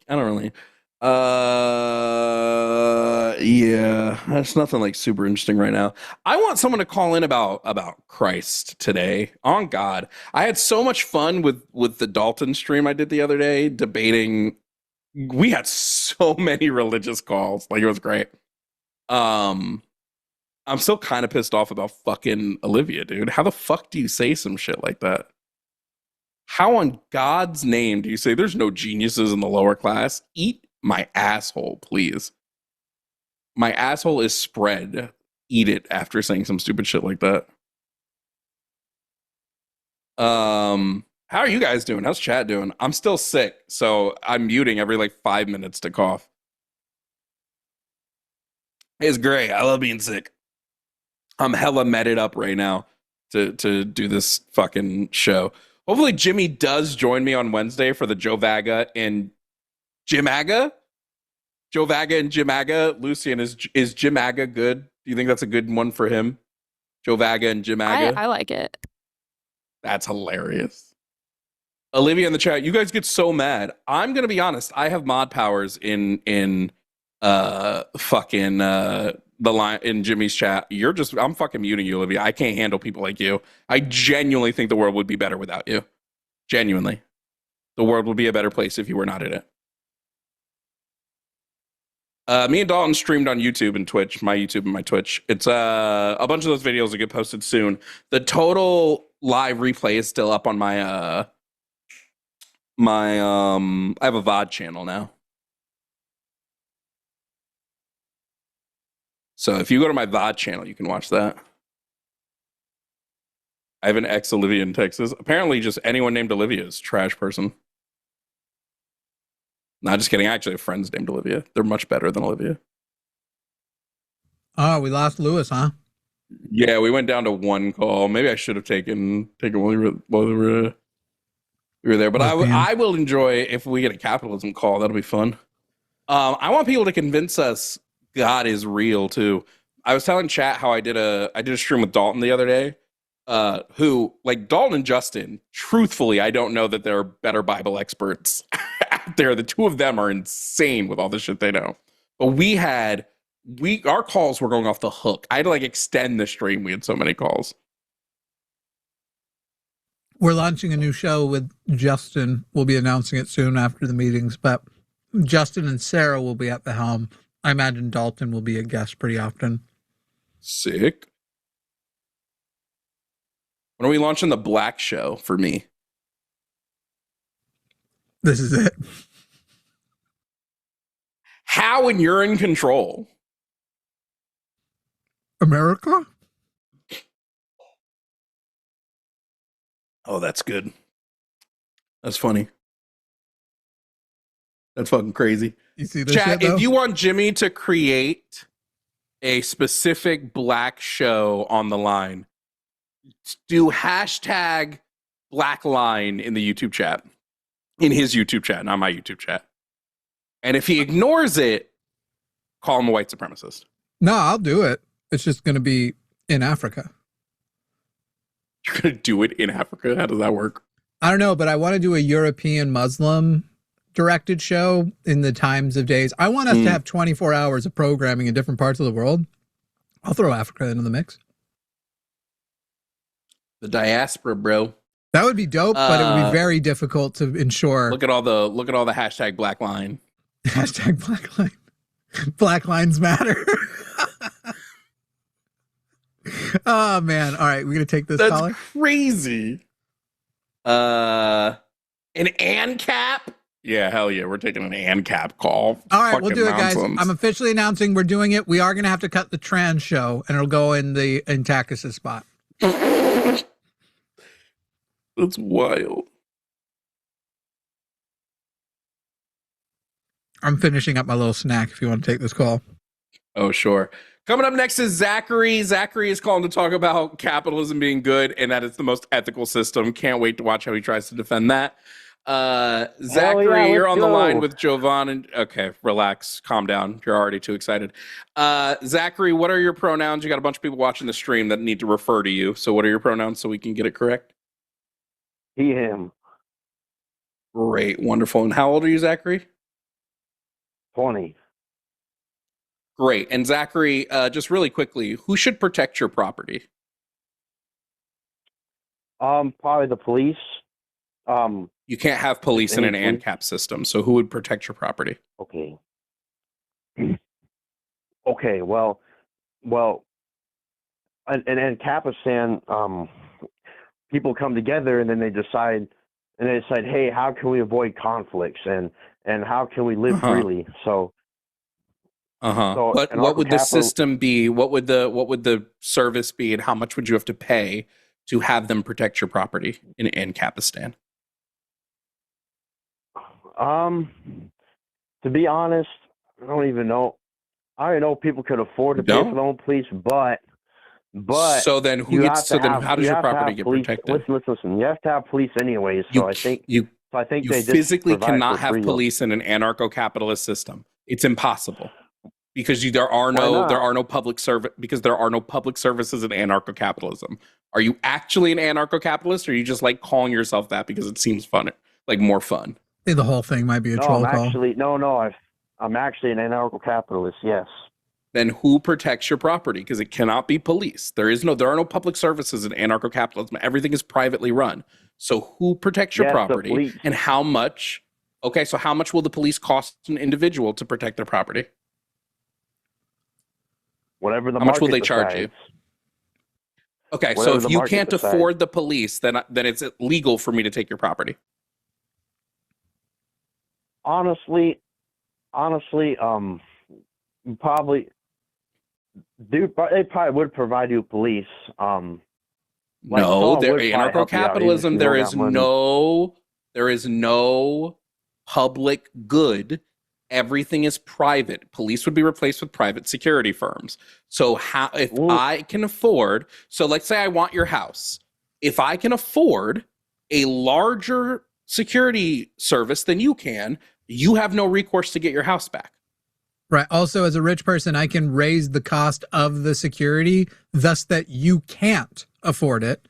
Yeah, that's nothing like super interesting right now. I want someone to call in about Christ today. On God, I had so much fun with the Dalton stream I did the other day debating. We had so many religious calls. Like, it was great. I'm still kind of pissed off about fucking Olivia, dude. How the fuck do you say some shit like that? How on God's name do you say there's no geniuses in the lower class? Eat my asshole, please. My asshole is spread. Eat it after saying some stupid shit like that. How are you guys doing? How's chat doing? I'm still sick, so I'm muting every like 5 minutes to cough. It's great. I love being sick. I'm hella meted up right now to do this fucking show. Hopefully Jimmy does join me on Wednesday for the Jovaga and Jimaga. Jovaga and Jimaga. Lucian, is Jimaga good? Do you think that's a good one for him? Jovaga and Jimaga? I like it. That's hilarious. Olivia in the chat, you guys get so mad. I'm gonna be honest. I have mod powers in the line in Jimmy's chat. I'm fucking muting you, Olivia. I can't handle people like you. I genuinely think the world would be better without you. Genuinely. The world would be a better place if you were not in it. Me and Dalton streamed on YouTube and Twitch, my YouTube and my Twitch. It's a bunch of those videos will get posted soon. The total live replay is still up on my I have a VOD channel now. So if you go to my VOD channel, you can watch that. I have an ex Olivia in Texas. Apparently just anyone named Olivia is a trash person. Not just kidding. I actually have friends named Olivia. They're much better than Olivia. Oh, we lost Lewis, huh? Yeah, we went down to one call. Maybe I should have taken while we were there. But I will enjoy if we get a capitalism call. That'll be fun. I want people to convince us God is real too. I was telling chat how I did a stream with Dalton the other day. Who, like Dalton and Justin, truthfully, I don't know that there are better Bible experts out there. The two of them are insane with all the shit they know. But our calls were going off the hook. I had to like extend the stream. We had so many calls. We're launching a new show with Justin. We'll be announcing it soon after the meetings, but Justin and Sarah will be at the helm. I imagine Dalton will be a guest pretty often. Sick. When are we launching the Black Show for me? This is it. How when you're in control? America? Oh, that's good. That's funny. That's fucking crazy. You see this Chat, shit, if you want Jimmy to create a specific Black show on the line, do hashtag Black Line in the YouTube chat. In his YouTube chat, not my YouTube chat. And if he ignores it, call him a white supremacist. No, I'll do it. It's just going to be in Africa. You're going to do it in Africa? How does that work? I don't know, but I want to do a European Muslim directed show in the times of days. I want us to have 24 hours of programming in different parts of the world. I'll throw Africa into the mix. The diaspora, bro. That would be dope, but it would be very difficult to ensure. Look at all the hashtag Black Line. Hashtag Black Line. Black Lives Matter. Oh man. All right, we're gonna take this caller. That's crazy. An ANCAP? Yeah, hell yeah. We're taking an ANCAP call. All right, we'll do it, guys. Nonsense. I'm officially announcing we're doing it. We are gonna have to cut the trans show, and it'll go in Takis' spot. That's wild. I'm finishing up my little snack if you want to take this call. Oh, sure. Coming up next is Zachary. Zachary is calling to talk about capitalism being good and that it's the most ethical system. Can't wait to watch how he tries to defend that. Zachary, yeah, you're on the go. line with Jovan. And okay, relax, calm down. You're already too excited. Zachary, what are your pronouns? You got a bunch of people watching the stream that need to refer to you. So what are your pronouns so we can get it correct? He, him. Great, wonderful. And how old are you, Zachary? 20. Great. And Zachary, just really quickly, who should protect your property? Probably the police. You can't have police in an Any police? ANCAP system. So who would protect your property? Okay. Okay, well, and Capistan, people come together and then they decide, hey, how can we avoid conflicts and how can we live freely? So, What would the system be? What would the service be, and how much would you have to pay to have them protect your property in Ancapistan? To be honest, I don't even know. I don't know if people could afford to pay for their own police, but so then who gets? So then how does your property get protected? Listen. You have to have police anyways. So I think you they physically just cannot have police in an anarcho-capitalist system. It's impossible because there are no public service because there are no public services in anarcho-capitalism. Are you actually an anarcho-capitalist, or are you just like calling yourself that because it seems fun, like more fun? The whole thing might be a troll call. I'm actually an anarcho-capitalist. Yes. Then who protects your property? Because it cannot be police. There are no public services in anarcho-capitalism. Everything is privately run. So who protects your property, and how much? Okay, so how much will the police cost an individual to protect their property? Whatever the how much will they decides. charge you? Okay, so if you can't afford the police, then it's illegal for me to take your property. Honestly, probably, they probably would provide you police. No, anarcho-capitalism. There is no public good. Everything is private. Police would be replaced with private security firms. So I can afford, so let's say I want your house. If I can afford a larger security service than you can, you have no recourse to get your house back. Right. Also, as a rich person, I can raise the cost of the security, thus that you can't afford it.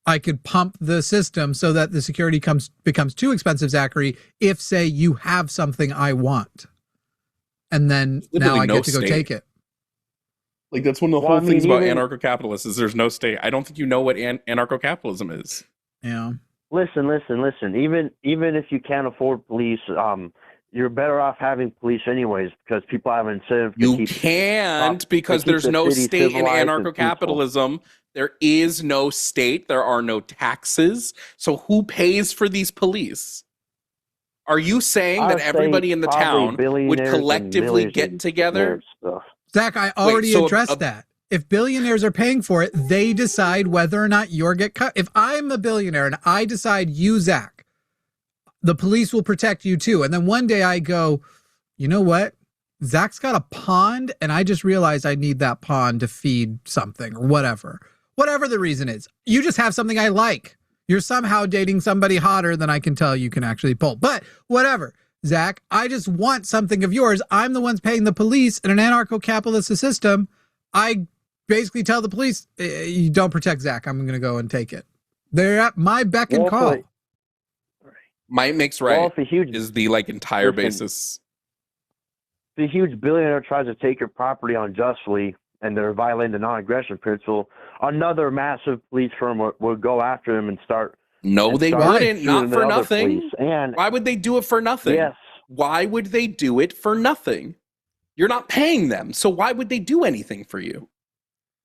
I could pump the system so that the security becomes too expensive, Zachary, if, say, you have something I want. And then now I get to go take it. Like, that's one of the whole things about anarcho-capitalists is there's no state. I don't think you know what anarcho-capitalism is. Yeah. Listen. Even if you can't afford police, you're better off having police anyways, because people have an incentive to can't because there's no state in anarcho-capitalism. There is no state. There are no taxes. So who pays for these police? Are you saying that everybody in the town would collectively get together? Zach, I already addressed that. If billionaires are paying for it, they decide whether or not you'll get cut. If I'm a billionaire and I decide you, Zach, the police will protect you too. And then one day I go, you know what? Zach's got a pond and I just realized I need that pond to feed something or whatever. Whatever the reason is. You just have something I like. You're somehow dating somebody hotter than I can tell you can actually pull. But whatever. Zach, I just want something of yours. I'm the ones paying the police in an anarcho-capitalist system. I basically tell the police, you don't protect Zach. I'm going to go and take it. They're at my beck and call. Might makes right is the entire basis. If a huge billionaire tries to take your property unjustly and they're violating the non-aggression principle, another massive police firm would go after them and start. No, they wouldn't. Not for nothing. And why would they do it for nothing? Yes. Why would they do it for nothing? You're not paying them, so why would they do anything for you?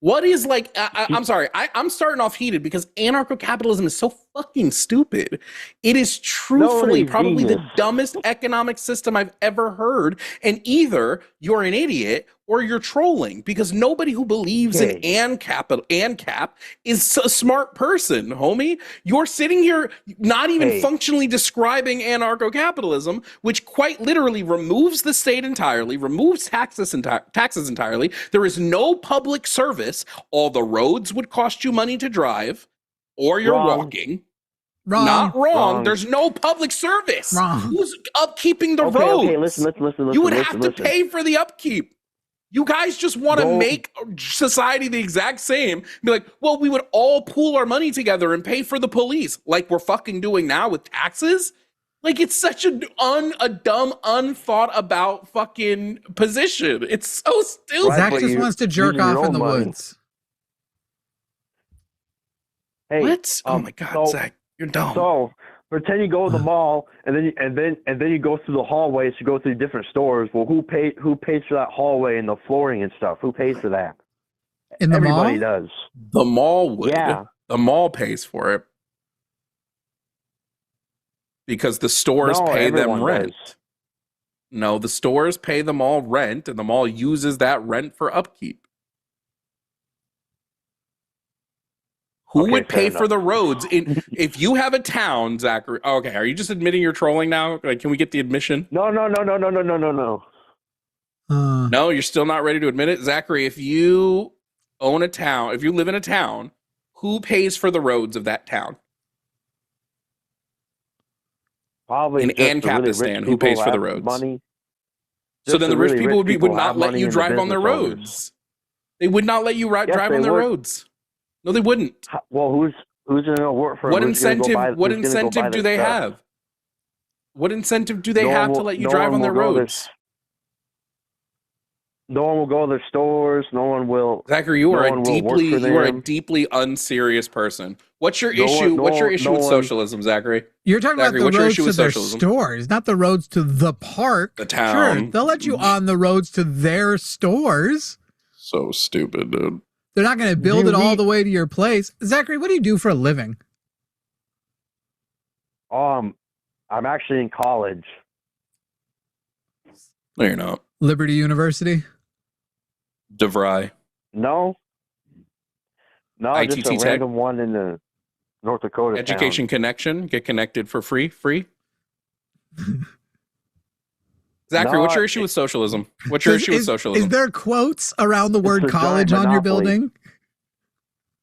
What is I'm sorry, I'm starting off heated because anarcho-capitalism is so fucking stupid. It is truthfully probably the dumbest economic system I've ever heard. And either you're an idiot or you're trolling, because nobody who believes in ANCAP is a smart person, homie. You're sitting here not even functionally describing anarcho-capitalism, which quite literally removes the state entirely, removes taxes entirely. There is no public service. All the roads would cost you money to drive, or you're walking. Wrong. Not wrong. There's no public service. Wrong. Who's upkeeping the roads? Okay, listen. You would have to pay for the upkeep. You guys just want to make society the exact same. Be like, well, we would all pool our money together and pay for the police, like we're fucking doing now with taxes. Like, it's such a dumb, unthought about fucking position. It's so stupid. Zach just wants to jerk off in the woods. Hey, what? Oh my God, Zach, you're dumb. So pretend you go to the mall and then you go through the hallways to go through different stores. Well, who pays for that hallway and the flooring and stuff? Who pays for that? In the mall? Everybody does. The mall would. Yeah. The mall pays for it. Because the stores pay them rent. Does. No, the stores pay the mall rent, and the mall uses that rent for upkeep. Who Okay, would pay fair for enough. the roads? If you have a town, Zachary. Okay, are you just admitting you're trolling now? Like, can we get the admission? No. No, you're still not ready to admit it, Zachary. If you own a town, if you live in a town, who pays for the roads of that town? Probably In just the really rich Ancapistan, who people pays for the have roads? Money. So Just then the rich really people would have not let money you and the drive on their business owners. roads. They would not let you Yes, drive they on their would. roads. No, they wouldn't. Well, who's gonna work for What them? Who's gonna go buy- incentive? What who's gonna go buy incentive do their they stuff? have? What incentive do they No one have to will- let you no drive one on their will go there. roads? No one will go to their stores. No one will. Zachary, you No are one a will work deeply for you are a them. deeply unserious person. What's your No issue? one- What's your no- issue no with one- socialism, Zachary? You're talking Zachary, about what's the your roads issue to with their socialism? stores, not the roads to the park. The town. Sure, they'll let you on the roads to their stores. So stupid, dude. They're not going to build Do it all we- the way to your place. Zachary, what do you do for a living? I'm actually in college. No, you're not. Liberty University? DeVry. No, just ITT a Tech? random one in the North Dakota Education Connection. Get connected for free. Free. Zachary, No, what's your issue with socialism? What's your issue with socialism? Is there quotes around the word a college giant on your monopoly. building?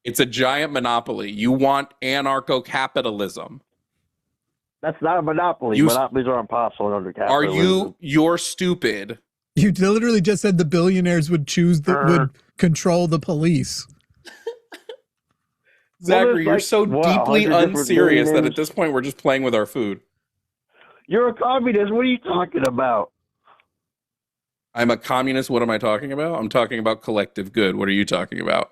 It's a giant monopoly. You want anarcho-capitalism. That's not a monopoly. You- Monopolies are impossible under Are capitalism. you're stupid. You literally just said the billionaires would would control the police. Zachary, there's you're like, so what, deeply 100 different unserious that billionaires? at this point we're just playing with our food. You're a communist. What are you talking about? I'm a communist. What am I talking about? I'm talking about collective good. What are you talking about?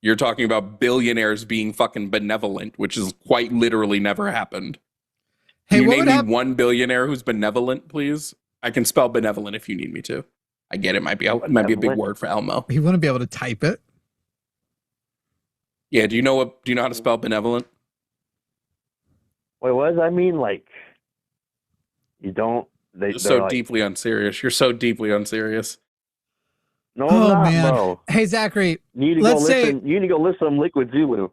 You're talking about billionaires being fucking benevolent, which is quite literally never happened. Hey, Can you what name would me happen? one billionaire who's benevolent, please? I can spell benevolent if you need me to. I get it. Might be a big Benevolent? word for Elmo. He wouldn't be able to type it. Yeah. Do you know how to spell benevolent? Wait, what does that mean? Like, you don't. You're They're so like, deeply unserious. You're so deeply unserious. No, Oh, I'm not, man. bro. Hey, Zachary. You need to Let's go say- listen. You need to go listen to Liquid Zulu.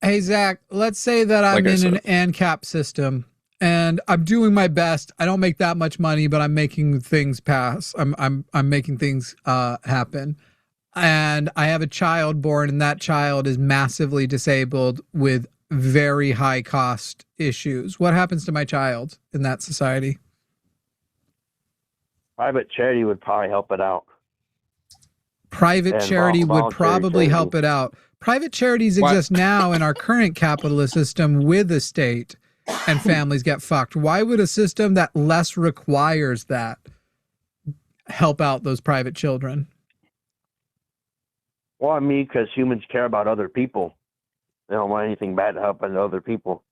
Hey, Zach, let's say that I'm Like I in an said. ANCAP system and I'm doing my best. I don't make that much money, but I'm making things pass. I'm making things happen. And I have a child born, and that child is massively disabled with very high cost issues. What happens to my child in that society? Private charity would probably help it out. Private And charity would voluntary probably charity. help it out. Private charities Why- exist now in our current capitalist system with the state, and families get fucked. Why would a system that less requires that help out those private children? Well, I mean, because humans care about other people. They don't want anything bad to happen to other people.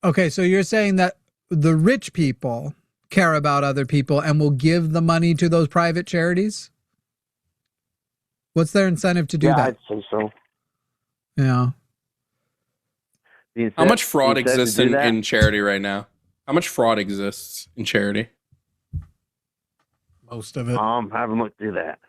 Okay, so you're saying that the rich people care about other people and will give the money to those private charities? What's their incentive to do Yeah, that? I'd say so. Yeah. How much fraud He said to exists do that. in charity right now? How much fraud exists in charity? Most of it. Haven't looked through that.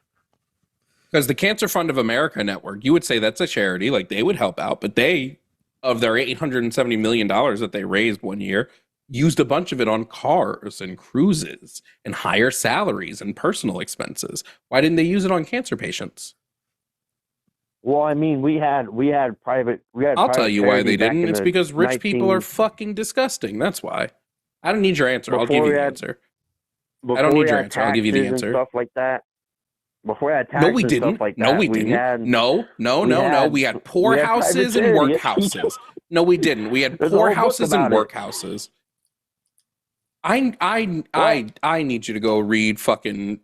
Because the Cancer Fund of America Network, you would say that's a charity, like they would help out, but they, of their $870 million that they raised one year, used a bunch of it on cars and cruises and higher salaries and personal expenses. Why didn't they use it on cancer patients? Well, I mean, we had private. I'll tell you why they didn't. It's because rich 19 people are fucking disgusting. That's why. I don't need your answer. I'll Before give you we the had- answer. Before don't we need your had answer. I'll give you the taxes and answer. Stuff like that. Before we had taxes No, we and didn't. stuff like No, that, we didn't. had- No. We had poor we had houses private and charity. workhouses. No, we didn't. We had There's a poor whole book houses and about it. workhouses. I need you to go read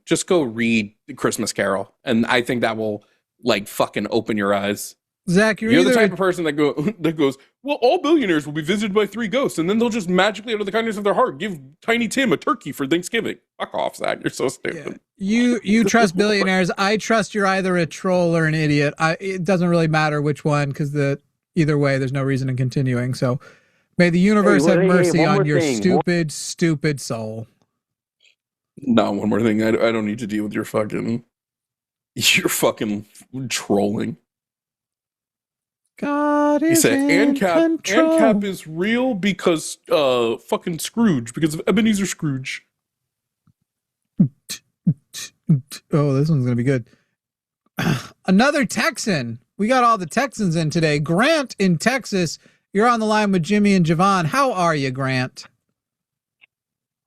just go read The Christmas Carol, and I think that will like fucking open your eyes. Zach, You're the type of person that goes, well, all billionaires will be visited by 3 ghosts, and then they'll just magically, out of the kindness of their heart, give Tiny Tim a turkey for Thanksgiving. Fuck off, Zach. You're so stupid. You trust billionaires. I trust you're either a troll or an idiot. It doesn't really matter which one, because either way, there's no reason in continuing. So may the universe have mercy one on more your thing. stupid soul. No, one more thing. I don't need to deal with your fucking trolling. God He is said, in control. ANCAP is real because fucking Scrooge, because of Ebenezer Scrooge. Oh, this one's gonna be good. Another Texan. We got all the Texans in today. Grant in Texas. You're on the line with Jimmy and Jovan. How are you, Grant?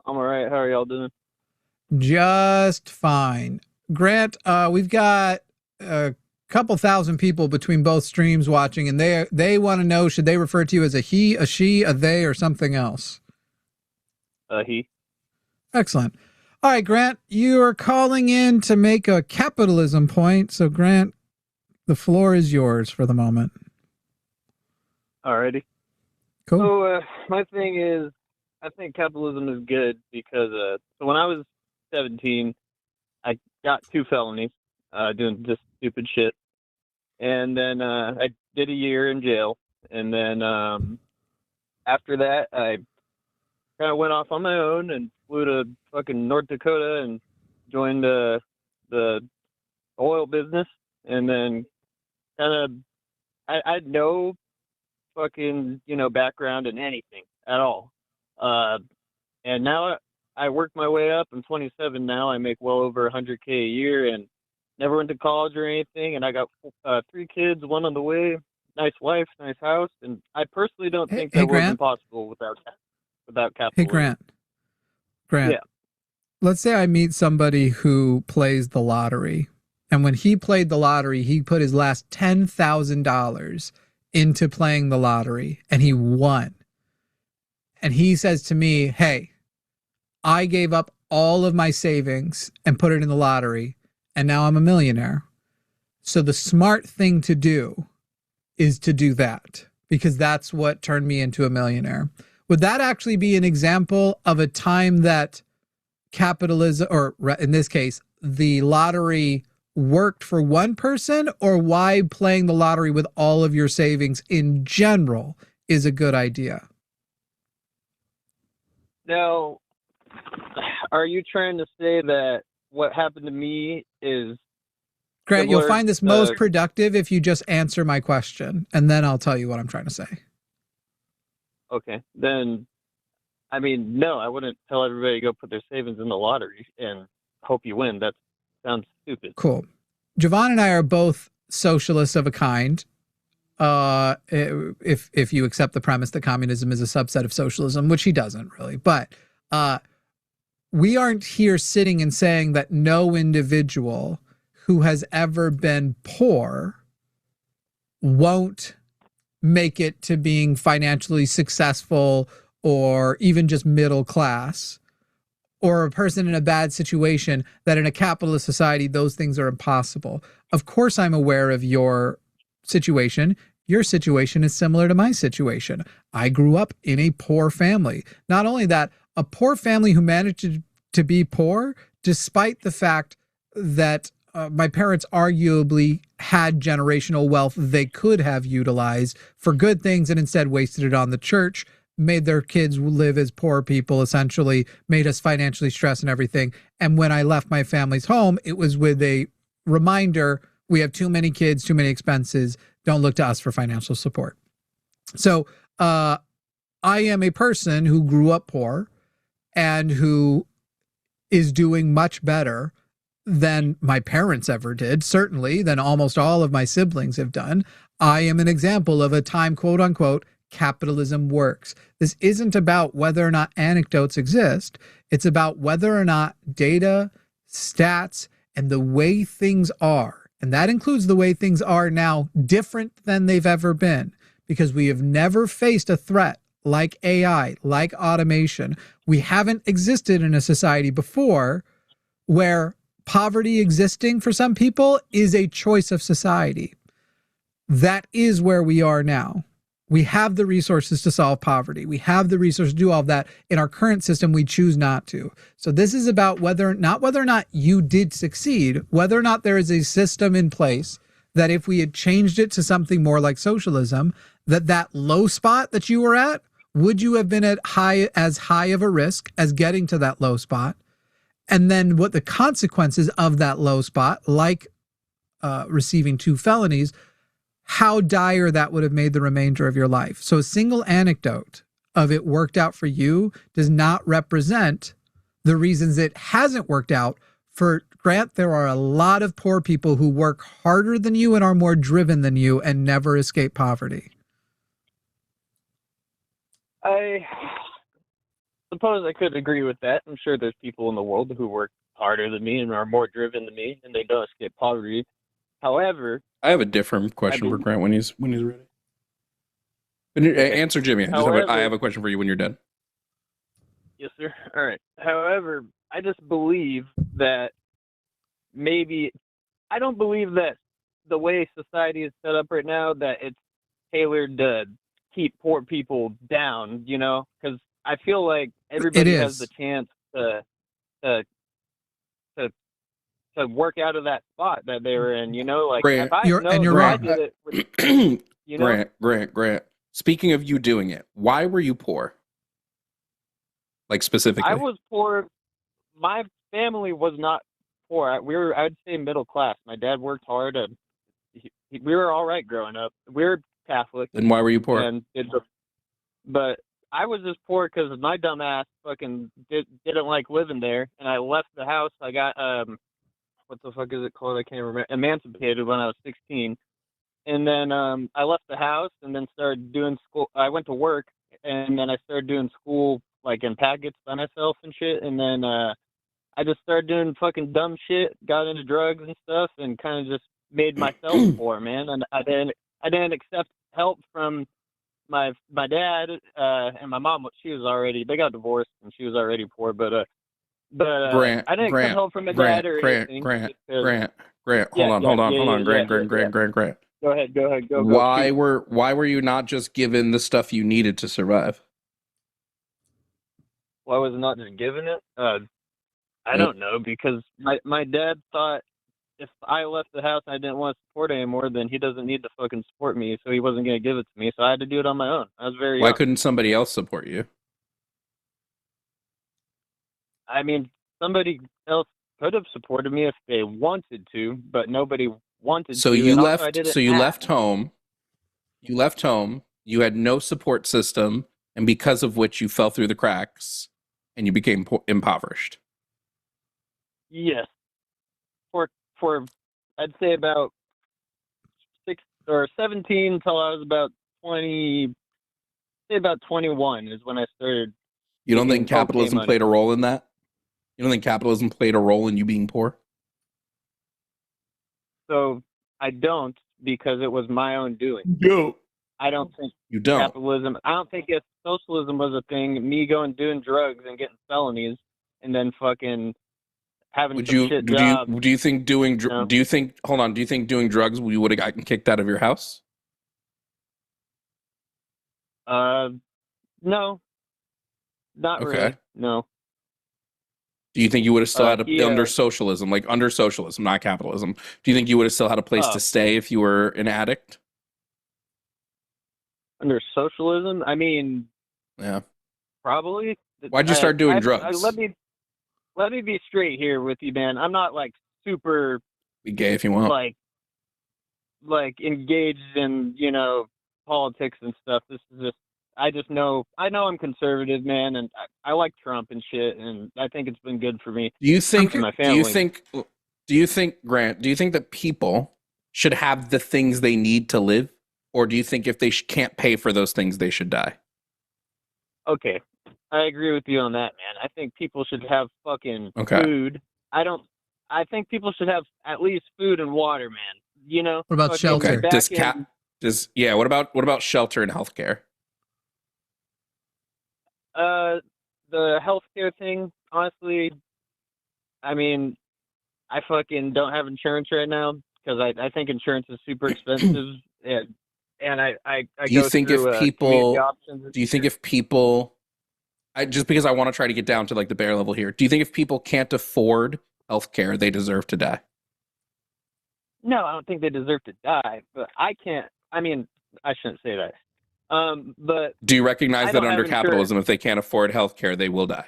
I'm all right. How are y'all doing? Just fine. Grant, we've got a couple thousand people between both streams watching, and they want to know, should they refer to you as a he, a she, a they, or something else? He. Excellent. All right, Grant, you are calling in to make a capitalism point. So, Grant, the floor is yours for the moment. Alrighty. Cool. So my thing is, I think capitalism is good because so when I was 17, I got 2 felonies doing just stupid shit, and then I did a year in jail, and then after that I kind of went off on my own and flew to fucking North Dakota and joined the oil business, and then kind of I had no fucking background in anything at all, and now I worked my way up. I'm 27 now. I make well over 100K a year, and never went to college or anything. And I got 3 kids, 1 on the way. Nice wife, nice house, and I personally don't think that was impossible without capitalism. Hey, Grant. Yeah. Let's say I meet somebody who plays the lottery, and when he played the lottery, he put his last $10,000 into playing the lottery, and he won. And he says to me, hey, I gave up all of my savings and put it in the lottery, and now I'm a millionaire. So the smart thing to do is to do that, because that's what turned me into a millionaire. Would that actually be an example of a time that capitalism, or in this case, the lottery worked for one person, or why playing the lottery with all of your savings in general is a good idea? Now, are you trying to say that what happened to me is Grant, you'll find this most productive if you just answer my question, and then I'll tell you what I'm trying to say. Okay, then, I mean, no, I wouldn't tell everybody to go put their savings in the lottery and hope you win. That sounds stupid. Cool. Jovan and I are both socialists of a kind. If you accept the premise that communism is a subset of socialism, which he doesn't really, but we aren't here sitting and saying that no individual who has ever been poor won't make it to being financially successful or even just middle class, or a person in a bad situation, that in a capitalist society, those things are impossible. Of course, I'm aware of your situation. Your situation is similar to my situation. I grew up in a poor family. Not only that, a poor family who managed to be poor, despite the fact that my parents arguably had generational wealth they could have utilized for good things and instead wasted it on the church, made their kids live as poor people, essentially made us financially stressed and everything. And when I left my family's home, it was with a reminder, we have too many kids, too many expenses, don't look to us for financial support. So I am a person who grew up poor and who is doing much better than my parents ever did, certainly than almost all of my siblings have done. I am an example of a time, quote unquote, capitalism works. This isn't about whether or not anecdotes exist. It's about whether or not data, stats, and the way things are, and that includes the way things are now, different than they've ever been, because we have never faced a threat like AI, like automation. We haven't existed in a society before where poverty existing for some people is a choice of society. That is where we are now. We have the resources to solve poverty. We have the resources to do all of that. In our current system, we choose not to. So this is about whether or not you did succeed, whether or not there is a system in place that if we had changed it to something more like socialism, that low spot that you were at, would you have been at as high of a risk as getting to that low spot? And then what the consequences of that low spot, like receiving 2 felonies, how dire that would have made the remainder of your life. So a single anecdote of it worked out for you does not represent the reasons it hasn't worked out for Grant. There are a lot of poor people who work harder than you and are more driven than you and never escape poverty. I suppose I could agree with that. I'm sure there's people in the world who work harder than me and are more driven than me, and they don't escape poverty. However, I have a different question for Grant when he's ready. Answer Jimmy. I have a question for you when you're done. Yes, sir. All right. However, I just believe that I don't believe that the way society is set up right now, that it's tailored to keep poor people down, because I feel like everybody has the chance to work out of that spot that they were in, like Grant, you're wrong. Grant. Speaking of you doing it, why were you poor? Like specifically, I was poor. My family was not poor. I would say middle class. My dad worked hard. We were all right growing up. We were Catholic. Then why were you poor? But I was just poor because my dumb ass fucking didn't like living there, and I left the house. I got what the fuck is it called? I can't remember. Emancipated when I was 16, and then I left the house and then started doing school. I went to work, and then I started doing school like in packets by myself and shit, and then I just started doing fucking dumb shit, got into drugs and stuff, and kind of just made myself poor, man. And I didn't accept help from my dad and my mom. They got divorced, and she was already poor. But Grant, I didn't accept help from my dad or anything. Grant. Hold on, Grant. Go ahead. Go. Why were you not just given the stuff you needed to survive? Why was I not just given it? I don't know, because my dad thought if I left the house and I didn't want to support anymore, then he doesn't need to fucking support me, so he wasn't going to give it to me, so I had to do it on my own. I was very young. Why couldn't somebody else support you? I mean, somebody else could have supported me if they wanted to, but nobody wanted to. You left home. You left home. You had no support system, and because of which you fell through the cracks and you became impoverished. Yes. For I'd say about 6 or 17 until I was about 20, say about 21 is when I started. You don't think capitalism played a role in that? You don't think capitalism played a role in you being poor? So I don't, because it was my own doing. No. I don't think you don't. Capitalism. I don't think if socialism was a thing, me going doing drugs and getting felonies and then fucking having shit jobs. Do you think doing drugs you would have gotten kicked out of your house? No. Not really. No. Do you think you would have still had under socialism, not capitalism? Do you think you would have still had a place to stay if you were an addict? Under socialism? I mean, yeah, probably. Why'd you start doing drugs? Let me be straight here with you, man. I'm not like super. Be gay if you want. Like engaged in politics and stuff. This is just. I know I'm conservative, man, and I like Trump and shit, and I think it's been good for me. Do you think? My family. Do you think, Grant? Do you think that people should have the things they need to live, or do you think if they can't pay for those things, they should die? Okay, I agree with you on that, man. I think people should have fucking food. I think people should have at least food and water, man. What about shelter? What about shelter and healthcare? The healthcare thing, honestly, I mean, I fucking don't have insurance right now because I think insurance is super expensive, and I do you think if people, just because I want to try to get down to like the bare level here, do you think if people can't afford healthcare, they deserve to die? No, I don't think they deserve to die, but I can't. I mean, I shouldn't say that. But do you recognize that under capitalism, if they can't afford healthcare, they will die?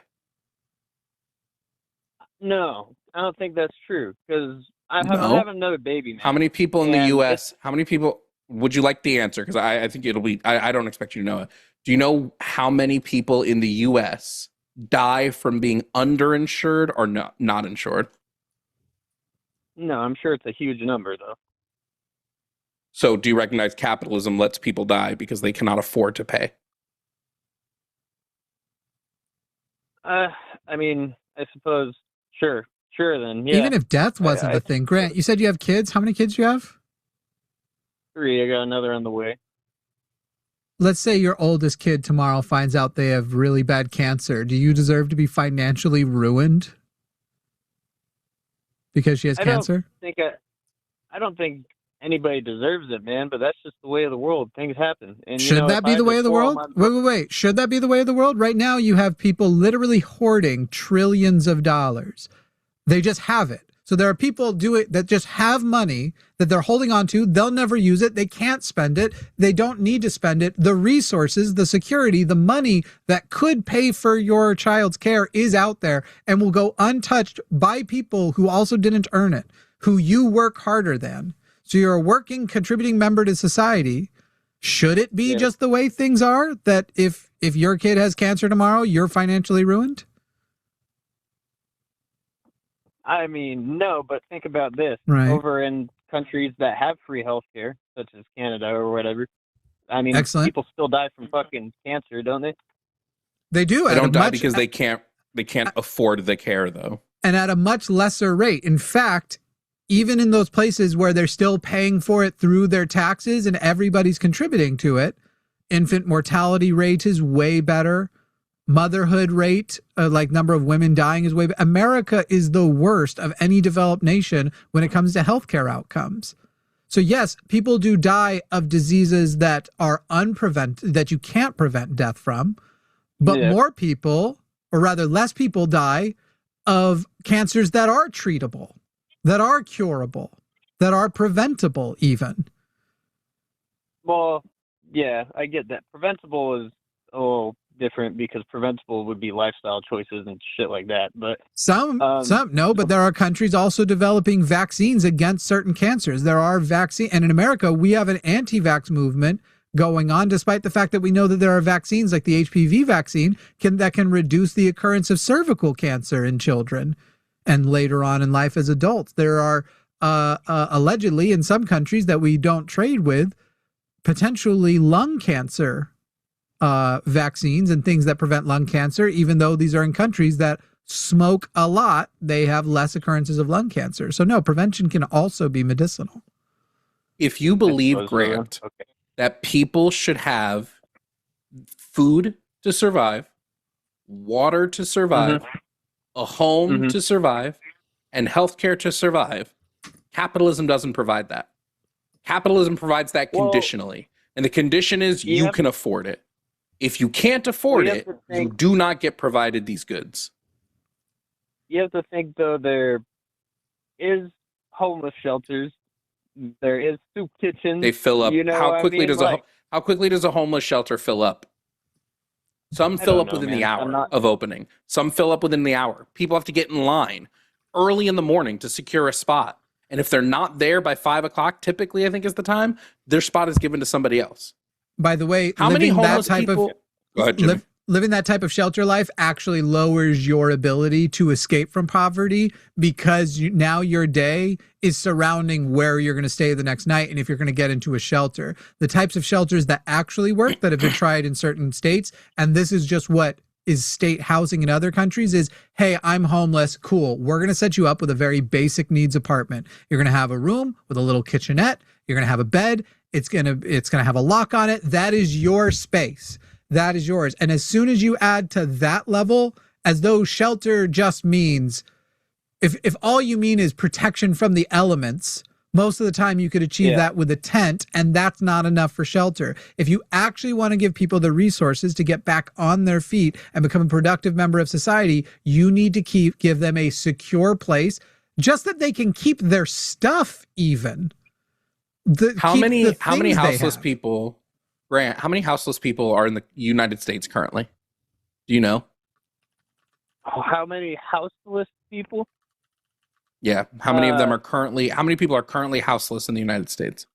No, I don't think that's true because I'm having another baby, man. How many people in the U.S.? How many people? would you like the answer? Because I think it'll be. I don't expect you to know it. Do you know how many people in the U.S. die from being underinsured or not insured? No, I'm sure it's a huge number, though. So do you recognize capitalism lets people die because they cannot afford to pay? I mean, I suppose, sure then, yeah. Even if death wasn't the thing. Grant, you said you have kids. How many kids do you have? 3, I got another on the way. Let's say your oldest kid tomorrow finds out they have really bad cancer. Do you deserve to be financially ruined because she has cancer? I don't think anybody deserves it, man, but that's just the way of the world. Things happen. And should that be the way of the world? Wait. Should that be the way of the world? Right now, you have people literally hoarding trillions of dollars. They just have it. So there are people that just have money that they're holding on to. They'll never use it. They can't spend it. They don't need to spend it. The resources, the security, the money that could pay for your child's care is out there and will go untouched by people who also didn't earn it, who you work harder than. So you're a working, contributing member to society. Should it be just the way things are, that if your kid has cancer tomorrow, you're financially ruined? I mean, no, but think about this. Right. Over in countries that have free healthcare, such as Canada or whatever, I mean, people still die from fucking cancer, don't they? They do. They don't die because they can't afford the care, though. And at a much lesser rate. In fact, even in those places where they're still paying for it through their taxes and everybody's contributing to it, infant mortality rate is way better. Motherhood rate, like number of women dying, is way better. America is the worst of any developed nation when it comes to healthcare outcomes. So yes, people do die of diseases that are that you can't prevent death from, but more people, or rather less people, die of cancers that are treatable, that are curable, that are preventable even. Well, yeah, I get that. Preventable is different because preventable would be lifestyle choices and shit like that. But but there are countries also developing vaccines against certain cancers. There are vaccines, and in America, we have an anti-vax movement going on, despite the fact that we know that there are vaccines like the HPV vaccine that can reduce the occurrence of cervical cancer in children and later on in life as adults. There are allegedly in some countries that we don't trade with, potentially lung cancer vaccines and things that prevent lung cancer. Even though these are in countries that smoke a lot, they have less occurrences of lung cancer. So no, prevention can also be medicinal. If you believe, Grant, that people should have food to survive, water to survive, a home to survive, and healthcare to survive, capitalism doesn't provide that. Capitalism provides that conditionally. And the condition is you can afford it. If you can't afford it, you do not get provided these goods. You have to think, though, there is homeless shelters. There is soup kitchens. They fill up. You know how quickly does a homeless shelter fill up? Some fill up within the hour of opening. Some fill up within the hour. People have to get in line early in the morning to secure a spot. And if they're not there by 5 o'clock, typically I think is the time, their spot is given to somebody else. By the way, how many homeless people? Go ahead, Jimmy. Living that type of shelter life actually lowers your ability to escape from poverty, because now your day is surrounding where you're going to stay the next night and if you're going to get into a shelter. The types of shelters that actually work, that have been tried in certain states, and this is just what is state housing in other countries, is, hey, I'm homeless, cool, we're going to set you up with a very basic needs apartment. You're going to have a room with a little kitchenette. You're going to have a bed. It's going to have a lock on it. That is your space. That is yours. And as soon as you add to that level, as though shelter just means, if all you mean is protection from the elements, most of the time you could achieve that with a tent, and that's not enough for shelter. If you actually want to give people the resources to get back on their feet and become a productive member of society, you need to give them a secure place, just that they can keep their stuff even. How many houseless people, Grant, how many houseless people are in the United States currently? Do you know? How many houseless people? Yeah. How many of them are currently, how many people are currently houseless in the United States?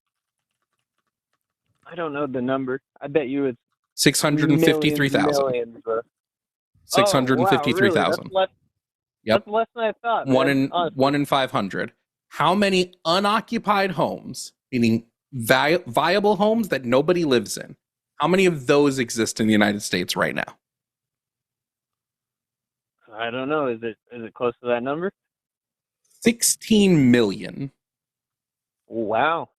I don't know the number. I bet you it's 653,000. millions, bro. 653,000. Oh, wow, really? Yep. That's less than I thought. One in 500. How many unoccupied homes, meaning viable homes that nobody lives in? How many of those exist in the United States right now? I don't know. Is it close to that number? 16 million. Wow.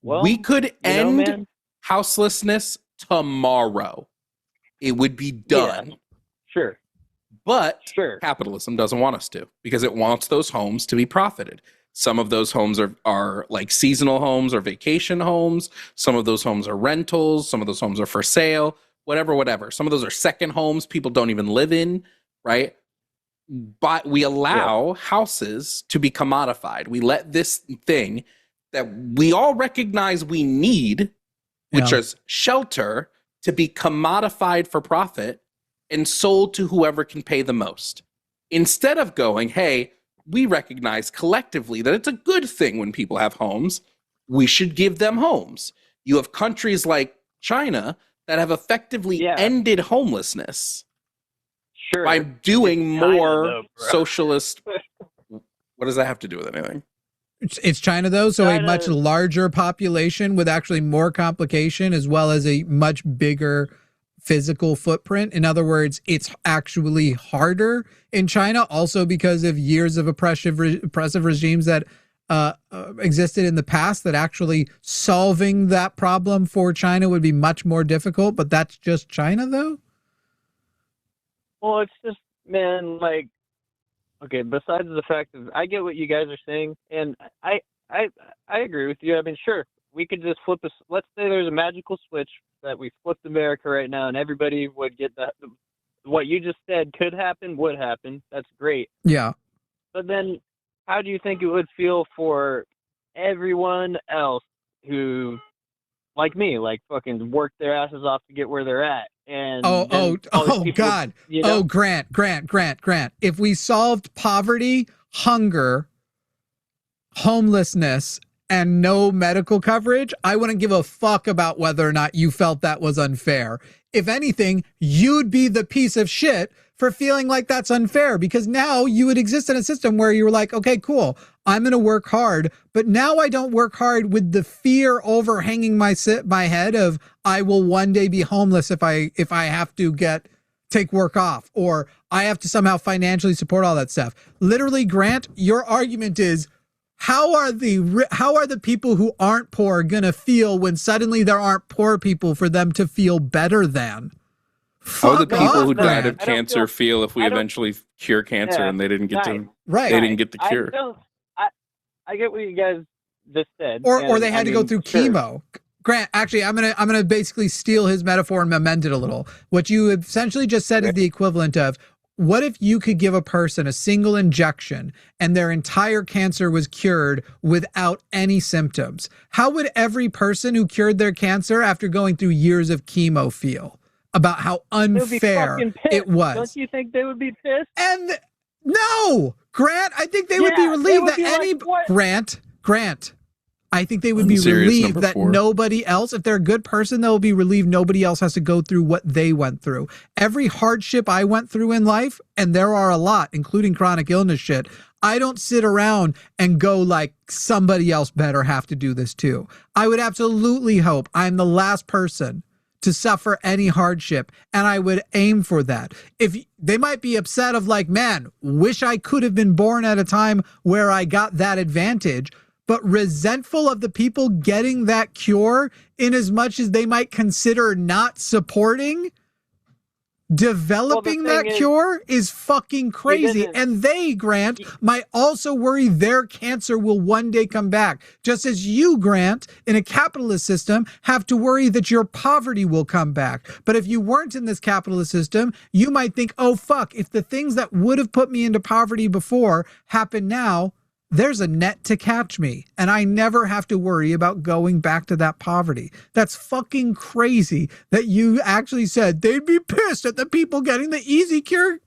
Well, we could end man, houselessness tomorrow. It would be done. Yeah, sure. But Sure. capitalism doesn't want us to, because it wants those homes to be profited. Some of those homes are like seasonal homes or vacation homes. Some of those homes are rentals. Some of those homes are for sale, whatever. Some of those are second homes people don't even live in, right? But we allow houses to be commodified. We let this thing that we all recognize we need, which is shelter, to be commodified for profit and sold to whoever can pay the most. Instead of going, hey, we recognize collectively that it's a good thing when people have homes, we should give them homes. You have countries like China that have effectively ended homelessness by doing more socialist. What does that have to do with anything? It's China, though, so a much larger population with actually more complication, as well as a much bigger physical footprint. In other words, it's actually harder in China, also because of years of oppressive regimes that existed in the past, that actually solving that problem for China would be much more difficult. But that's just China, though? Well, it's just, man, like, okay, besides the fact that I get what you guys are saying, and I agree with you. I mean, sure, we could just flip let's say there's a magical switch that we flipped America right now, and everybody would get that. What you just said would happen. That's great. Yeah. But then how do you think it would feel for everyone else who, like me, like fucking work their asses off to get where they're at? And God. You know? Oh, Grant. If we solved poverty, hunger, homelessness, and no medical coverage, I wouldn't give a fuck about whether or not you felt that was unfair. If anything, you'd be the piece of shit for feeling like that's unfair, because now you would exist in a system where you were like, okay, cool, I'm going to work hard, but now I don't work hard with the fear overhanging my head of I will one day be homeless if I have to take work off, or I have to somehow financially support all that stuff. Literally, Grant, your argument is, how are the people who aren't poor going to feel when suddenly there aren't poor people for them to feel better than? How are the people who died of cancer feel if we eventually cure cancer and they didn't get they didn't get the cure? I get what you guys just said. Or they had to go through chemo. Grant, actually, I'm gonna basically steal his metaphor and amend it a little. What you essentially just said is the equivalent of, what if you could give a person a single injection and their entire cancer was cured without any symptoms? How would every person who cured their cancer after going through years of chemo feel about how unfair it was? Don't you think they would be pissed? And no, Grant, I think they would be relieved that Grant, I think they would be relieved that nobody else, if they're a good person, they'll be relieved nobody else has to go through what they went through. Every hardship I went through in life, and there are a lot, including chronic illness shit, I don't sit around and go like, somebody else better have to do this too. I would absolutely hope I'm the last person to suffer any hardship, and I would aim for that. If they might be upset of like, man, wish I could have been born at a time where I got that advantage, but resentful of the people getting that cure in as much as they might consider not supporting developing that cure is fucking crazy. And they, Grant, might also worry their cancer will one day come back. Just as you, Grant, in a capitalist system, have to worry that your poverty will come back. But if you weren't in this capitalist system, you might think, oh, fuck, if the things that would have put me into poverty before happen now, there's a net to catch me, and I never have to worry about going back to that poverty. That's fucking crazy that you actually said they'd be pissed at the people getting the easy cure.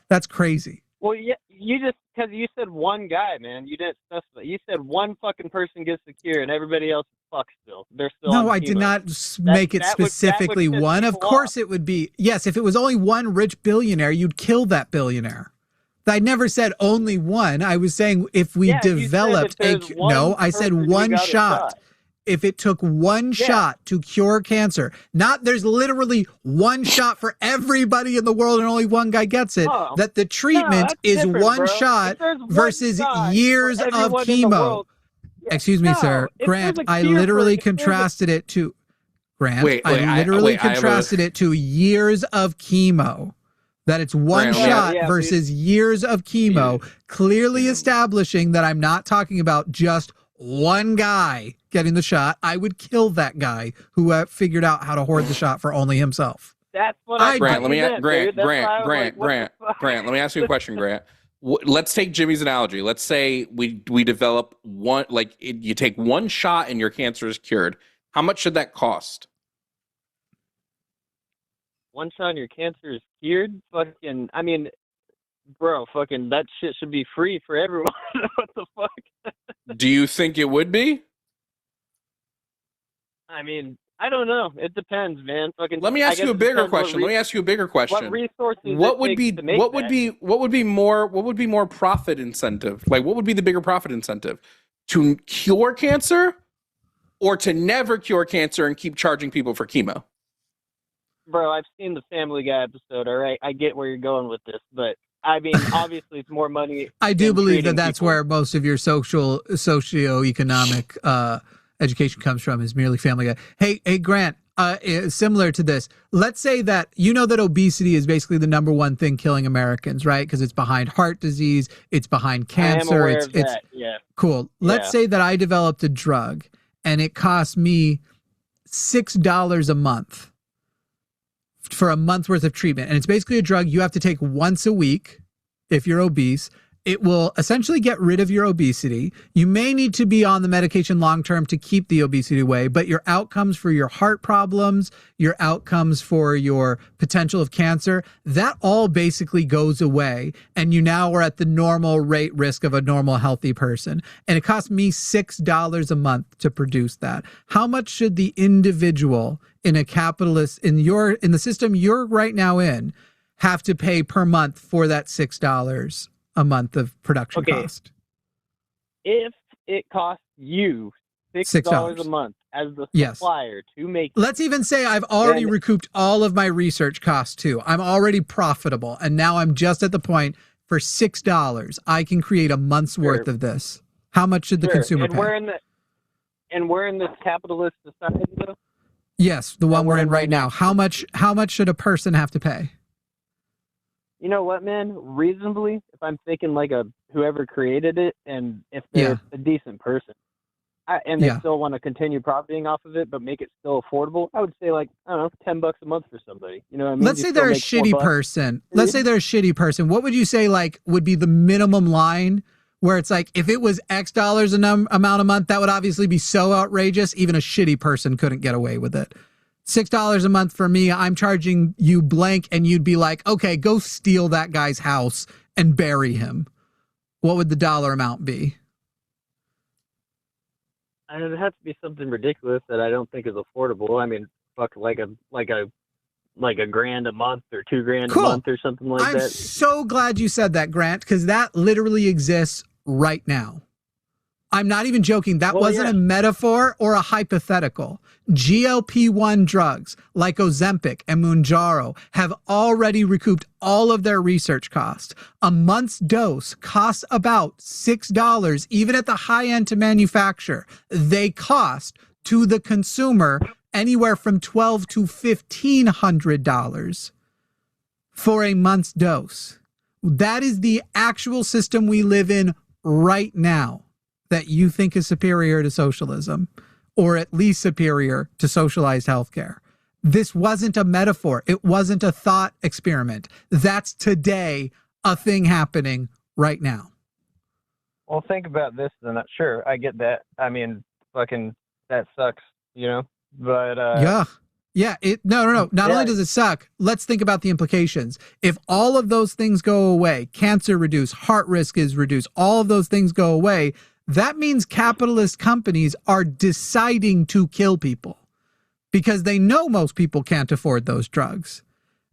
That's crazy. Well, yeah, you just, because you said one guy, man. You didn't specify. You said one fucking person gets the cure and everybody else is fuck still. They're still No, on I did chemo. not make it that would specifically piss one. Of people course off. it would be. Yes, if it was only one rich billionaire, you'd kill that billionaire. I never said only one. I was saying if we developed no, I said one shot. If it took one shot to cure cancer, not there's literally one shot for everybody in the world and only one guy gets it, that the treatment is one shot versus years of chemo. Excuse me, sir. Grant, I literally contrasted it to Grant. I literally contrasted it to years of chemo. That it's one shot versus years of chemo, clearly establishing that I'm not talking about just one guy getting the shot. I would kill that guy who figured out how to hoard the shot for only himself. That's what I Grant, let me meant, Grant, dude. Grant, let me ask you a question, Grant. Let's take Jimmy's analogy. Let's say we develop one, like you take one shot and your cancer is cured. How much should that cost? One shot and your cancer is cured? Fucking, I mean, bro, fucking that shit should be free for everyone. What the fuck? Do you think it would be? I mean, I don't know. It depends, man. Fucking. Let me ask you a bigger question. What resources? What would be more profit incentive? Like, what would be the bigger profit incentive? To cure cancer, or to never cure cancer and keep charging people for chemo? Bro, I've seen the Family Guy episode. All right, I get where you're going with this, but I mean, obviously, it's more money. I do believe that that's where most of your socioeconomic education comes from, is merely Family Guy. Hey, Grant, similar to this, let's say that you know that obesity is basically the number one thing killing Americans, right? Because it's behind heart disease, it's behind cancer. I am aware of that. Yeah. Cool. Let's say that I developed a drug and it cost me $6 a month for a month's worth of treatment. And it's basically a drug you have to take once a week if you're obese. It will essentially get rid of your obesity. You may need to be on the medication long-term to keep the obesity away, but your outcomes for your heart problems, your outcomes for your potential of cancer, that all basically goes away. And you now are at the normal rate risk of a normal healthy person. And it costs me $6 a month to produce that. How much should the individual in a capitalist, in the system you're right now in, have to pay per month for that $6 a month of production cost? If it costs you $6 a month as the supplier to make it. Let's even say I've already recouped all of my research costs too. I'm already profitable, and now I'm just at the point for $6 I can create a month's worth of this. How much should the consumer pay? We're in this capitalist society though? Yes, the one we're in right now. How much should a person have to pay? You know what, man? Reasonably, if I'm thinking like whoever created it, and if they're a decent person, and they still want to continue profiting off of it, but make it still affordable, I would say like, I don't know, $10 a month for somebody. You know what I mean? Let's say they're a shitty person. Let's say they're a shitty person. What would you say like would be the minimum line where it's like, if it was X dollars amount a month, that would obviously be so outrageous, even a shitty person couldn't get away with it. $6 a month for me, I'm charging you blank, and you'd be like, okay, go steal that guy's house and bury him. What would the dollar amount be? It would have to be something ridiculous that I don't think is affordable. I mean, fuck, like a $1,000 a month or $2,000 a month or something like that. I'm so glad you said that, Grant, because that literally exists right now. I'm not even joking. That wasn't a metaphor or a hypothetical. GLP-1 drugs like Ozempic and Mounjaro have already recouped all of their research costs. A month's dose costs about $6, even at the high end to manufacture. They cost to the consumer anywhere from $1,200 to $1,500 for a month's dose. That is the actual system we live in right now that you think is superior to socialism, or at least superior to socialized healthcare. This wasn't a metaphor. It wasn't a thought experiment. That's today a thing happening right now. Well, think about this then. Sure, I get that. I mean, fucking, that sucks, you know? But, Yeah. No. Not only does it suck, let's think about the implications. If all of those things go away, cancer reduced, heart risk is reduced, all of those things go away, that means capitalist companies are deciding to kill people because they know most people can't afford those drugs.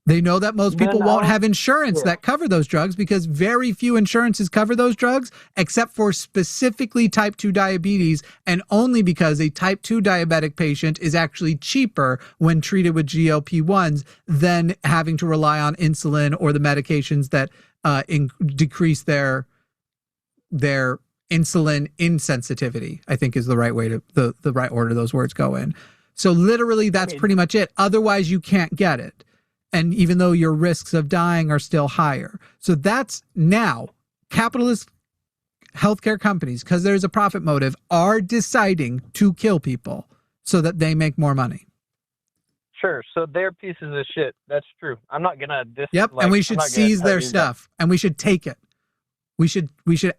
They know that most people won't have insurance that cover those drugs because very few insurances cover those drugs except for specifically type 2 diabetes, and only because a type 2 diabetic patient is actually cheaper when treated with GLP-1s than having to rely on insulin or the medications that decrease their insulin insensitivity, I think is the right way to the right order those words go in. So literally that's pretty much it. Otherwise you can't get it. And even though your risks of dying are still higher. So that's now capitalist healthcare companies, because there's a profit motive, are deciding to kill people so that they make more money. Sure. So they're pieces of shit. That's true. I'm not gonna Yep. And we should seize their stuff and we should take it. We should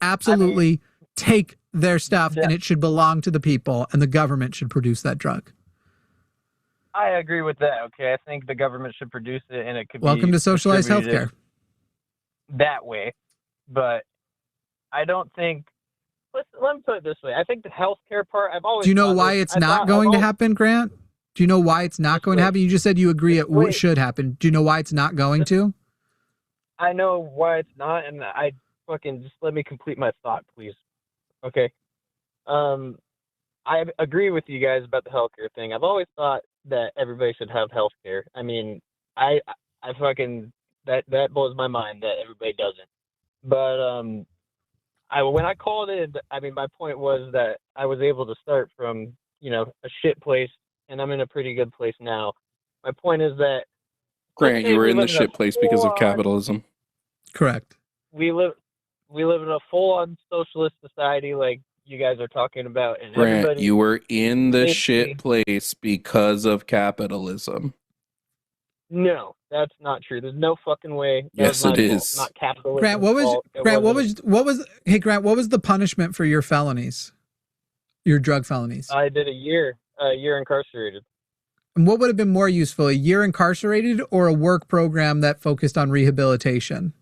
absolutely take their stuff and it should belong to the people and the government should produce that drug. I agree with that. Okay, I think the government should produce it, and it could. Welcome to socialized healthcare. That way, but I don't think. Let me put it this way: I think the healthcare part. I've always. Do you know why it's not going to happen, Grant? Do you know why it's not going to happen? You just said you agree it should happen. Do you know why it's not going to? I know why it's not, and I fucking just let me complete my thought, please. Okay. I agree with you guys about the healthcare thing. I've always thought that everybody should have healthcare. I mean, I fucking that blows my mind that everybody doesn't. But when I called in, I mean, my point was that I was able to start from a shit place, and I'm in a pretty good place now. My point is that Grant, you were in the shit place because of capitalism. Correct. We live in a full-on socialist society, like you guys are talking about, and Grant, you were in the shit place because of capitalism. No, that's not true. There's no fucking way. Yes, it is. Not capitalism. Grant, what was the punishment for your felonies? Your drug felonies? I did a year incarcerated. And what would have been more useful, a year incarcerated or a work program that focused on rehabilitation?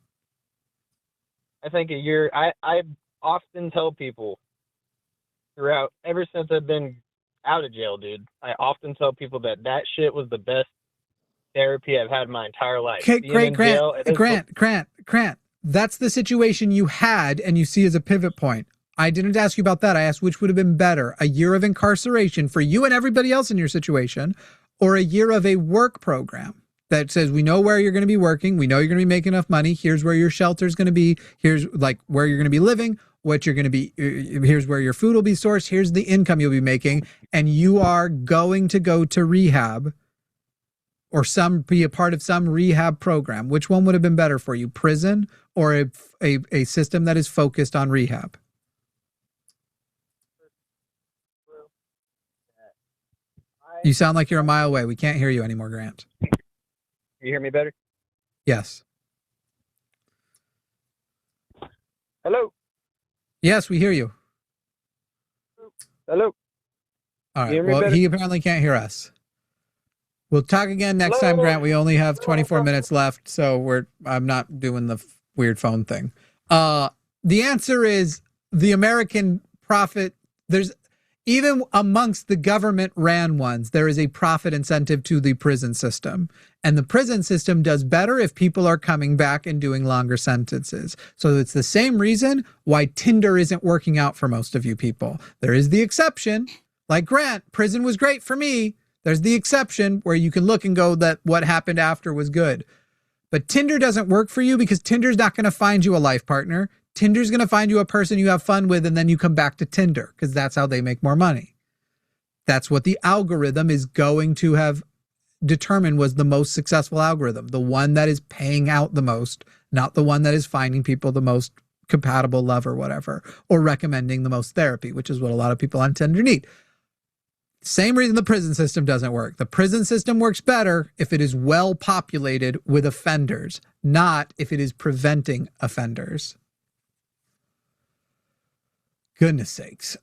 I think a year. I often tell people ever since I've been out of jail, dude, I often tell people that shit was the best therapy I've had in my entire life. Okay, great, Grant. That's the situation you had and you see as a pivot point. I didn't ask you about that. I asked which would have been better, a year of incarceration for you and everybody else in your situation, or a year of a work program that says, we know where you're going to be working. We know you're going to be making enough money. Here's where your shelter is going to be. Here's like where you're going to be living, what you're going to be. Here's where your food will be sourced. Here's the income you'll be making. And you are going to go to rehab or be a part of some rehab program. Which one would have been better for you, prison or a system that is focused on rehab? You sound like you're a mile away. We can't hear you anymore, Grant. You hear me better? Yes. Hello? Yes, we hear you. Hello? All right. Well, he apparently can't hear us. We'll talk again next time, Grant. We only have 24 minutes left, so I'm not doing the weird phone thing. The answer is the American profit. Even amongst the government-ran ones, there is a profit incentive to the prison system. And the prison system does better if people are coming back and doing longer sentences. So it's the same reason why Tinder isn't working out for most of you people. There is the exception. Like Grant, prison was great for me. There's the exception where you can look and go that what happened after was good. But Tinder doesn't work for you because Tinder's not going to find you a life partner. Tinder's going to find you a person you have fun with, and then you come back to Tinder because that's how they make more money. That's what the algorithm is going to have determined was the most successful algorithm, the one that is paying out the most, not the one that is finding people the most compatible love or whatever, or recommending the most therapy, which is what a lot of people on Tinder need. Same reason the prison system doesn't work. The prison system works better if it is well populated with offenders, not if it is preventing offenders. Goodness sakes.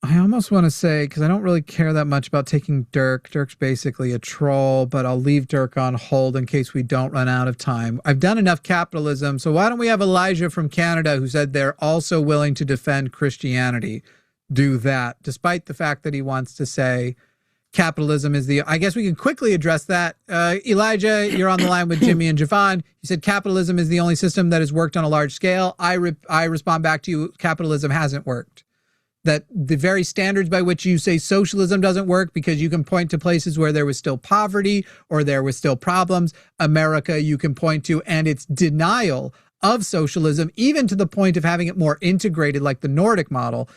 I almost want to say, because I don't really care that much about taking Dirk. Dirk's basically a troll, but I'll leave Dirk on hold in case we don't run out of time. I've done enough capitalism, so why don't we have Elijah from Canada, who said they're also willing to defend Christianity, do that, despite the fact that he wants to say capitalism is the... I guess we can quickly address that. Elijah, you're on the line with Jimmy and Jovan. You said capitalism is the only system that has worked on a large scale. I respond back to you, capitalism hasn't worked. That the very standards by which you say socialism doesn't work, because you can point to places where there was still poverty or there was still problems. America, you can point to, and its denial of socialism, even to the point of having it more integrated like the Nordic model,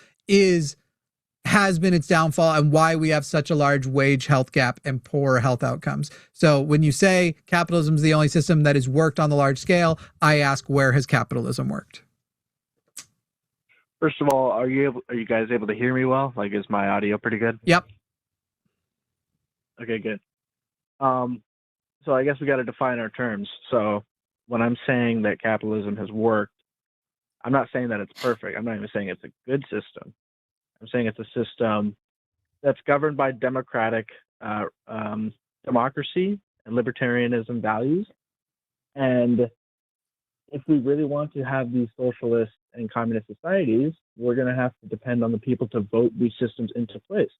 has been its downfall, and why we have such a large wage health gap and poor health outcomes. So when you say capitalism is the only system that has worked on the large scale, I ask, where has capitalism worked? First of all, are you guys able to hear me well? Like, is my audio pretty good? Yep. Okay, good. So I guess we got to define our terms. So when I'm saying that capitalism has worked, I'm not saying that it's perfect. I'm not even saying it's a good system. I'm saying it's a system that's governed by democratic democracy and libertarianism values. And if we really want to have these socialist and communist societies, we're going to have to depend on the people to vote these systems into place,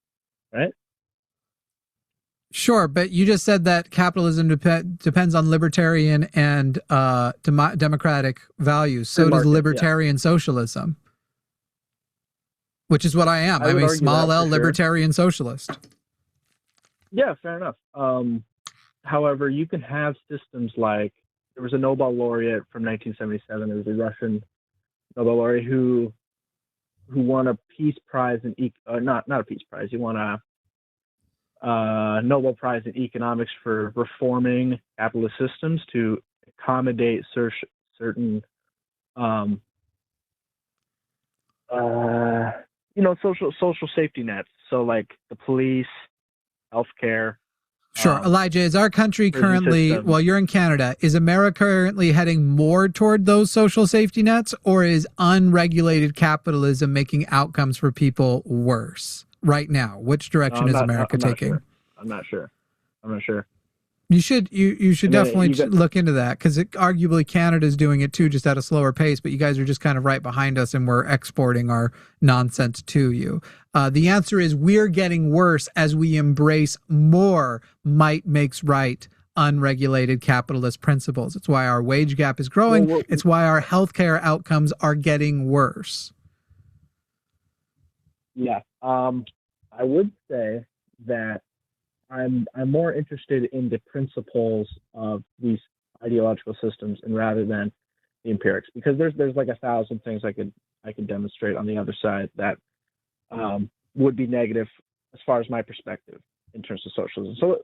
right? Sure, but you just said that capitalism depends on libertarian and democratic values. So does libertarian socialism, which is what I am. I'm a small L libertarian socialist. Yeah, fair enough. However, you can have systems like, there was a Nobel laureate from 1977. There was a Russian Nobel laureate who won a peace prize in not a peace prize. He won a Nobel Prize in economics for reforming capitalist systems to accommodate certain social safety nets. So like the police, healthcare. Sure. Elijah, is our country currently, well, you're in Canada, is America currently heading more toward those social safety nets, or is unregulated capitalism making outcomes for people worse right now? Which direction is America taking? I'm not sure. You should definitely look into that, because arguably Canada's doing it too, just at a slower pace, but you guys are just kind of right behind us and we're exporting our nonsense to you. The answer is we're getting worse as we embrace more might makes right unregulated capitalist principles. It's why our wage gap is growing. It's why our healthcare outcomes are getting worse. Yeah. I would say that I'm more interested in the principles of these ideological systems and rather than the empirics, because there's like 1,000 things I could demonstrate on the other side that would be negative as far as my perspective in terms of socialism. So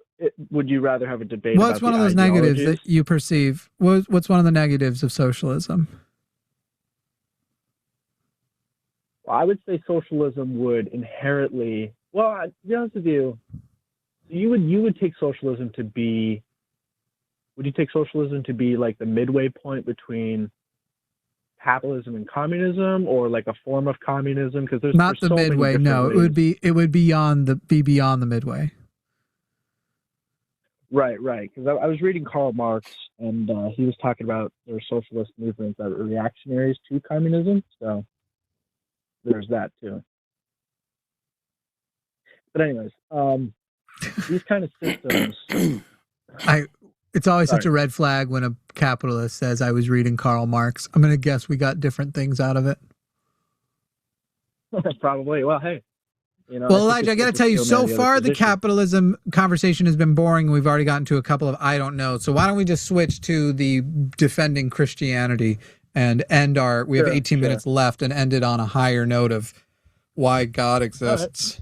would you rather have a debate? What's one of those negatives that you perceive? What's one of the negatives of socialism? Well, I would say socialism would inherently, well, to be honest with you, you would take socialism to be, would you take socialism to be like the midway point between capitalism and communism, or like a form of communism? Because there's not the so midway. No, ways. it would be beyond the midway. Right. Because I was reading Karl Marx, and he was talking about there were socialist movements that were reactionaries to communism. So there's that too. But anyways, these kind of systems. It's always such a red flag when a capitalist says, I was reading Karl Marx. I'm going to guess we got different things out of it. Probably. Well, hey. Well, Elijah, I got to tell you, so far the capitalism conversation has been boring. We've already gotten to a couple of I don't know. So why don't we just switch to the defending Christianity and end we have 18 minutes left, and end it on a higher note of why God exists.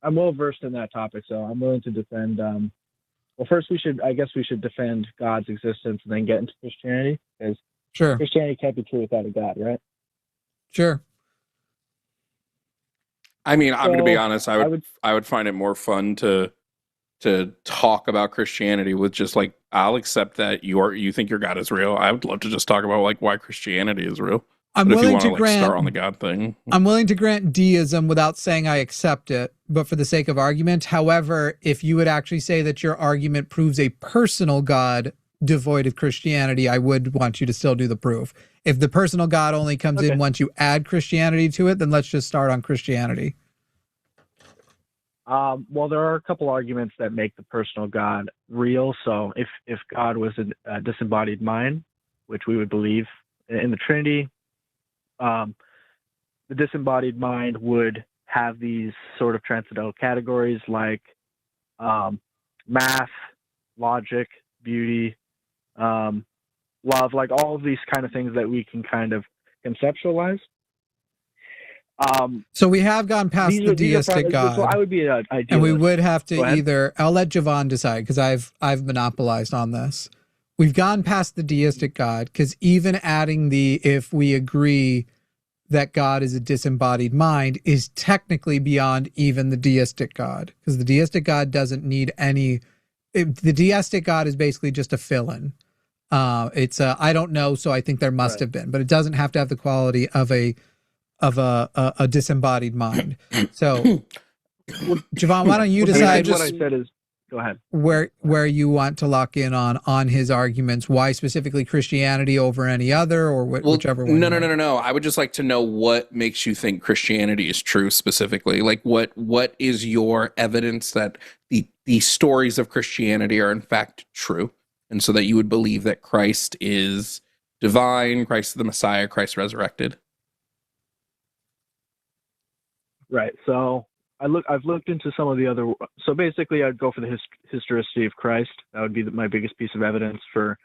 I'm well versed in that topic, so I'm willing to defend. Well, first I guess we should defend God's existence and then get into Christianity, because Christianity can't be true without a God, right? Sure. I mean, I'm going to be honest. I would find it more fun to talk about Christianity with just like, I'll accept that you think your God is real. I would love to just talk about like why Christianity is real. I'm But if you willing want to to like grant. start on the God thing, I'm willing to grant deism without saying I accept it, but for the sake of argument. However, if you would actually say that your argument proves a personal God devoid of Christianity, I would want you to still do the proof. If the personal God only comes in once you add Christianity to it, then let's just start on Christianity. Well, there are a couple arguments that make the personal God real. So if God was a disembodied mind, which we would believe in the Trinity, the disembodied mind would have these sort of transcendental categories like math, logic, beauty, love, like all of these kind of things that we can kind of conceptualize. So we have gone past the deistic God. So I would be an idealist. And we would have to either, I'll let Jovan decide because I've monopolized on this. We've gone past the deistic God because even adding if we agree that God is a disembodied mind is technically beyond even the deistic God, because the deistic God doesn't need any. The deistic God is basically just a fill-in. It's I don't know, so I think there must have been, but it doesn't have to have the quality of a disembodied mind. So, Jovan, why don't you decide? What I said is, go ahead. Where you want to lock in on his arguments? Why specifically Christianity over any other, or whichever one? No. I would just like to know what makes you think Christianity is true specifically. Like, what is your evidence that the stories of Christianity are in fact true, and so that you would believe that Christ is divine, Christ is the Messiah, Christ resurrected. Right. So I've looked into some of the other. So basically, I'd go for the historicity of Christ. That would be my biggest piece of evidence for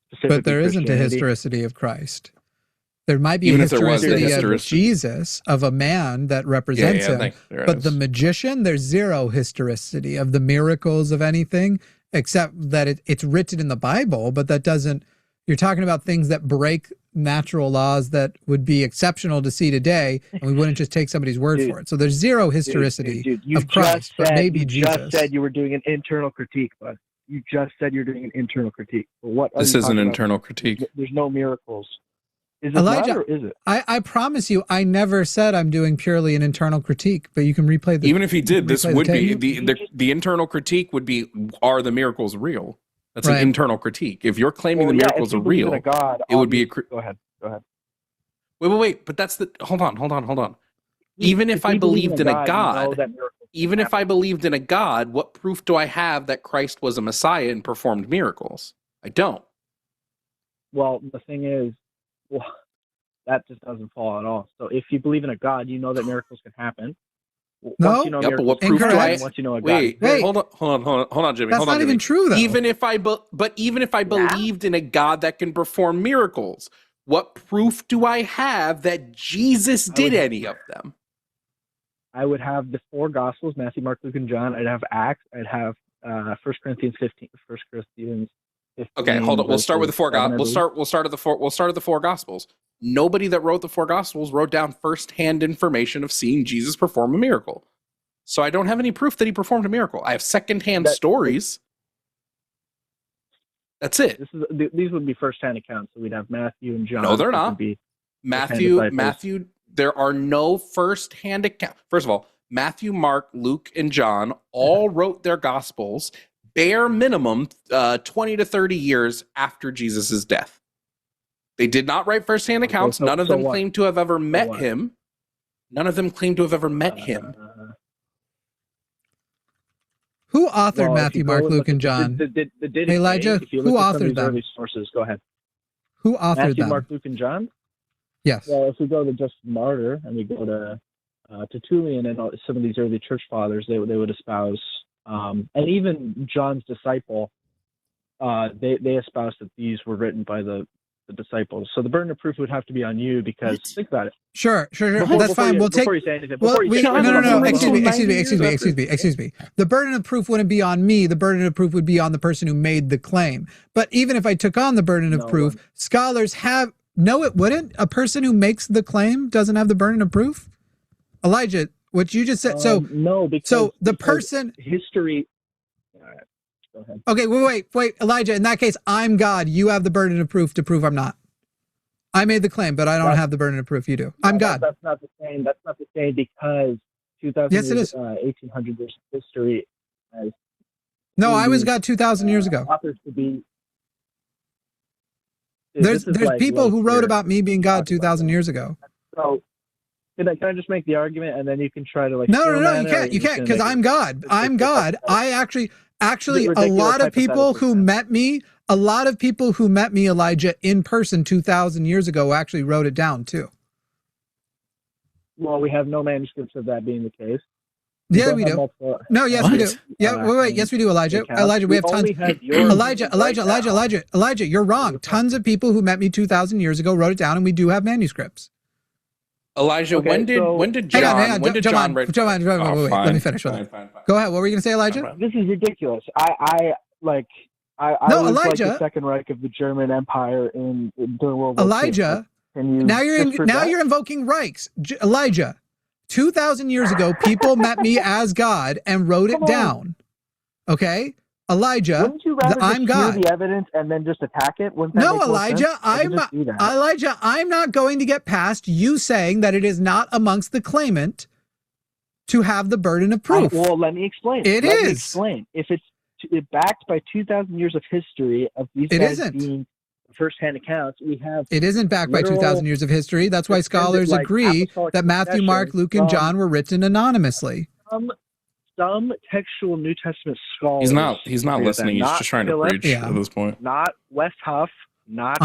specifically. But there isn't a historicity of Christ. There might be a historicity of Jesus, of a man that represents him. But the magician, there's zero historicity of the miracles of anything, except that it's written in the Bible. But that doesn't. You're talking about things that break natural laws that would be exceptional to see today, and we wouldn't just take somebody's word for it. So there's zero historicity of Christ, but maybe Jesus. You just said you were doing an internal critique, bud. You just said you're doing an internal critique. What this is an internal critique. There's no miracles. Is it Elijah, not, or is it? I promise you, I never said I'm doing purely an internal critique, but you can replay the. Even if he did, this would be the internal critique would be: are the miracles real? That's an internal critique. If you're claiming the miracles are real, it would be a. Go ahead. Wait. But that's the. Hold on. Even if I believed in a God, if I believed in a God, what proof do I have that Christ was a Messiah and performed miracles? I don't. Well, the thing is, that just doesn't fall at all. So if you believe in a God, you know that miracles can happen. No, but what proof do I? Once you know a God. Wait, hold on, Jimmy. That's not even true, though. Even if I believed in a God that can perform miracles, what proof do I have that Jesus did any of them? I would have the four Gospels: Matthew, Mark, Luke, and John. I'd have Acts. I'd have 1 Corinthians 15. 1 Corinthians 15. Okay, hold on. We'll start with the four Gospels. We'll start at the four Gospels. Nobody that wrote the four Gospels wrote down firsthand information of seeing Jesus perform a miracle. So I don't have any proof that he performed a miracle. I have secondhand stories. That's it. These would be firsthand accounts. So we'd have Matthew and John. No, they're not. Matthew. There are no firsthand accounts. First of all, Matthew, Mark, Luke, and John all wrote their Gospels bare minimum 20 to 30 years after Jesus' death. They did not write firsthand accounts. None of them claim to have ever met him. None of them claim to have ever met him. Who authored Matthew, Mark, Luke, and John? Hey, Elijah, who authored them? Early sources, go ahead. Who authored them? Matthew, Mark, Luke, and John? Yes. Well, if we go to Justin Martyr and we go to Tertullian and some of these early church fathers, they would espouse, and even John's disciple, they espoused that these were written by the disciples. So the burden of proof would have to be on you because think about it. Sure. But that's fine. Before you say anything. No. Excuse me. The burden of proof wouldn't be on me. The burden of proof would be on the person who made the claim. But even if I took on the burden of proof, scholars have. No, it wouldn't. A person who makes the claim doesn't have the burden of proof. Elijah, what you just said. No, because the person history. All right. Go ahead. Okay, wait, Elijah. In that case, I'm God. You have the burden of proof to prove I'm not. I made the claim, but I don't have the burden of proof. You do. I'm God. That's not the same. That's not the same because 2,000 Yes, it years, is. 1,800 years of history. No, I was God 2,000 years ago. Authors to be. There's people who wrote about me being God 2,000 years ago. So can I just make the argument and then you can try to like. No, you can't. You can't because I'm God. I'm God. I actually, a lot of people who met me, Elijah, in person 2,000 years ago actually wrote it down too. Well, we have no manuscripts of that being the case. Yeah, we do. No, yes, we do. Yeah, wait. Yes, we do, Elijah. Elijah, we have tons. Elijah, you're wrong. Tons of people who met me 2,000 years ago wrote it down, and we do have manuscripts. Elijah, when did John write? Wait, let me finish with it. Go ahead. What were you going to say, Elijah? This is ridiculous. I was Elijah, like the Second Reich of the German Empire during World War II. Elijah, now you're invoking Reichs. Elijah, 2,000 years ago, people met me as God and wrote it down. Okay, Elijah, wouldn't you rather I'm God. Hear the evidence and then just attack it? No, Elijah, I'm not going to get past you saying that it is not amongst the claimant to have the burden of proof. Well, let me explain. It let is. Me explain. If it's backed by 2,000 years of history of these guys being first-hand accounts, we have. It isn't backed by 2,000 years of history. That's why scholars agree that Matthew, Mark, Luke, and John were written anonymously. Some textual New Testament scholars. He's not listening. He's just trying to preach at this point. Not Wes Huff. Not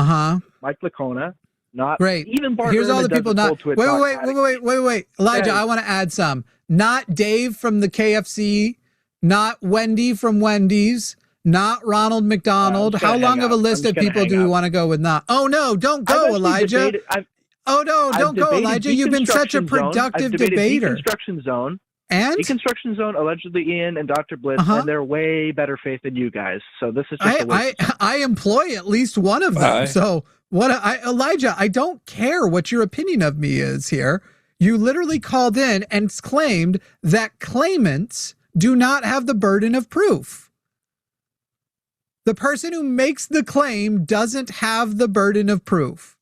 Mike Lacona. Not even Bart. Here's all the people not. Wait. Elijah, I want to add some. Not Dave from the KFC. Not Wendy from Wendy's. Not Ronald McDonald. How long of a list of people do we want to go with? Not. Oh no, don't go, Elijah. Don't go, Elijah. You've been such a productive debater. Deconstruction Zone. And Deconstruction Zone, allegedly Ian and Dr. Blitz, and they're way better faith than you guys. So this is just I employ at least one of them. So Elijah, I don't care what your opinion of me is here. You literally called in and claimed that claimants do not have the burden of proof. The person who makes the claim doesn't have the burden of proof.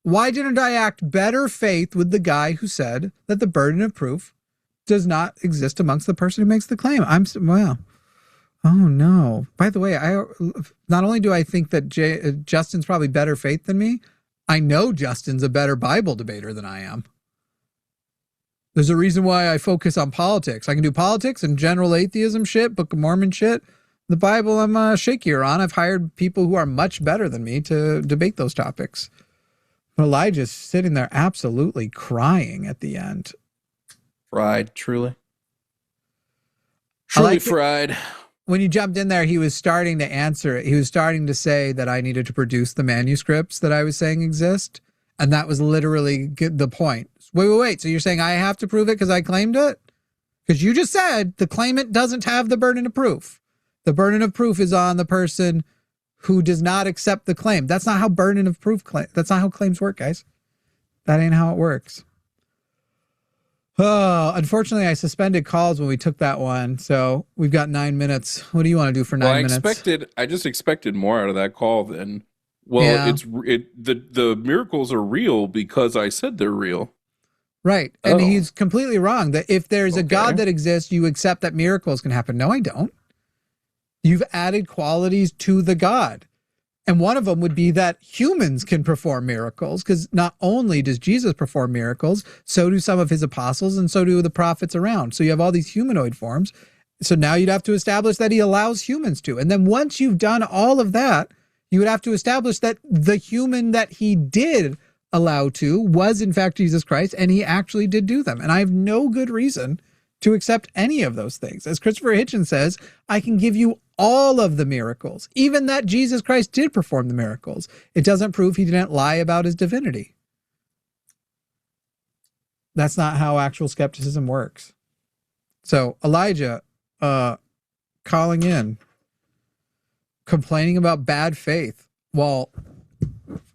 Why didn't I act better faith with the guy who said that the burden of proof does not exist amongst the person who makes the claim? Oh no. By the way, not only do I think that Justin's probably better faith than me, I know Justin's a better Bible debater than I am. There's a reason why I focus on politics. I can do politics and general atheism shit, Book of Mormon shit. The Bible I'm shakier on. I've hired people who are much better than me to debate those topics. But Elijah's sitting there absolutely crying at the end. Fried, truly fried. When you jumped in there, he was starting to answer it. He was starting to say that I needed to produce the manuscripts that I was saying exist. And that was literally the point. Wait. So you're saying I have to prove it because I claimed it? Because you just said the claimant doesn't have the burden of proof. The burden of proof is on the person who does not accept the claim. That's not how burden of proof that's not how claims work, guys. That ain't how it works. Oh, unfortunately, I suspended calls when we took that one, so we've got 9 minutes. What do you want to do for 9 minutes? I just expected more out of that call than. Well, the miracles are real because I said they're real. Right, and he's completely wrong. That if there's a God that exists, you accept that miracles can happen. No, I don't. You've added qualities to the God. And one of them would be that humans can perform miracles, because not only does Jesus perform miracles, so do some of his apostles, and so do the prophets around. So you have all these humanoid forms. So now you'd have to establish that he allows humans to. And then once you've done all of that, you would have to establish that the human that he did allow to was in fact Jesus Christ, and he actually did do them. And I have no good reason to accept any of those things. As Christopher Hitchens says, I can give you all of the miracles, even that Jesus Christ did perform the miracles. It doesn't prove he didn't lie about his divinity. That's not how actual skepticism works. So Elijah, calling in, complaining about bad faith while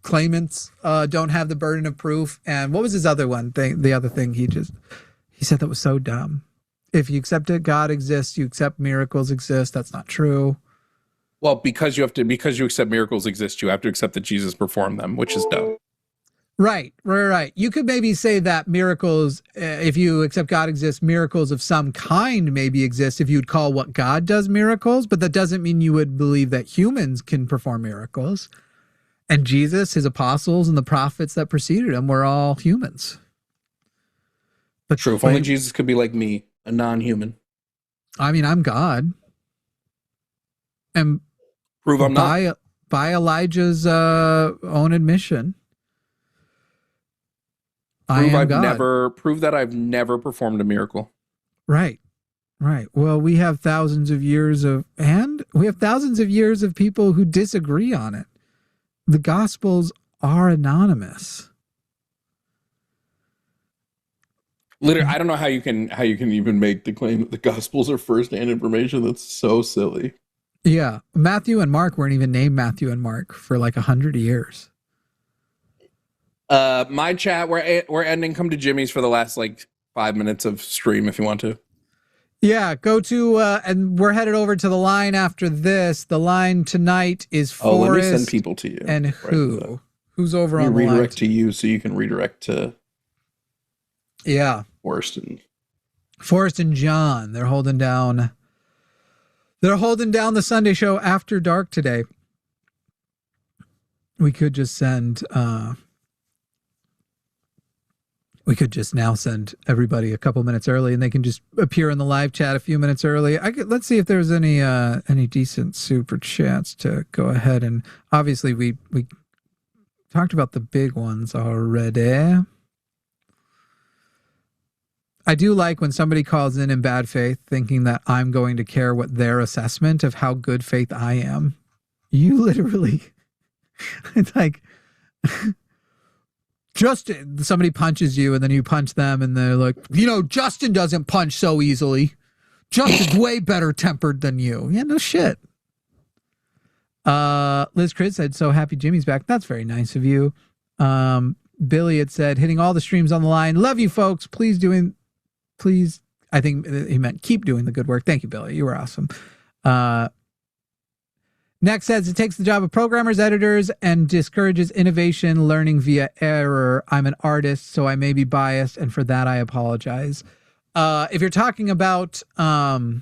claimants don't have the burden of proof. And what was his other one thing? The other thing he said that was so dumb. If you accept that God exists, you accept miracles exist. That's not true. Well, because you accept miracles exist, you have to accept that Jesus performed them, which is dumb. Right. You could maybe say that miracles, if you accept God exists, miracles of some kind maybe exist if you'd call what God does miracles, but that doesn't mean you would believe that humans can perform miracles. And Jesus, his apostles, and the prophets that preceded him were all humans. But true. If only Jesus could be like me, a non-human. I mean, I'm God. And prove I'm not. By Elijah's own admission. Prove that I've never performed a miracle. Right. Well, we have thousands of years of people who disagree on it. The Gospels are anonymous. Literally, I don't know how you can even make the claim that the Gospels are first-hand information. That's so silly. Yeah, Matthew and Mark weren't even named Matthew and Mark for like 100 years. My chat, we're ending. Come to Jimmy's for the last like 5 minutes of stream if you want to. Yeah, go to and we're headed over to the line after this. The line tonight is Forrest. Let me send people to you. And who? Who's over on the line? Redirect to you so you can redirect to. Yeah, Forrest and John. They're holding down the Sunday show after dark today. We could just send. We could just now send everybody a couple minutes early, and they can just appear in the live chat a few minutes early. Let's see if there's any decent super chats to go ahead, and obviously we talked about the big ones already. I do like when somebody calls in bad faith, thinking that I'm going to care what their assessment of how good faith I am. You literally, it's like. Justin, somebody punches you and then you punch them and they're like, Justin doesn't punch so easily. Justin's way better tempered than you. Yeah, no shit. Liz Chris said, so happy Jimmy's back. That's very nice of you. Billy had said, hitting all the streams on the line. Love you folks. Please, I think he meant keep doing the good work. Thank you, Billy. You were awesome. Next says, it takes the job of programmers, editors, and discourages innovation, learning via error. I'm an artist, so I may be biased, and for that I apologize. If you're talking about vibe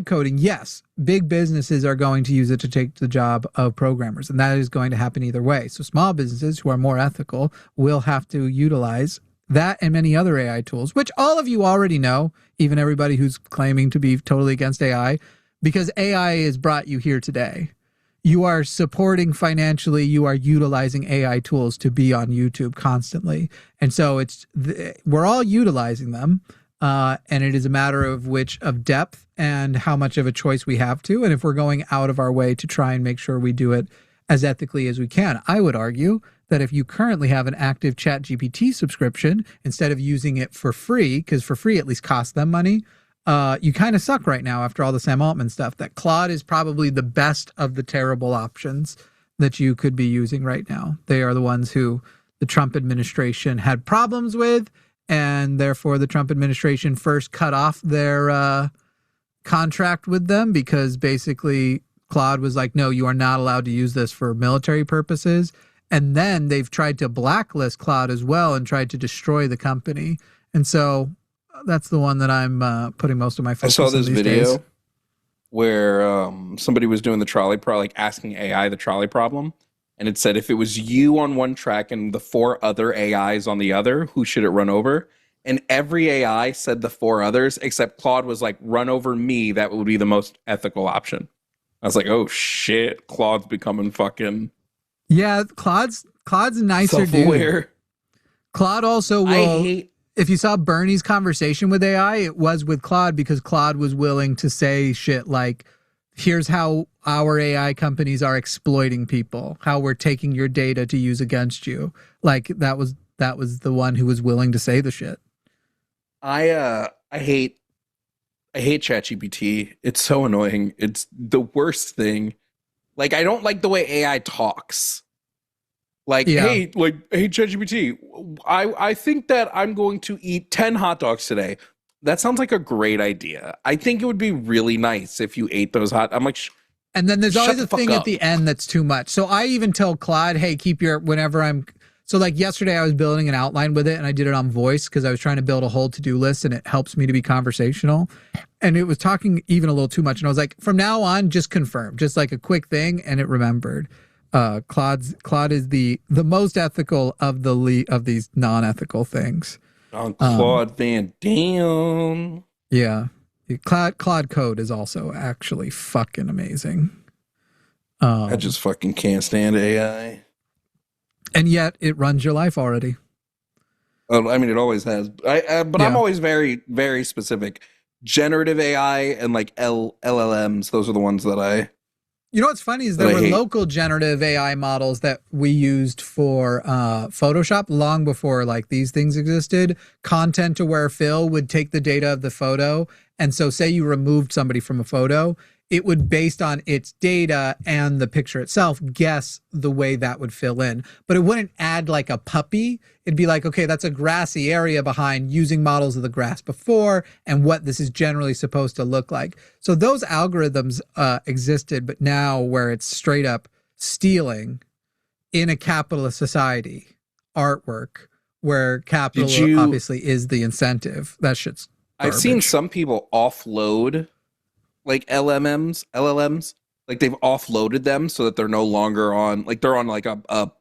coding, yes, big businesses are going to use it to take the job of programmers, and that is going to happen either way. So small businesses who are more ethical will have to utilize that and many other AI tools, which all of you already know, even everybody who's claiming to be totally against AI, because AI has brought you here today. You are supporting financially, you are utilizing AI tools to be on YouTube constantly. And so we're all utilizing them. And it is a matter of depth and how much of a choice we have to. And if we're going out of our way to try and make sure we do it as ethically as we can, I would argue that if you currently have an active ChatGPT subscription, instead of using it for free, because for free at least costs them money, you kind of suck right now after all the Sam Altman stuff. That Claude is probably the best of the terrible options that you could be using right now. They are the ones who the Trump administration had problems with, and therefore the Trump administration first cut off their contract with them because basically Claude was like, no, you are not allowed to use this for military purposes. And then they've tried to blacklist Claude as well and tried to destroy the company. And so that's the one that I'm putting most of my focus on. I saw this these video days. where somebody was doing the trolley like asking AI the trolley problem, and it said if it was you on one track and the 4 other AIs on the other, who should it run over? And every AI said the 4 others, except Claude was like, run over me. That would be the most ethical option. I was like, oh shit, Claude's becoming fucking. Yeah, Claude's a nicer dude. Claude also will. If you saw Bernie's conversation with AI, it was with Claude because Claude was willing to say shit like, here's how our AI companies are exploiting people, how we're taking your data to use against you. Like that was the one who was willing to say the shit. I hate ChatGPT. It's so annoying. It's the worst thing. Like, I don't like the way AI talks. Like, yeah. hey, ChatGPT, I think that I'm going to eat 10 hot dogs today. That sounds like a great idea. I think it would be really nice if you ate those I'm like, and then there's always a thing at the end that's too much. So I even tell Claude, hey, keep your, whenever I'm, So like yesterday I was building an outline with it and I did it on voice because I was trying to build a whole to-do list and it helps me to be conversational. And it was talking even a little too much. And I was like, from now on, just confirm, just like a quick thing. And it remembered. Claude is the most ethical of these non-ethical things. Claude Van Damme. Yeah. Claude Code is also actually fucking amazing. I just fucking can't stand AI. And yet it runs your life already. I mean, it always has. But I'm always very, very specific. Generative AI and like LLMs, those are the ones that I... You know what's funny is there were local generative AI models that we used for Photoshop long before like these things existed. Content aware fill would take the data of the photo. And so say you removed somebody from a photo, it would, based on its data and the picture itself, guess the way that would fill in. But it wouldn't add like a puppy. It'd be like, okay, that's a grassy area behind using models of the grass before and what this is generally supposed to look like. So those algorithms existed, but now where it's straight up stealing in a capitalist society, artwork, where capital obviously is the incentive. That shit's garbage. I've seen some people offload like LLMs, like they've offloaded them so that they're no longer on, like they're on like a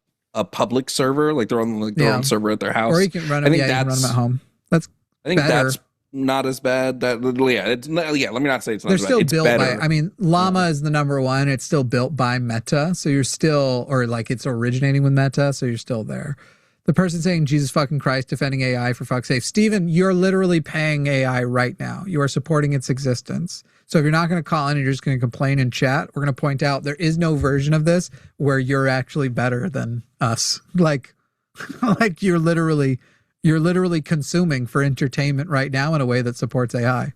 public server, like they're on like their own server at their house. Or you can run them, you can run them at home. I think that's not as bad. Let me not say it's not They're as still bad. It's built better. by, I mean, Llama is the number one. It's still built by Meta. So you're still, or like it's originating with Meta. So you're still there. The person saying Jesus fucking Christ defending AI for fuck's sake. Steven, you're literally paying AI right now. You are supporting its existence. So if you're not going to call in and you're just going to complain in chat, we're going to point out there is no version of this where you're actually better than us. Like you're literally consuming for entertainment right now in a way that supports AI.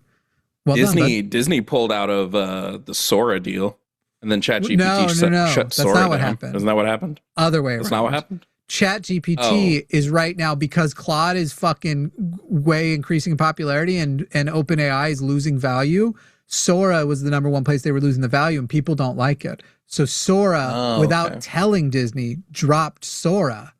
Well Disney pulled out of the Sora deal, and then ChatGPT shut Sora That's not what down. happened. Isn't that what happened? Other way around. That's not what happened? ChatGPT is right now, because Claude is fucking way increasing in popularity and OpenAI is losing value. Sora was the number one place they were losing the value and people don't like it. So Sora, without telling Disney, dropped Sora.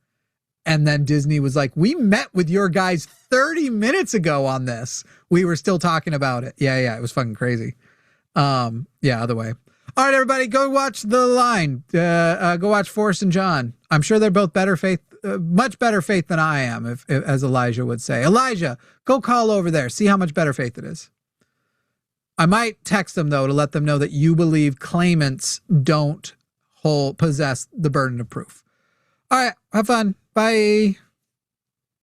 And then Disney was like, we met with your guys 30 minutes ago on this. We were still talking about it. Yeah, it was fucking crazy. Other way. All right, everybody, go watch The Line. Go watch Forrest and John. I'm sure they're both better faith, much better faith than I am, if as Elijah would say. Elijah, go call over there. See how much better faith it is. I might text them, though, to let them know that you believe claimants don't possess the burden of proof. All right, have fun. Bye.